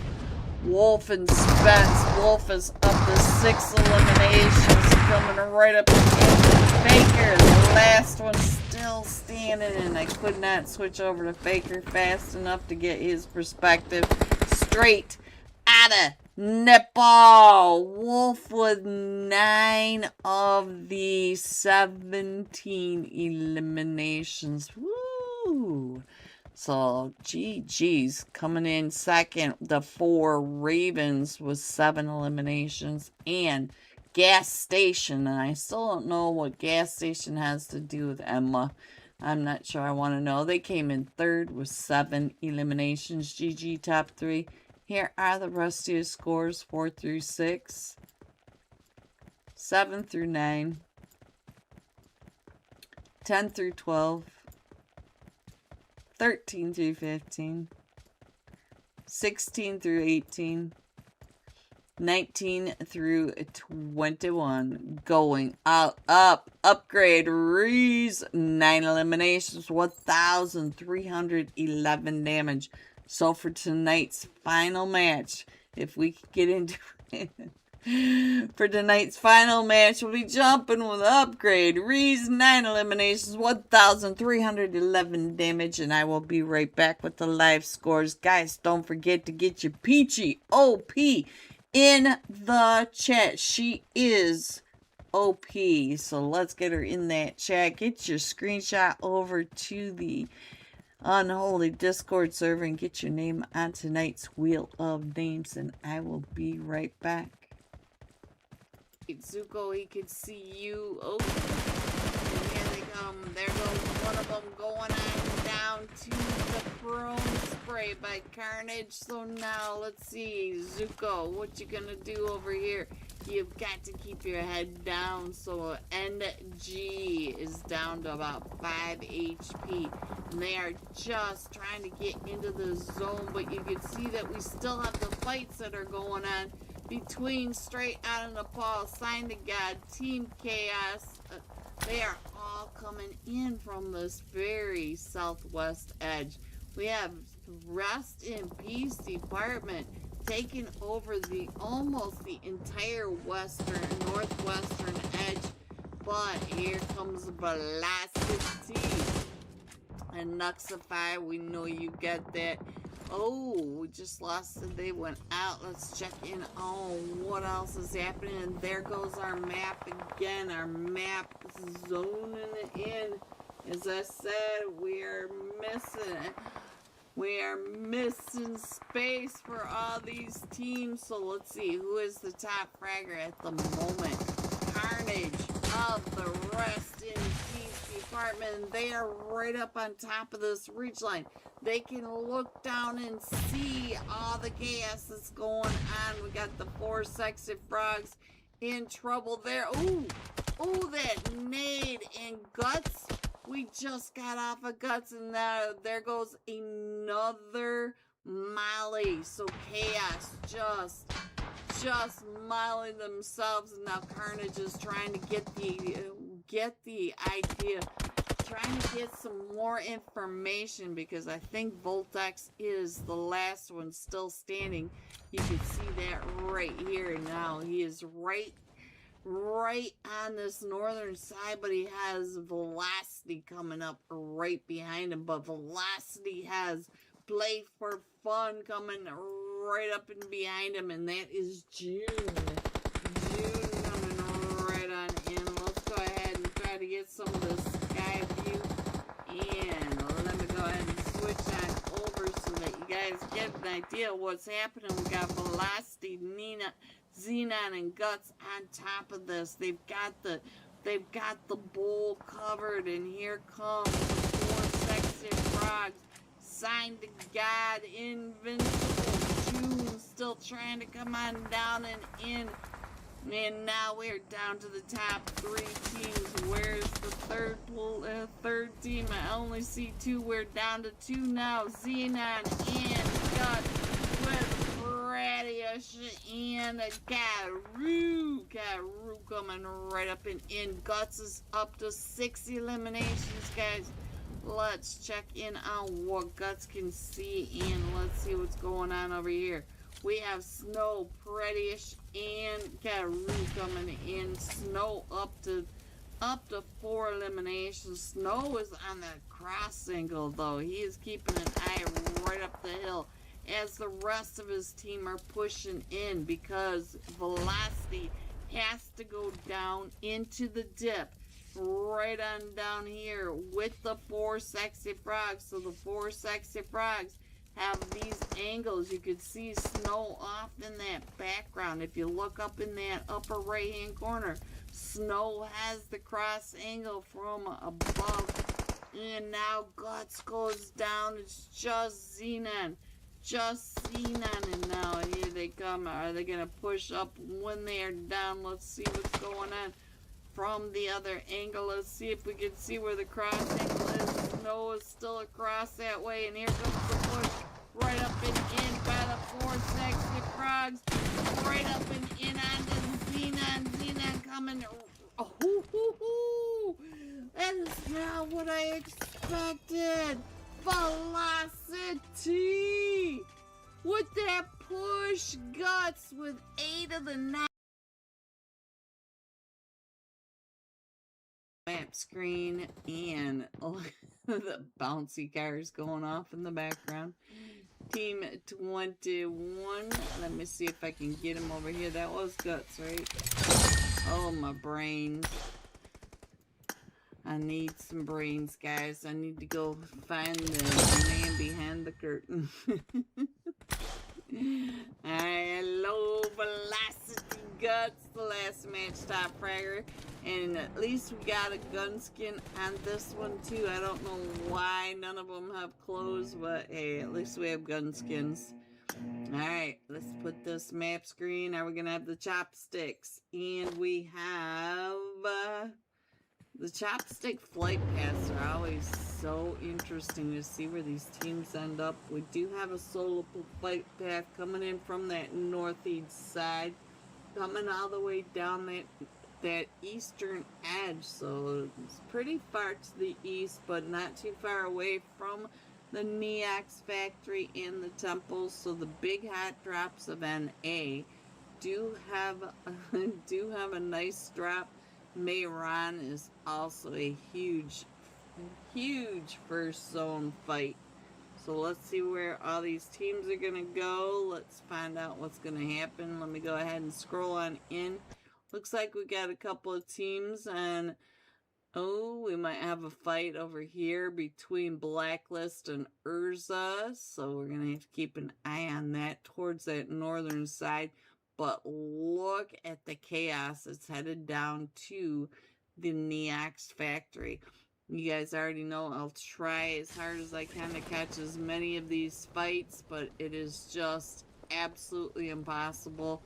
Wolf and Spence. Wolf is up to 6 eliminations, coming right up against Faker. The last one still standing, and I could not switch over to Faker fast enough to get his perspective. Straight out of Nepal. Wolf with 9 of the 17 eliminations. Woo! So, GG's coming in second. The 4 Ravens with 7 eliminations. And gas station. And I still don't know what gas station has to do with Emma. I'm not sure I want to know. They came in third with 7 eliminations. GG top 3. Here are the rest of your scores. 4 through 6. 7 through 9. 10 through 12. 13 through 15, 16 through 18, 19 through 21. Going up, upgrade, Reese, 9 eliminations, 1,311 damage. So for tonight's final match, if we could get into it, for tonight's final match, we'll be jumping with upgrade. Reese, 9 eliminations, 1,311 damage, and I will be right back with the live scores. Guys, don't forget to get your Peachy OP in the chat. She is OP, so let's get her in that chat. Get your screenshot over to the Unholy Discord server and get your name on tonight's Wheel of Names, and I will be right back. Zuko, he could see you. Oh, they come. There goes one of them going on down to the chrome spray by Carnage. So now let's see, Zuko, what you gonna do over here? You've got to keep your head down. So NG is down to about 5 HP. And they are just trying to get into the zone, but you can see that we still have the fights that are going on between Straight Out of Nepal, Sign to God, Team Chaos. They are all coming in from this very southwest edge. We have Rest in Peace Department taking over almost the entire northwestern edge. But here comes Velocity and Nuxify. We know you get that. Oh, we just lost it. They went out. Let's check in on what else is happening. And there goes our map again. Our map zoning in. As I said, we are missing space for all these teams. So let's see who is the top fragger at the moment. Carnage of the Rest in Peace Department. They are right up on top of this ridgeline. They can look down and see all the chaos that's going on. We got the 4 sexy frogs in trouble there. Ooh, that nade and Guts. We just got off of Guts, and now there goes another Molly. So Chaos just mollying themselves, and now Carnage is trying to get the idea, trying to get some more information, because I think Voltex is the last one still standing. You can see that right here now. He is right on this northern side, but he has Velocity coming up right behind him. But Velocity has Play for Fun coming right up and behind him, and that is June. June coming right on in. Let's go ahead and try to get some of the sky view, and let me go ahead and switch on over so that you guys get an idea of what's happening. We got Velocity, Nina, Xenon, and Guts on top of this. They've got the bowl covered, and here comes the 4 sexy frogs. Signed to God, Invincible, June still trying to come on down and in. And now we're down to the top 3 teams. Where's the third team? I only see 2. We're down to 2 now. Xenon and Guts with Radius and Garu. Garu coming right up and in. Guts is up to 6 eliminations, guys. Let's check in on what Guts can see, and let's see what's going on over here. We have Snow, Prettyish, and Garu coming in. Snow up to 4 eliminations. Snow is on that cross angle, though. He is keeping an eye right up the hill as the rest of his team are pushing in, because Velocity has to go down into the dip right on down here with the 4 sexy frogs. So the 4 sexy frogs have these angles. You could see Snow off in that background. If you look up in that upper right hand corner, Snow has the cross angle from above. And now Guts goes down. It's just Xenon. And now here they come. Are they gonna push up when they are down? Let's see what's going on from the other angle. Let's see if we can see where the cross angle is. Snow is still across that way, and here comes the push right up and in by the 4 sexy frogs. Right up and in onto Xenon. Xenon coming. Oh, that is not what I expected. Velocity with that push. Guts with 8 of the 9. Map screen, and the bouncy cars going off in the background. Team 21. Let me see if I can get him over here. That was Guts, right? Oh, my brains. I need some brains, guys. I need to go find the man behind the curtain. Hello, Velocity Guts, the last match top fragger. And at least we got a gun skin on this one too. I don't know why none of them have clothes, but hey, at least we have gun skins. Alright, let's put this map screen. Now we're going to have the chopsticks. And we have the chopstick flight paths are always so interesting to see where these teams end up. We do have a solo flight path coming in from that northeast side, coming all the way down that eastern edge. So it's pretty far to the east, but not too far away from the Neox factory and the temples. So the big hot drops of NA do have a nice drop. Mayron is also a huge first zone fight. So let's see where all these teams are going to go. Let's find out what's going to happen. Let me go ahead and scroll on in. Looks like we got a couple of teams, and oh, we might have a fight over here between Blacklist and Urza. So we're going to have to keep an eye on that towards that northern side. But look at the chaos that's headed down to the Neox factory. You guys already know I'll try as hard as I can to catch as many of these fights, but it is just absolutely impossible.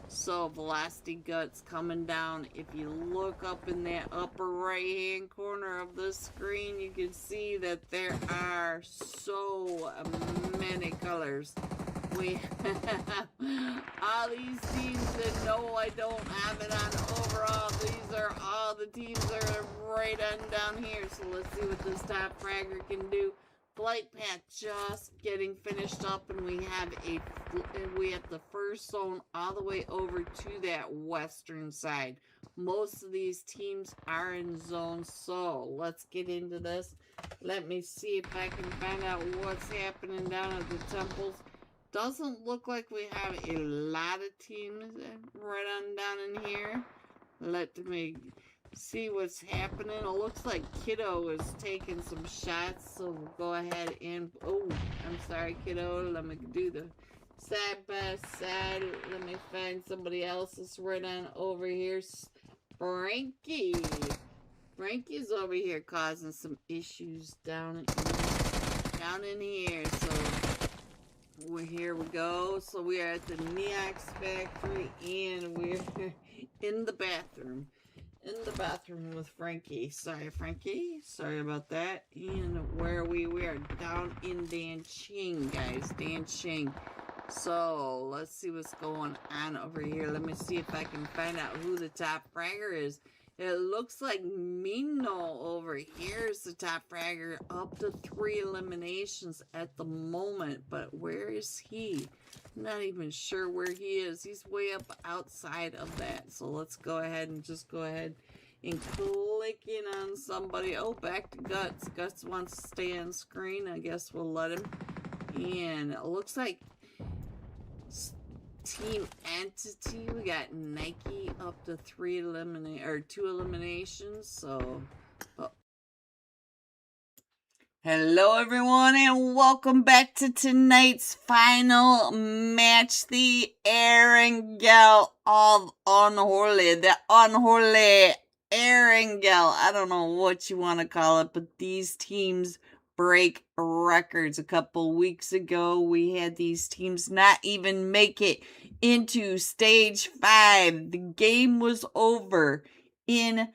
So Velocity Guts coming down. If you look up in that upper right hand corner of the screen, you can see that there are so many colors. We have all these teams that know I don't have it on overall. These are all the teams that are right on down here. So let's see what this top fragger can do. Flight path just getting finished up, and we have the first zone all the way over to that western side. Most of these teams are in zone, so let's get into this. Let me see if I can find out what's happening down at the temples. Doesn't look like we have a lot of teams right on down in here. Let me see what's happening. It looks like Kiddo is taking some shots, so we'll go ahead and... Oh, I'm sorry, Kiddo. Let me do the side by side. Let me find somebody else that's right on over here. Frankie. Frankie's over here causing some issues down in here, so... Here we go. So we are at the Neox factory, and we're in the bathroom. In the bathroom with Frankie. Sorry, Frankie. Sorry about that. And where we are down in Danqing, guys. Danqing. So let's see what's going on over here. Let me see if I can find out who the top fragger is. It looks like Mino over here is the top fragger, up to 3 eliminations at the moment. But where is he? I'm not even sure where he is. He's way up outside of that. So let's go ahead and click in on somebody. Oh, back to Guts. Guts wants to stay on screen. I guess we'll let him. And it looks like Team Entity, we got Nike up to 2 eliminations. So hello everyone, and welcome back to tonight's final match, the Erangel of Unholy. The Unholy Erangel. I don't know what you want to call it, but these teams break records. A couple weeks ago, we had these teams not even make it into stage 5. The game was over in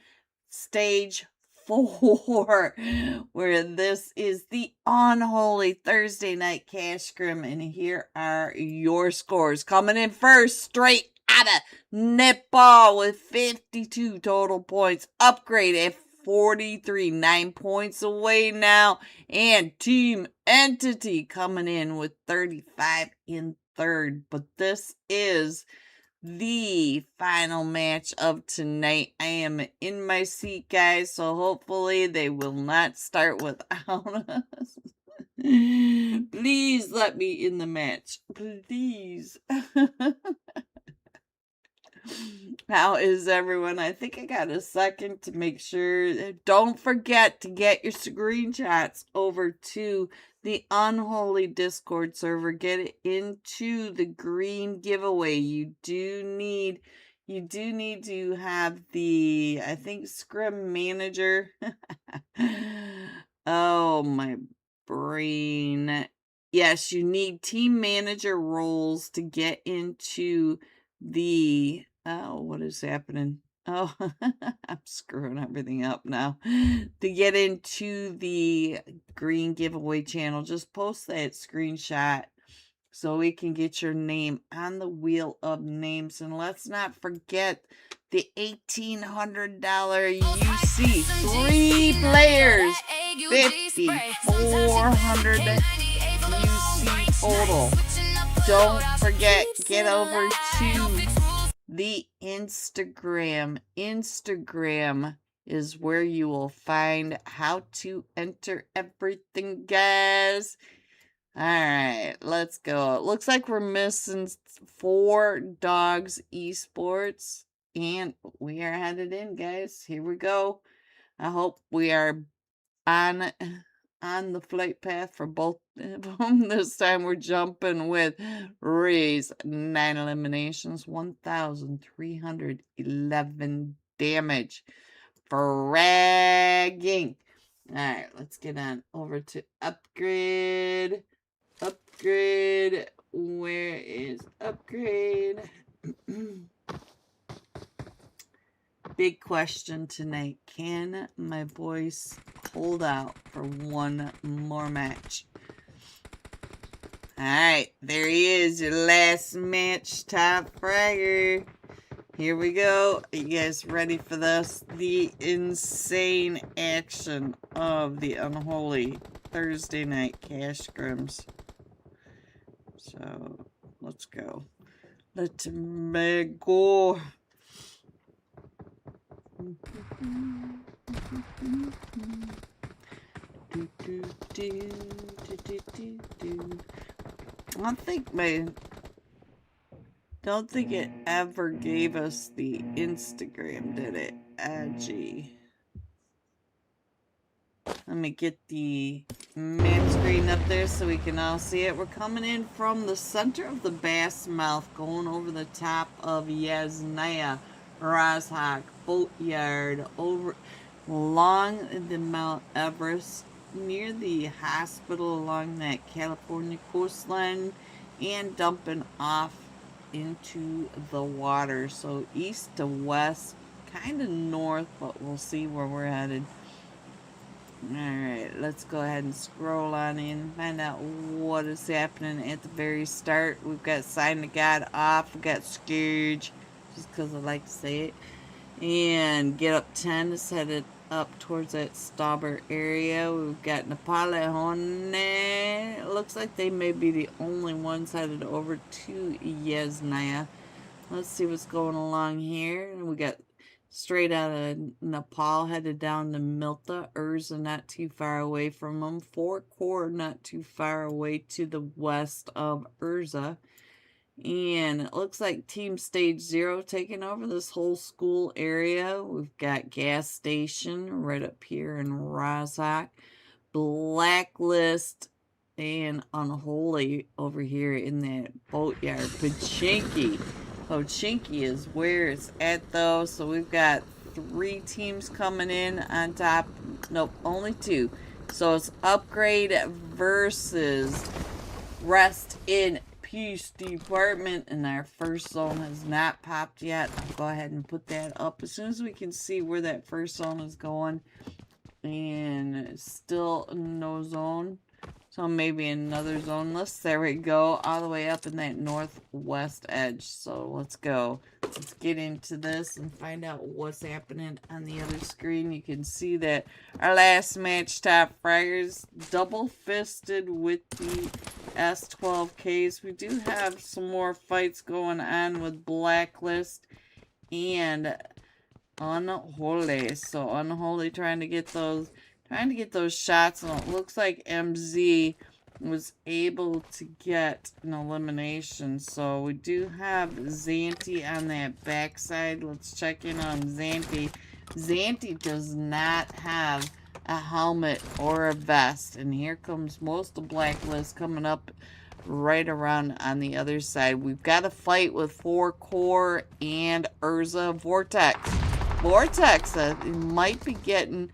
stage 4, where this is the Unholy Thursday Night Cash Scrim, and here are your scores. Coming in first, straight out of Nepal with 52 total points. Upgrade at 43, 9 points away now. And Team Entity coming in with 35 in third. But this is the final match of tonight. I am in my seat, guys, so hopefully they will not start without us. Please let me in the match. Please. How is everyone? I think I got a second to make sure. Don't forget to get your screenshots over to the Unholy Discord server. Get it into the green giveaway. You do need to have the, I think, Scrim Manager. Oh, my brain. Yes, you need team manager roles to get into the, oh, what is happening? Oh, I'm screwing everything up now. To get into the green giveaway channel, just post that screenshot so we can get your name on the wheel of names. And let's not forget the $1,800 UC. 3 players, 5,400 UC total. Don't forget, get over to the Instagram. Instagram is where you will find how to enter everything, guys. All right, let's go. It looks like we're missing 4 dogs esports, and we are headed in, guys. Here we go. I hope we are on the flight path for both of them. This time we're jumping with Ray's 9 eliminations, 1,311 damage. Fragging. All right, let's get on over to upgrade. Upgrade. Where is upgrade? Big question tonight. Can my boys hold out for one more match? Alright, there he is, your last match, Top Fragger. Here we go. Are you guys ready for this? The insane action of the Unholy Thursday night cash scrims. So, let's go. Let me go. Don't think it ever gave us the Instagram, did it? Gee. Let me get the map screen up there so we can all see it. We're coming in from the center of the Bass Mouth, going over the top of Yasnaya, Rozhok, Boatyard, over along the Mount Everest, near the hospital along that California coastline, and dumping off into the water. So east to west, kind of north, but we'll see where we're headed. Alright, let's go ahead and scroll on in, find out what is happening at the very start. We've got Sign of God off, we've got Scourge, just because I like to say it. And Get Up 10 is headed up towards that Stauber area. We've got Napoleon. It looks like they may be the only ones headed over to Yasnaya. Let's see what's going along here. We got straight out of Nepal, headed down to Milta. Urza not too far away from them. 4 Core not too far away to the west of Urza. And it looks like Team Stage 0 taking over this whole school area. We've got Gas Station right up here in Rozhok. Blacklist and Unholy over here in that boatyard. Pochinki. Pochinki is where it's at, though. So we've got 3 teams coming in on top. Nope, only 2. So it's Upgrade versus Rest in Peace Department. And our first zone has not popped yet. I'll go ahead and put that up as soon as we can see where that first zone is going. And still no zone. So maybe another zone list. There we go. All the way up in that northwest edge. So let's go. Let's get into this and find out what's happening on the other screen. You can see that our last match, Top Fraggers, double-fisted with the S12Ks. We do have some more fights going on with Blacklist and Unholy. So Unholy trying to get those shots, and it looks like MZ was able to get an elimination. So we do have Xanty on that backside. Let's check in on Xanty. Xanty does not have a helmet or a vest. And here comes most of Blacklist coming up right around on the other side. We've got a fight with 4 Core and Urza Vortex. Vortex might be getting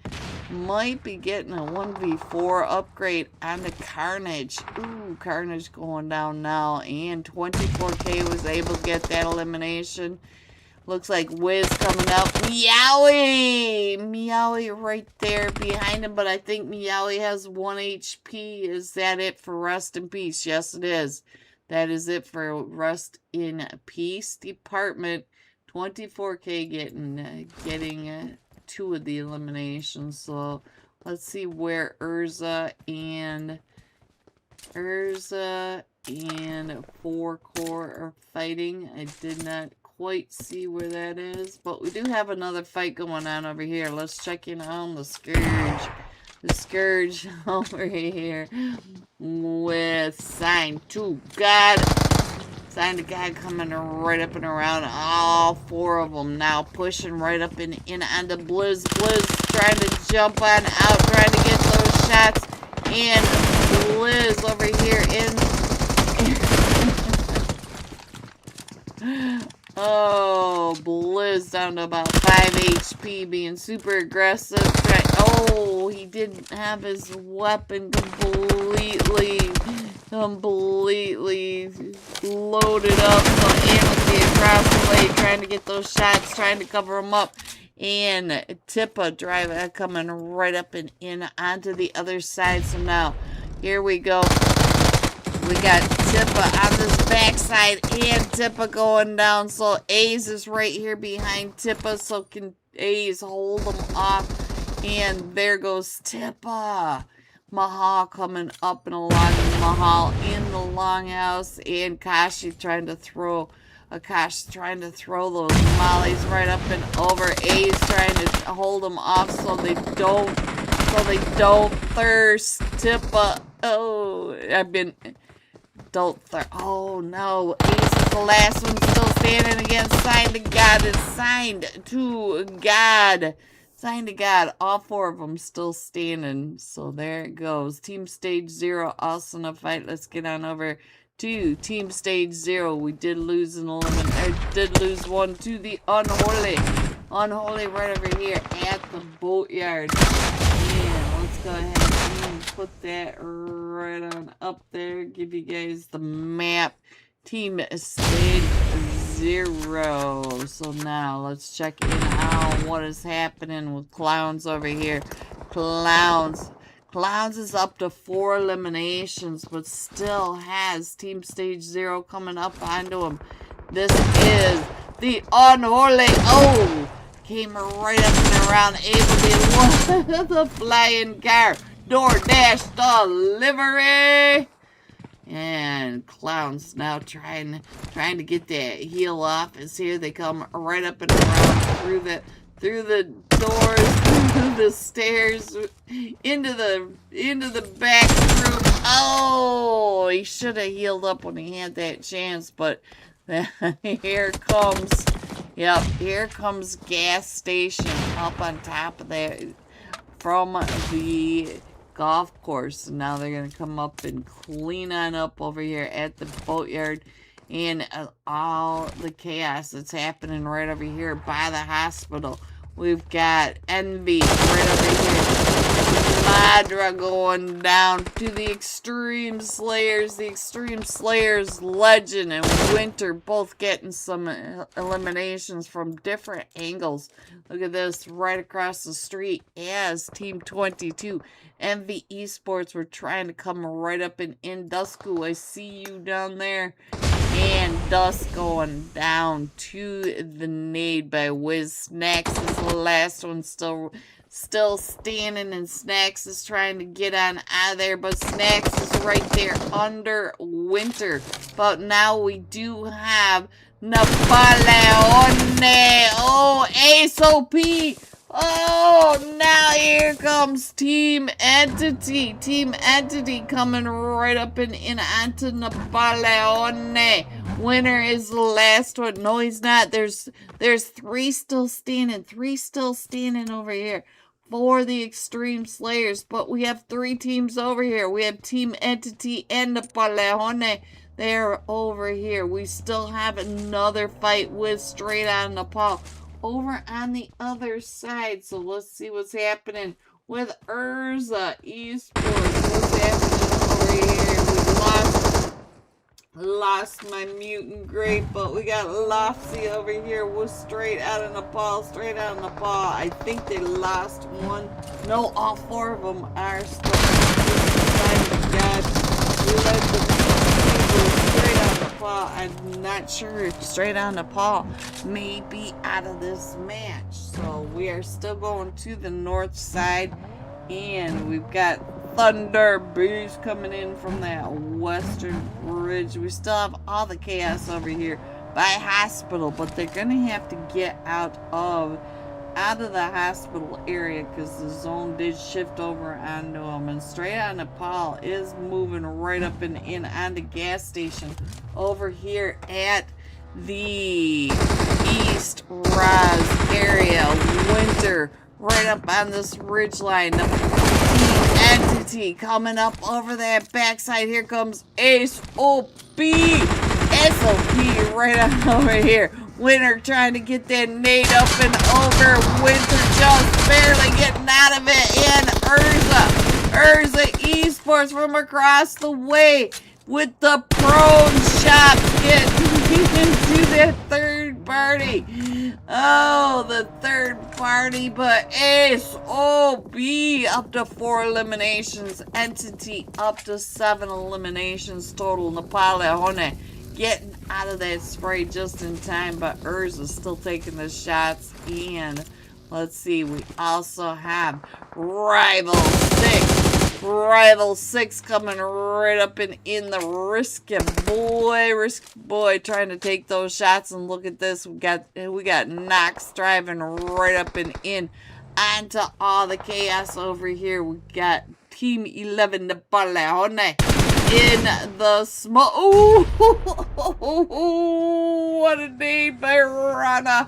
a 1v4 upgrade on the Carnage. Ooh, Carnage going down now. And 24K was able to get that elimination. Looks like Wiz coming up. Meowie! Meowie right there behind him, but I think Meowie has 1 HP. Is that it for Rest in Peace? Yes, it is. That is it for Rest in Peace Department. 24K getting 2 of the eliminations. So let's see where Urza and 4 Core are fighting. I did not quite see where that is, but we do have another fight going on over here. Let's check in on the Scourge. The Scourge over here with Sign to God. Sign to God coming right up and around. All 4 of them now pushing right up in onto Blizz. Blizz trying to jump on out, trying to get those shots. And Blizz over here in... Oh, Blizz down to about 5 HP, being super aggressive. Oh, he didn't have his weapon completely loaded up. So Amity across the way, trying to get those shots, trying to cover them up. And Tippa coming right up and in onto the other side. So now, here we go. We got Tippa on this backside and Tippa going down. So A's is right here behind Tippa. So can A's hold them off. And there goes Tippa. Mahal coming up and along. Mahal in the longhouse. And Kashi trying to throw those mollies right up and over. A's trying to hold them off so they don't thirst. Tippa. Oh, oh no, Ace is the last one still standing against Signed to God. It's Signed to God. Signed to God. All 4 of them still standing. So there it goes. Team Stage 0 also in a fight. Let's get on over to Team Stage 0. We did lose one to the Unholy. Unholy right over here at the boatyard. Yeah, let's go ahead and put that right on up there. Give you guys the map. Team Stage 0. So now let's check in on what is happening with Clowns over here. Clowns is up to 4 eliminations, but still has Team Stage 0 coming up onto him. This is the Unholy. Oh! Came right up and around, able to be the flying car. DoorDash delivery. And Clowns now trying to get that heel off. As here they come right up and around through the doors, through the stairs, into the back room. Oh, he should have healed up when he had that chance, but here comes. Yep, here comes Gas Station up on top of that from the golf course. And now they're going to come up and clean on up over here at the boatyard. And all the chaos that's happening right over here by the hospital. We've got Envy right over here. Madra going down to the Extreme Slayers. The Extreme Slayers Legend and Winter both getting some eliminations from different angles. Look at this right across the street as Team 22. Envy Esports were trying to come right up and in. Dusku, I see you down there. And Dusk going down to the nade by Wiz. Snacks is the last one still standing, and Snacks is trying to get on out of there, but Snacks is right there under Winter. But now we do have Napoleone. Oh, Ace OP. Oh, now here comes Team Entity. Team Entity coming right up and in onto Napoleone. Winner is the last one. No, he's not. There's three still standing. Three still standing over here for the Extreme Slayers. But we have three teams over here. We have Team Entity and Napoleone. They're over here. We still have another fight with Straight On Nepal over on the other side. So let's see what's happening with Urza Esports. What's happening over here? We lost my mutant great, but we got Lofty over here with Straight Out of Nepal. Straight Out of Nepal. I think they lost one. No, all four of them are still on the God. We let the Straight Out Nepal. I'm not sure if Straight Out Nepal may be out of this match. So we are still going to the north side, and we've got Thunder Beast coming in from that western bridge. We still have all the chaos over here by hospital, but they're gonna have to get out of the hospital area because the zone did shift over onto them. And Straight Out Nepal is moving right up and in on the gas station over here at the East Raz area. Winter right up on this ridge line. The Entity coming up over that backside. Here comes SOP. SOP right on over here. Winter trying to get that nade up and over. Winter just barely getting out of it. And Urza Esports from across the way with the prone shot getting into that third party. Oh, the third party, but SOB up to 4 eliminations. Entity up to 7 eliminations total. Napoleone getting out of that spray just in time, but Urza is still taking the shots. And let's see, we also have Rival 6 coming right up and in the Risky Boy trying to take those shots. And look at this, we got Knox driving right up and in onto all the chaos over here. We got Team 11 Napoleone in the smoke. Ooh, what a nade by Rana.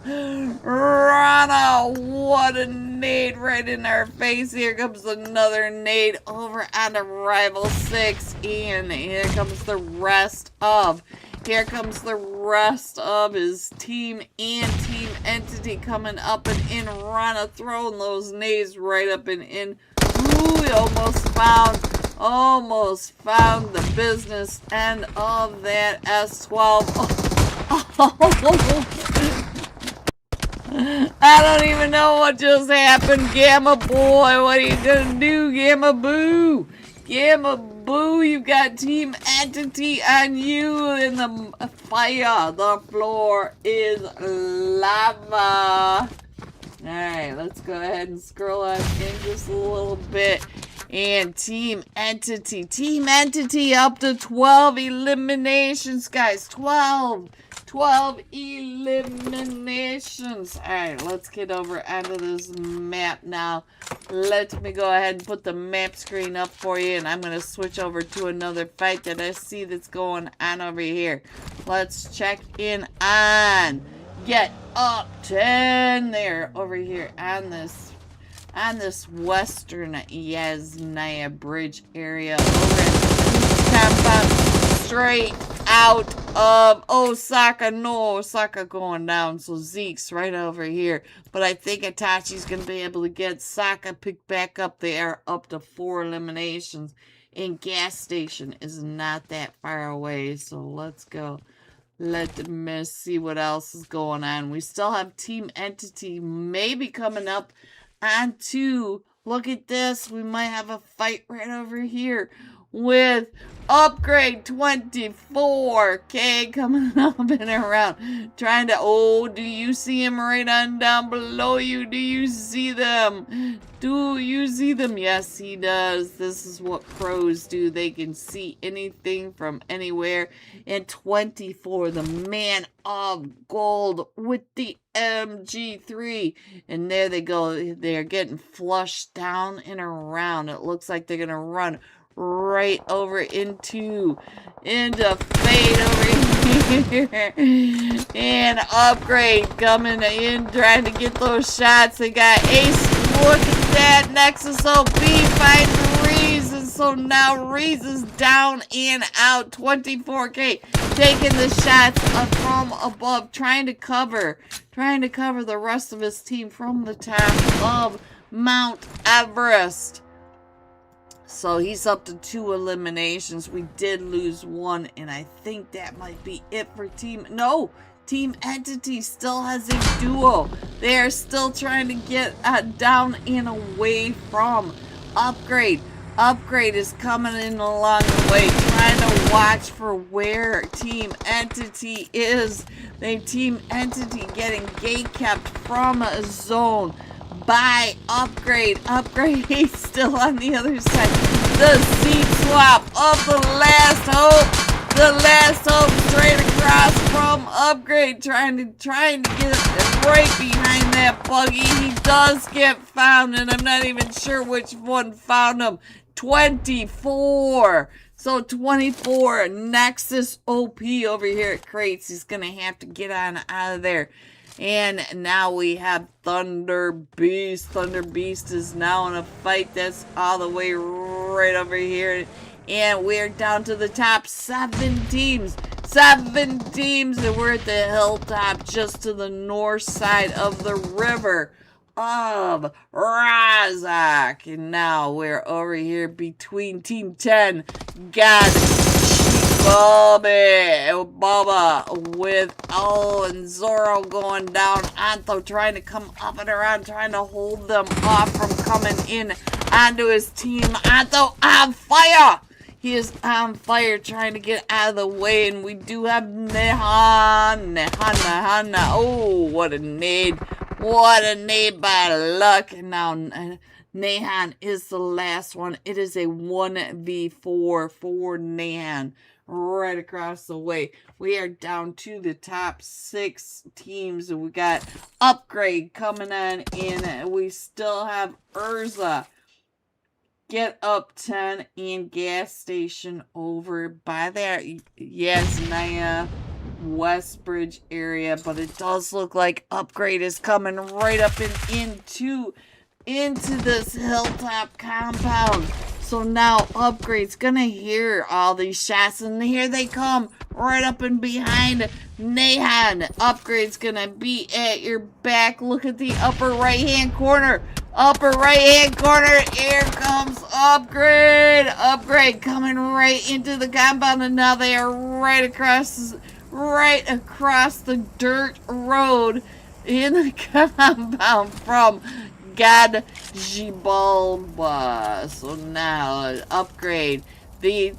What a nade right in our face. Here comes another nade over onto Rival 6. And here comes the rest of his team and Team Entity coming up and in. Rana throwing those nades right up and in. Ooh, we almost found the business end of that S12. I don't even know what just happened. Gamma Boy, what are you gonna do? Gamma Boo, you got Team Entity on you in the fire. The floor is lava. Alright, let's go ahead and scroll on in just a little bit. And Team Entity up to 12 eliminations, guys. 12 eliminations. Alright, let's get over onto this map now. Let me go ahead and put the map screen up for you, and I'm going to switch over to another fight that I see that's going on over here. Let's check in on Get Up 10 there over here on this western Yasnaya Bridge area over at compound straight out of Osaka. No, Osaka going down, so Zeke's right over here. But I think Itachi's going to be able to get Saka picked back up. They are up to 4 eliminations, and gas station is not that far away, so let's go. Let me see what else is going on. We still have Team Entity maybe coming up on 2. Look at this. We might have a fight right over here with upgrade 24K coming up and around. Trying to, oh, do you see him right on down below you? Do you see them? Do you see them? Yes, he does. This is what pros do. They can see anything from anywhere. And 24, the man of gold with the MG3. And there they go. They're getting flushed down and around. It looks like they're going to run right over into fade over here. And upgrade coming in, trying to get those shots. They got Ace. Look at that. Nexus OP finds Reese. And so now Reese is down and out. 24K taking the shots from above, trying to cover the rest of his team from the top of Mount Everest. So he's up to 2 eliminations. We did lose 1, and I think that might be it for Team... No! Team Entity still has a duo. They are still trying to get down and away from Upgrade. Upgrade is coming in along the way, trying to watch for where Team Entity is. Team Entity getting gate kept from a zone by Upgrade. Upgrade still on the other side. The seat swap of the last hope. The last hope straight across from Upgrade. Trying to get right behind that buggy. He does get found, and I'm not even sure which one found him. 24. So 24. Nexus OP over here at Crates. He's going to have to get on out of there. And now we have Thunder Beast. Thunder Beast is now in a fight that's all the way right over here. And we're down to the top 7 teams. 7 teams, and we're at the hilltop just to the north side of the river of Razak. And now we're over here between Team 10. God. Bubba with and Zoro going down. Antho trying to come up and around, trying to hold them off from coming in onto his team. Antho on fire! He is on fire, trying to get out of the way, and we do have Nehan. Oh, what a nade. What a nade by luck. And now Nehan is the last one. It is a 1v4 for Nehan. Right across the way. We are down to the top 6 teams. And we got Upgrade coming on in. We still have Urza. Get Up 10 and Gas Station over by there. Yes, Naya Westbridge area. But it does look like Upgrade is coming right up and into this hilltop compound. So now Upgrade's gonna hear all these shots, and here they come right up and behind Nehan. Upgrade's gonna be at your back. Look at the upper right hand corner. Upper right hand corner. Here comes Upgrade. Upgrade coming right into the compound, and now they are right across the dirt road in the compound from God Jibalba. So now Upgrade the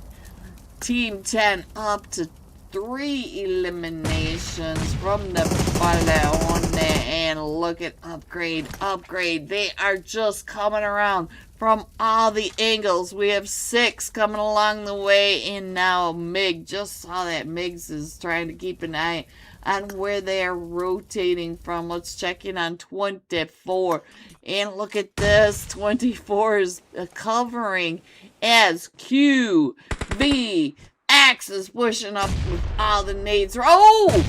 Team 10 up to 3 eliminations from the Baleone. And look at Upgrade. Upgrade, they are just coming around from all the angles. We have 6 coming along the way, and now Mig, just saw that Migs is trying to keep an eye on where they are rotating from. Let's check in on 24. And look at this. 24 is covering as QV. Axe is pushing up with all the nades. Oh,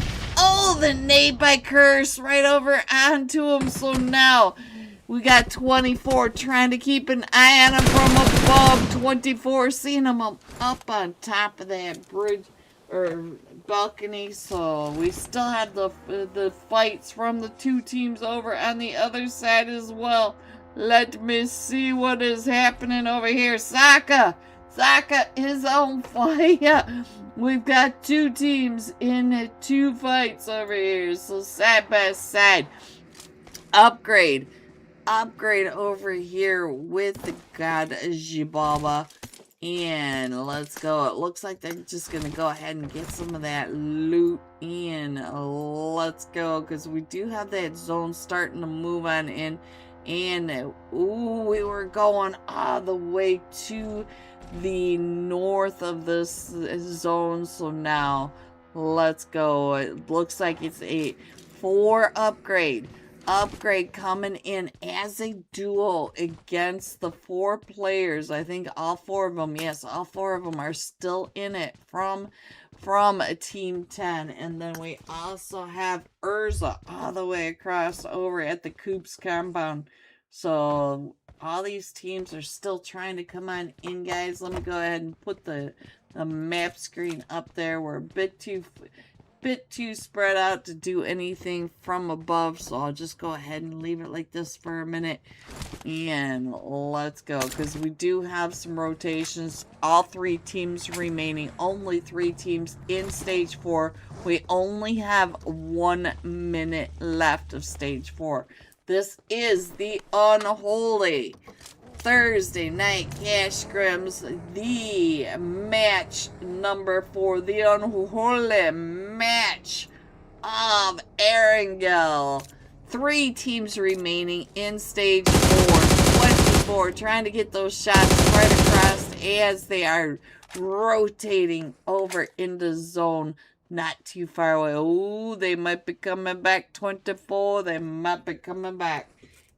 the nade by Curse right over onto him. So now we got 24 trying to keep an eye on him from above. 24 seeing him up on top of that bridge or balcony. So we still have the fights from the 2 teams over on the other side as well. Let me see what is happening over here. Sokka is on fire. We've got 2 teams in 2 fights over here. So side by side. Upgrade over here with the God Jibaba. And let's go. It looks like they're just going to go ahead and get some of that loot in. Let's go, because we do have that zone starting to move on in. And, ooh, we were going all the way to the north of this zone. So now, let's go. It looks like it's a 4 upgrade coming in as a duo against the 4 players. I think all 4 of them, yes, all 4 of them are still in it from Team 10. And then we also have Urza all the way across over at the Coops compound. So all these teams are still trying to come on in, guys. Let me go ahead and put the map screen up there. We're a bit too spread out to do anything from above, so I'll just go ahead and leave it like this for a minute, and let's go, because we do have some rotations. All 3 teams remaining, only 3 teams in stage 4. We only have 1 minute left of stage 4. This is the Unholy Thursday Night Cash Scrims, the match number 4, the Unholy match of Erangel. 3 teams remaining in stage 4, 24, trying to get those shots right across as they are rotating over into zone not too far away. Oh, they might be coming back. 24, they might be coming back.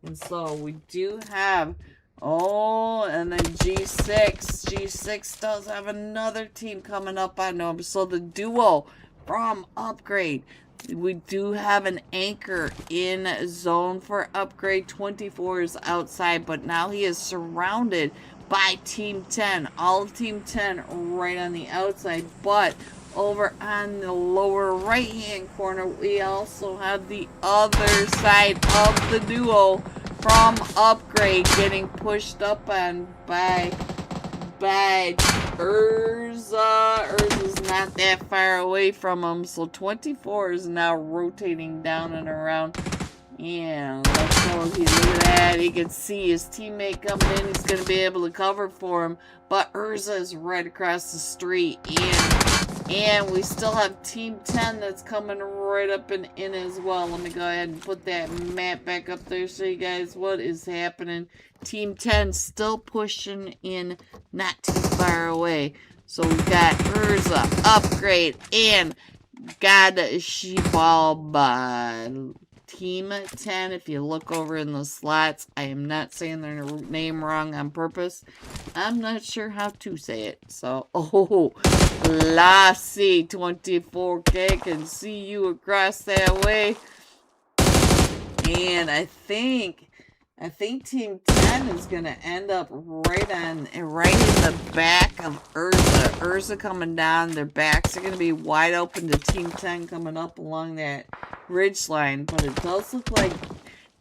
And so we do have, oh, and then G6. G6 does have another team coming up on them. So the duo from Upgrade. We do have an anchor in zone for Upgrade. 24 is outside, but now he is surrounded by Team 10. All of Team 10 right on the outside, but over on the lower right hand corner, we also have the other side of the duo from Upgrade getting pushed up on by Urza. Urza's not that far away from him, so 24 is now rotating down and around. And let's go. Look at that. He can see his teammate coming in. He's going to be able to cover for him. But Urza is right across the street. And we still have Team 10 that's coming right up and in as well. Let me go ahead and put that map back up there, show you guys what is happening. Team 10 still pushing in, not too far away. So we've got Urza, Upgrade, and God Shibalba. Team 10, if you look over in the slots, I am not saying their name wrong on purpose. I'm not sure how to say it. So, oh, Lassie 24K can see you across that way. And I think Team 10 is gonna end up right in the back of Urza. Urza coming down, their backs are gonna be wide open to Team 10 coming up along that ridge line. But it does look like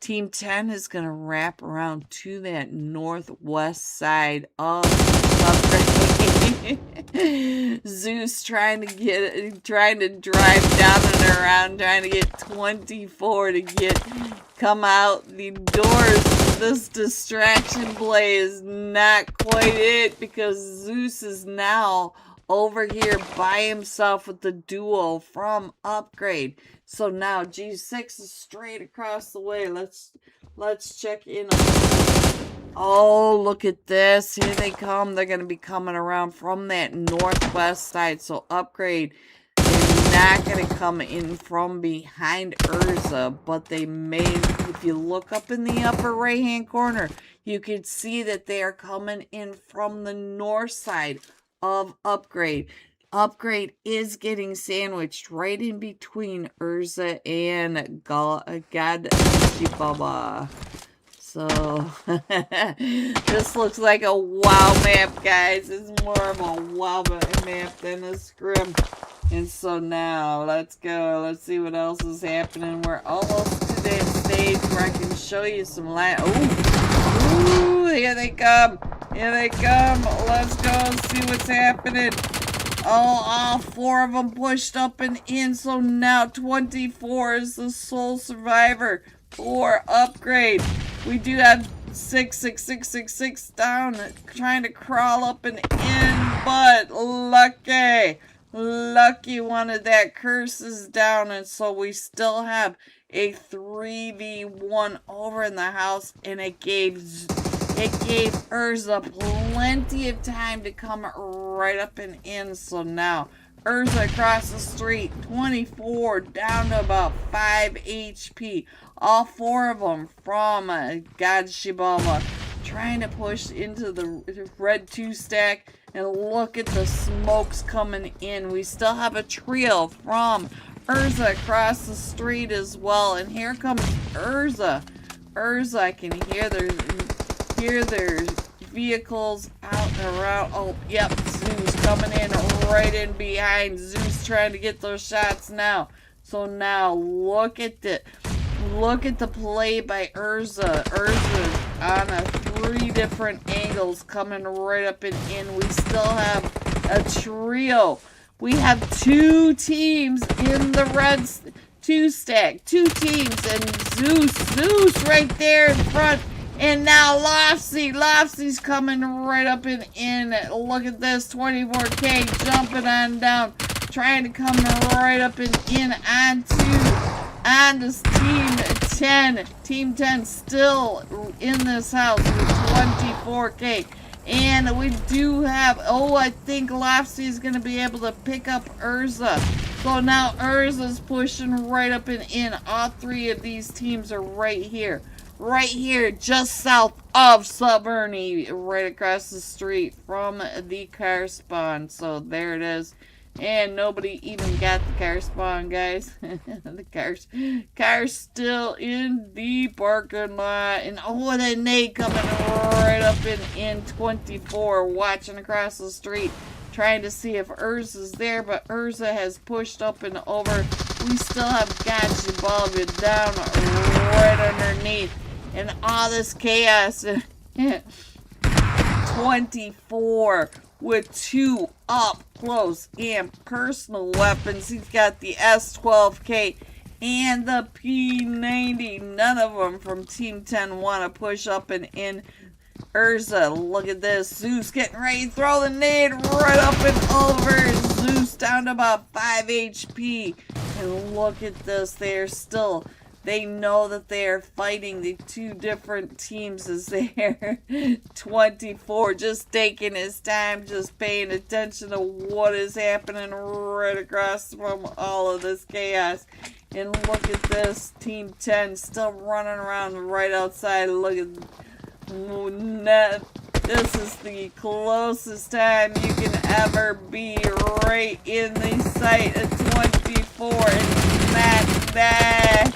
Team 10 is gonna wrap around to that northwest side of Zeus trying to drive down and around, trying to get 24 to come out the doors. This distraction play is not quite it, because Zeus is now over here by himself with the duo from Upgrade. So now G6 is straight across the way. Let's check in on. Oh, look at this. Here they come. They're going to be coming around from that northwest side. So Upgrade, they're not going to come in from behind Urza, but they may. If you look up in the upper right hand corner, you can see that they are coming in from the north side of Upgrade. Upgrade is getting sandwiched right in between Urza and Gadshibaba. So, this looks like a WoW map, guys. It's more of a WoW map than a Scrim. And so now, let's go. Let's see what else is happening. We're almost to that stage where I can show you some light. Ooh, here they come. Here they come. Let's go and see what's happening. Oh, all 4 of them pushed up and in. So now 24 is the sole survivor for Upgrade. We do have 6 down, trying to crawl up and in, but Lucky wanted that curses down, and so we still have a 3v1 over in the house, and it gave Urza plenty of time to come right up and in. So now Urza across the street, 24 down to about 5 HP. All 4 of them from God Shibama, trying to push into the red 2 stack. And look at the smokes coming in. We still have a trio from Urza across the street as well. And here comes Urza. I can hear their vehicles out and around. Oh, yep, Zeus coming in right in behind. Zeus trying to get those shots now. So now look at the play by Urza. Urza on 3 different angles coming right up and in. We still have a trio. We have 2 teams in the red 2 stack. 2 teams, and Zeus right there in front. And now Lofsy's coming right up and in. Look at this, 24K jumping on down, trying to come right up and in onto Team 10. Team 10 still in this house with 24K. And we do have, I think Lofsy is going to be able to pick up Urza. So now Urza's pushing right up and in. All 3 of these teams are right here. Right here, just south of Suburny, right across the street from the car spawn. So there it is. And nobody even got the car spawn, guys. The car's still in the parking lot. And that nade coming right up in 24, watching across the street, trying to see if Urza's there. But Urza has pushed up and over. We still have Gotcha Bobby down right underneath. And all this chaos. 24 with 2 up close and personal weapons. He's got the S12K and the P90. None of them from Team 10 want to push up and in. Urza, look at this. Zeus getting ready to throw the nade right up and over. Zeus down to about 5 HP. And look at this. They know that they are fighting the 2 different teams as they're 24, just taking his time, just paying attention to what is happening right across from all of this chaos. And look at this, Team 10 still running around right outside. Look at this is the closest time you can ever be right in the sight of 24, and that.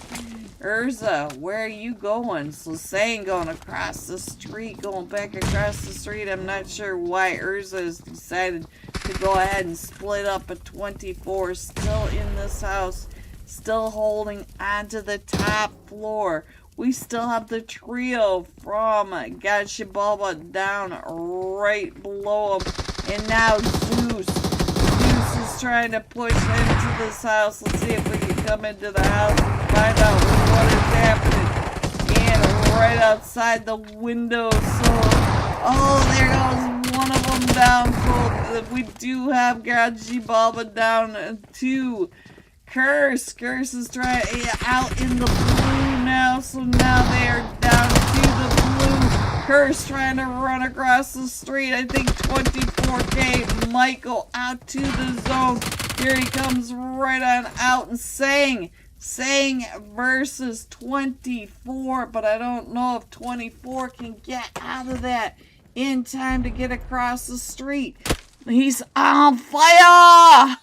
Urza, where are you going? So saying going across the street, going back across the street. I'm not sure why Urza has decided to go ahead and split up. A 24 still in this house, still holding onto the top floor. We still have the trio from Gotcha down right below him. And now Zeus is trying to push into this house. Let's see if we can come into the house and find out what is happening. And right outside the window. So, there goes one of them down. So we do have Gotcha down too. Curse is trying out in the blue now. So now they are down to the blue. Curse trying to run across the street. I think 24K might go out to the zone. Here he comes right on out, and Sang versus 24, but I don't know if 24 can get out of that in time to get across the street. He's on fire!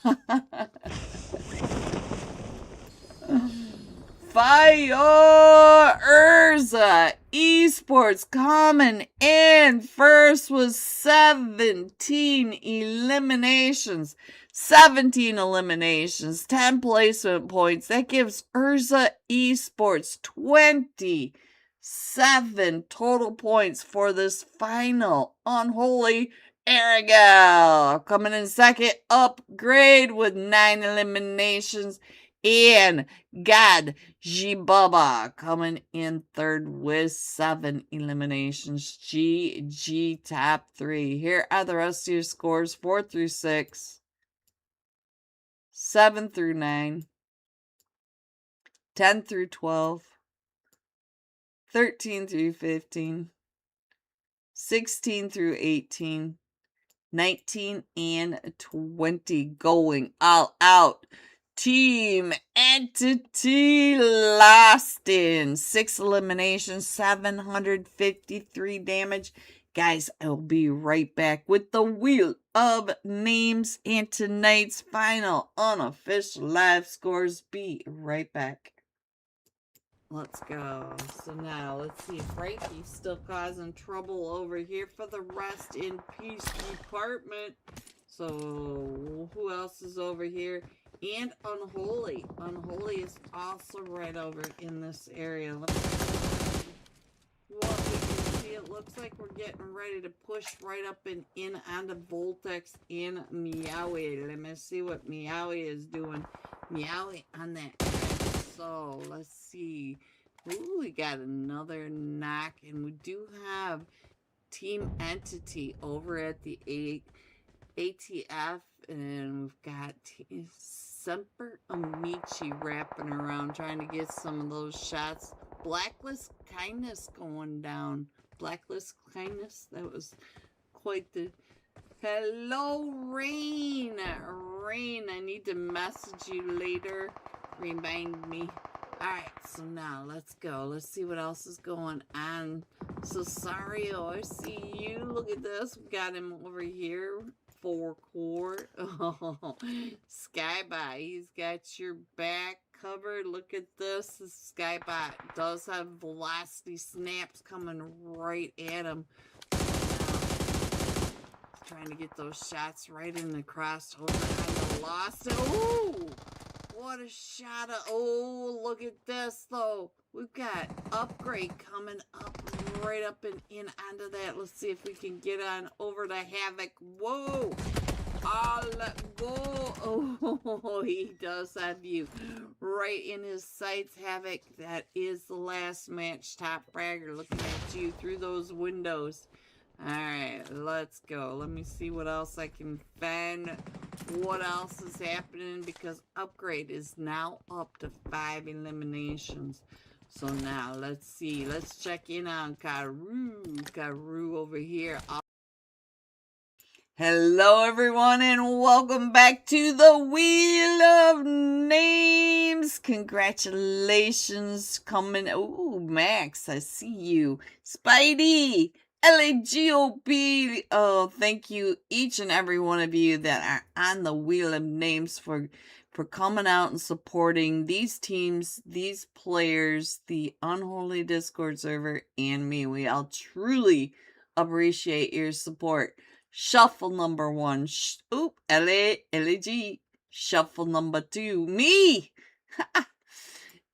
Fire! Urza Esports coming in first with 17 eliminations. 17 eliminations, 10 placement points. That gives Urza Esports 27 total points for this final Unholy Arigal. Coming in second, Upgrade with 9 eliminations. And God Bubba coming in third with 7 eliminations. GG top 3. Here are the rest of your scores 4 through 6, 7 through 9, 10 through 12, 13 through 15, 16 through 18, 19 and 20. Going all out. Team Entity lost in 6 eliminations, 753 damage. Guys, I'll be right back with the Wheel of Names and tonight's final unofficial live scores. Be right back. Let's go. So now, let's see if Frankie's still causing trouble over here for the Rest in Peace department. So, who else is over here? And Unholy. Unholy is also right over in this area. Let me see what we can see. It looks like we're getting ready to push right up and in onto Voltex and Meowie. Let me see what Meowie is doing. Meowie on that. So, let's see. Ooh, we got another knock, and we do have Team Entity over at the ATF, and we've got Semper Amici wrapping around, trying to get some of those shots. Blacklist Kindness going down. Blacklist Kindness, that was quite the... Hello, Rain. Rain, I need to message you later. Remind me. Alright, so now let's go. Let's see what else is going on. So, Sario, I see you. Look at this. We got him over here. 4 core. Oh, Skybot, he's got your back covered. Look at this. This Skybot does have velocity snaps coming right at him. Trying to get those shots right in the crossover. I lost it. Ooh! What a shot of... Oh, look at this, though. We've got Upgrade coming up right up and in onto that. Let's see if we can get on over to Havoc. Whoa! Oh, let go. Oh, he does have you right in his sights, Havoc. That is the last match. Top Fragger looking at you through those windows. Alright, let's go. Let me see what else I can find. What else is happening? Because Upgrade is now up to 5 eliminations. So now, let's see. Let's check in on Karu. Karu over here. Hello, everyone, and welcome back to the Wheel of Names. Congratulations coming. Ooh, Max, I see you. Spidey. LAGOB. Oh, thank you, each and every one of you that are on the Wheel of Names for coming out and supporting these teams, these players, the Unholy Discord server, and me. We all truly appreciate your support. Shuffle number 1. LAG. Shuffle number 2. Me.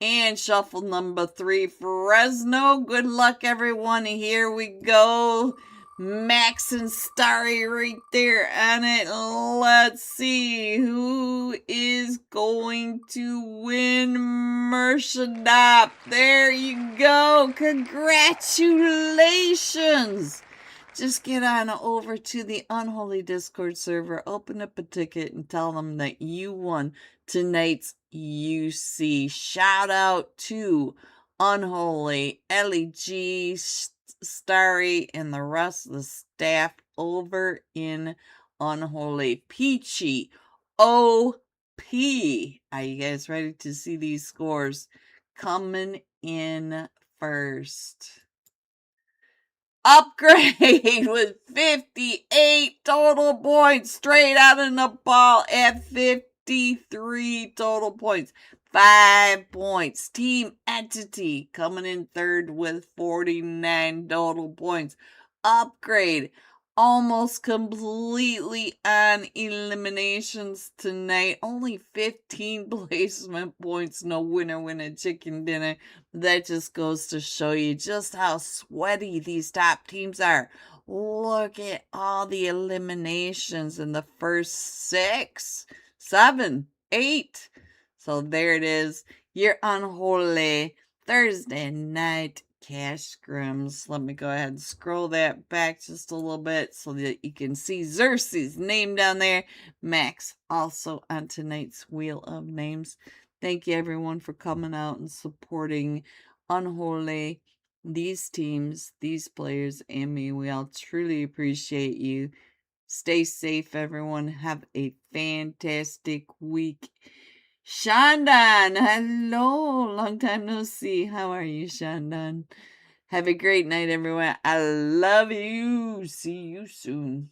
And shuffle number 3, Fresno. Good luck, everyone. Here we go. Max and Starry right there on it. Let's see who is going to win Mershadop. There you go. Congratulations. Just get on over to the Unholy Discord server, open up a ticket, and tell them that you won tonight's UC. Shout out to Unholy, LEG, Starry, and the rest of the staff over in Unholy. Peachy, OP. Are you guys ready to see these scores? Coming in first. Upgrade with 58 total points, straight out of the ball at 53 total points. 5 points. Team Entity coming in third with 49 total points. Upgrade almost completely on eliminations tonight. Only 15 placement points. No winner chicken dinner. That just goes to show you just how sweaty these top teams are. Look at all the eliminations in the first 6, 7, 8, So there it is. Your Unholy Thursday night cash scrims. Let me go ahead and scroll that back just a little bit so that you can see Xerxes' name down there. Max also on tonight's Wheel of Names. Thank you everyone for coming out and supporting Unholy, these teams, these players, and me. We all truly appreciate you. Stay safe, everyone. Have a fantastic week. Shandan, hello. Long time no see. How are you, Shandan? Have a great night, everyone. I love you. See you soon.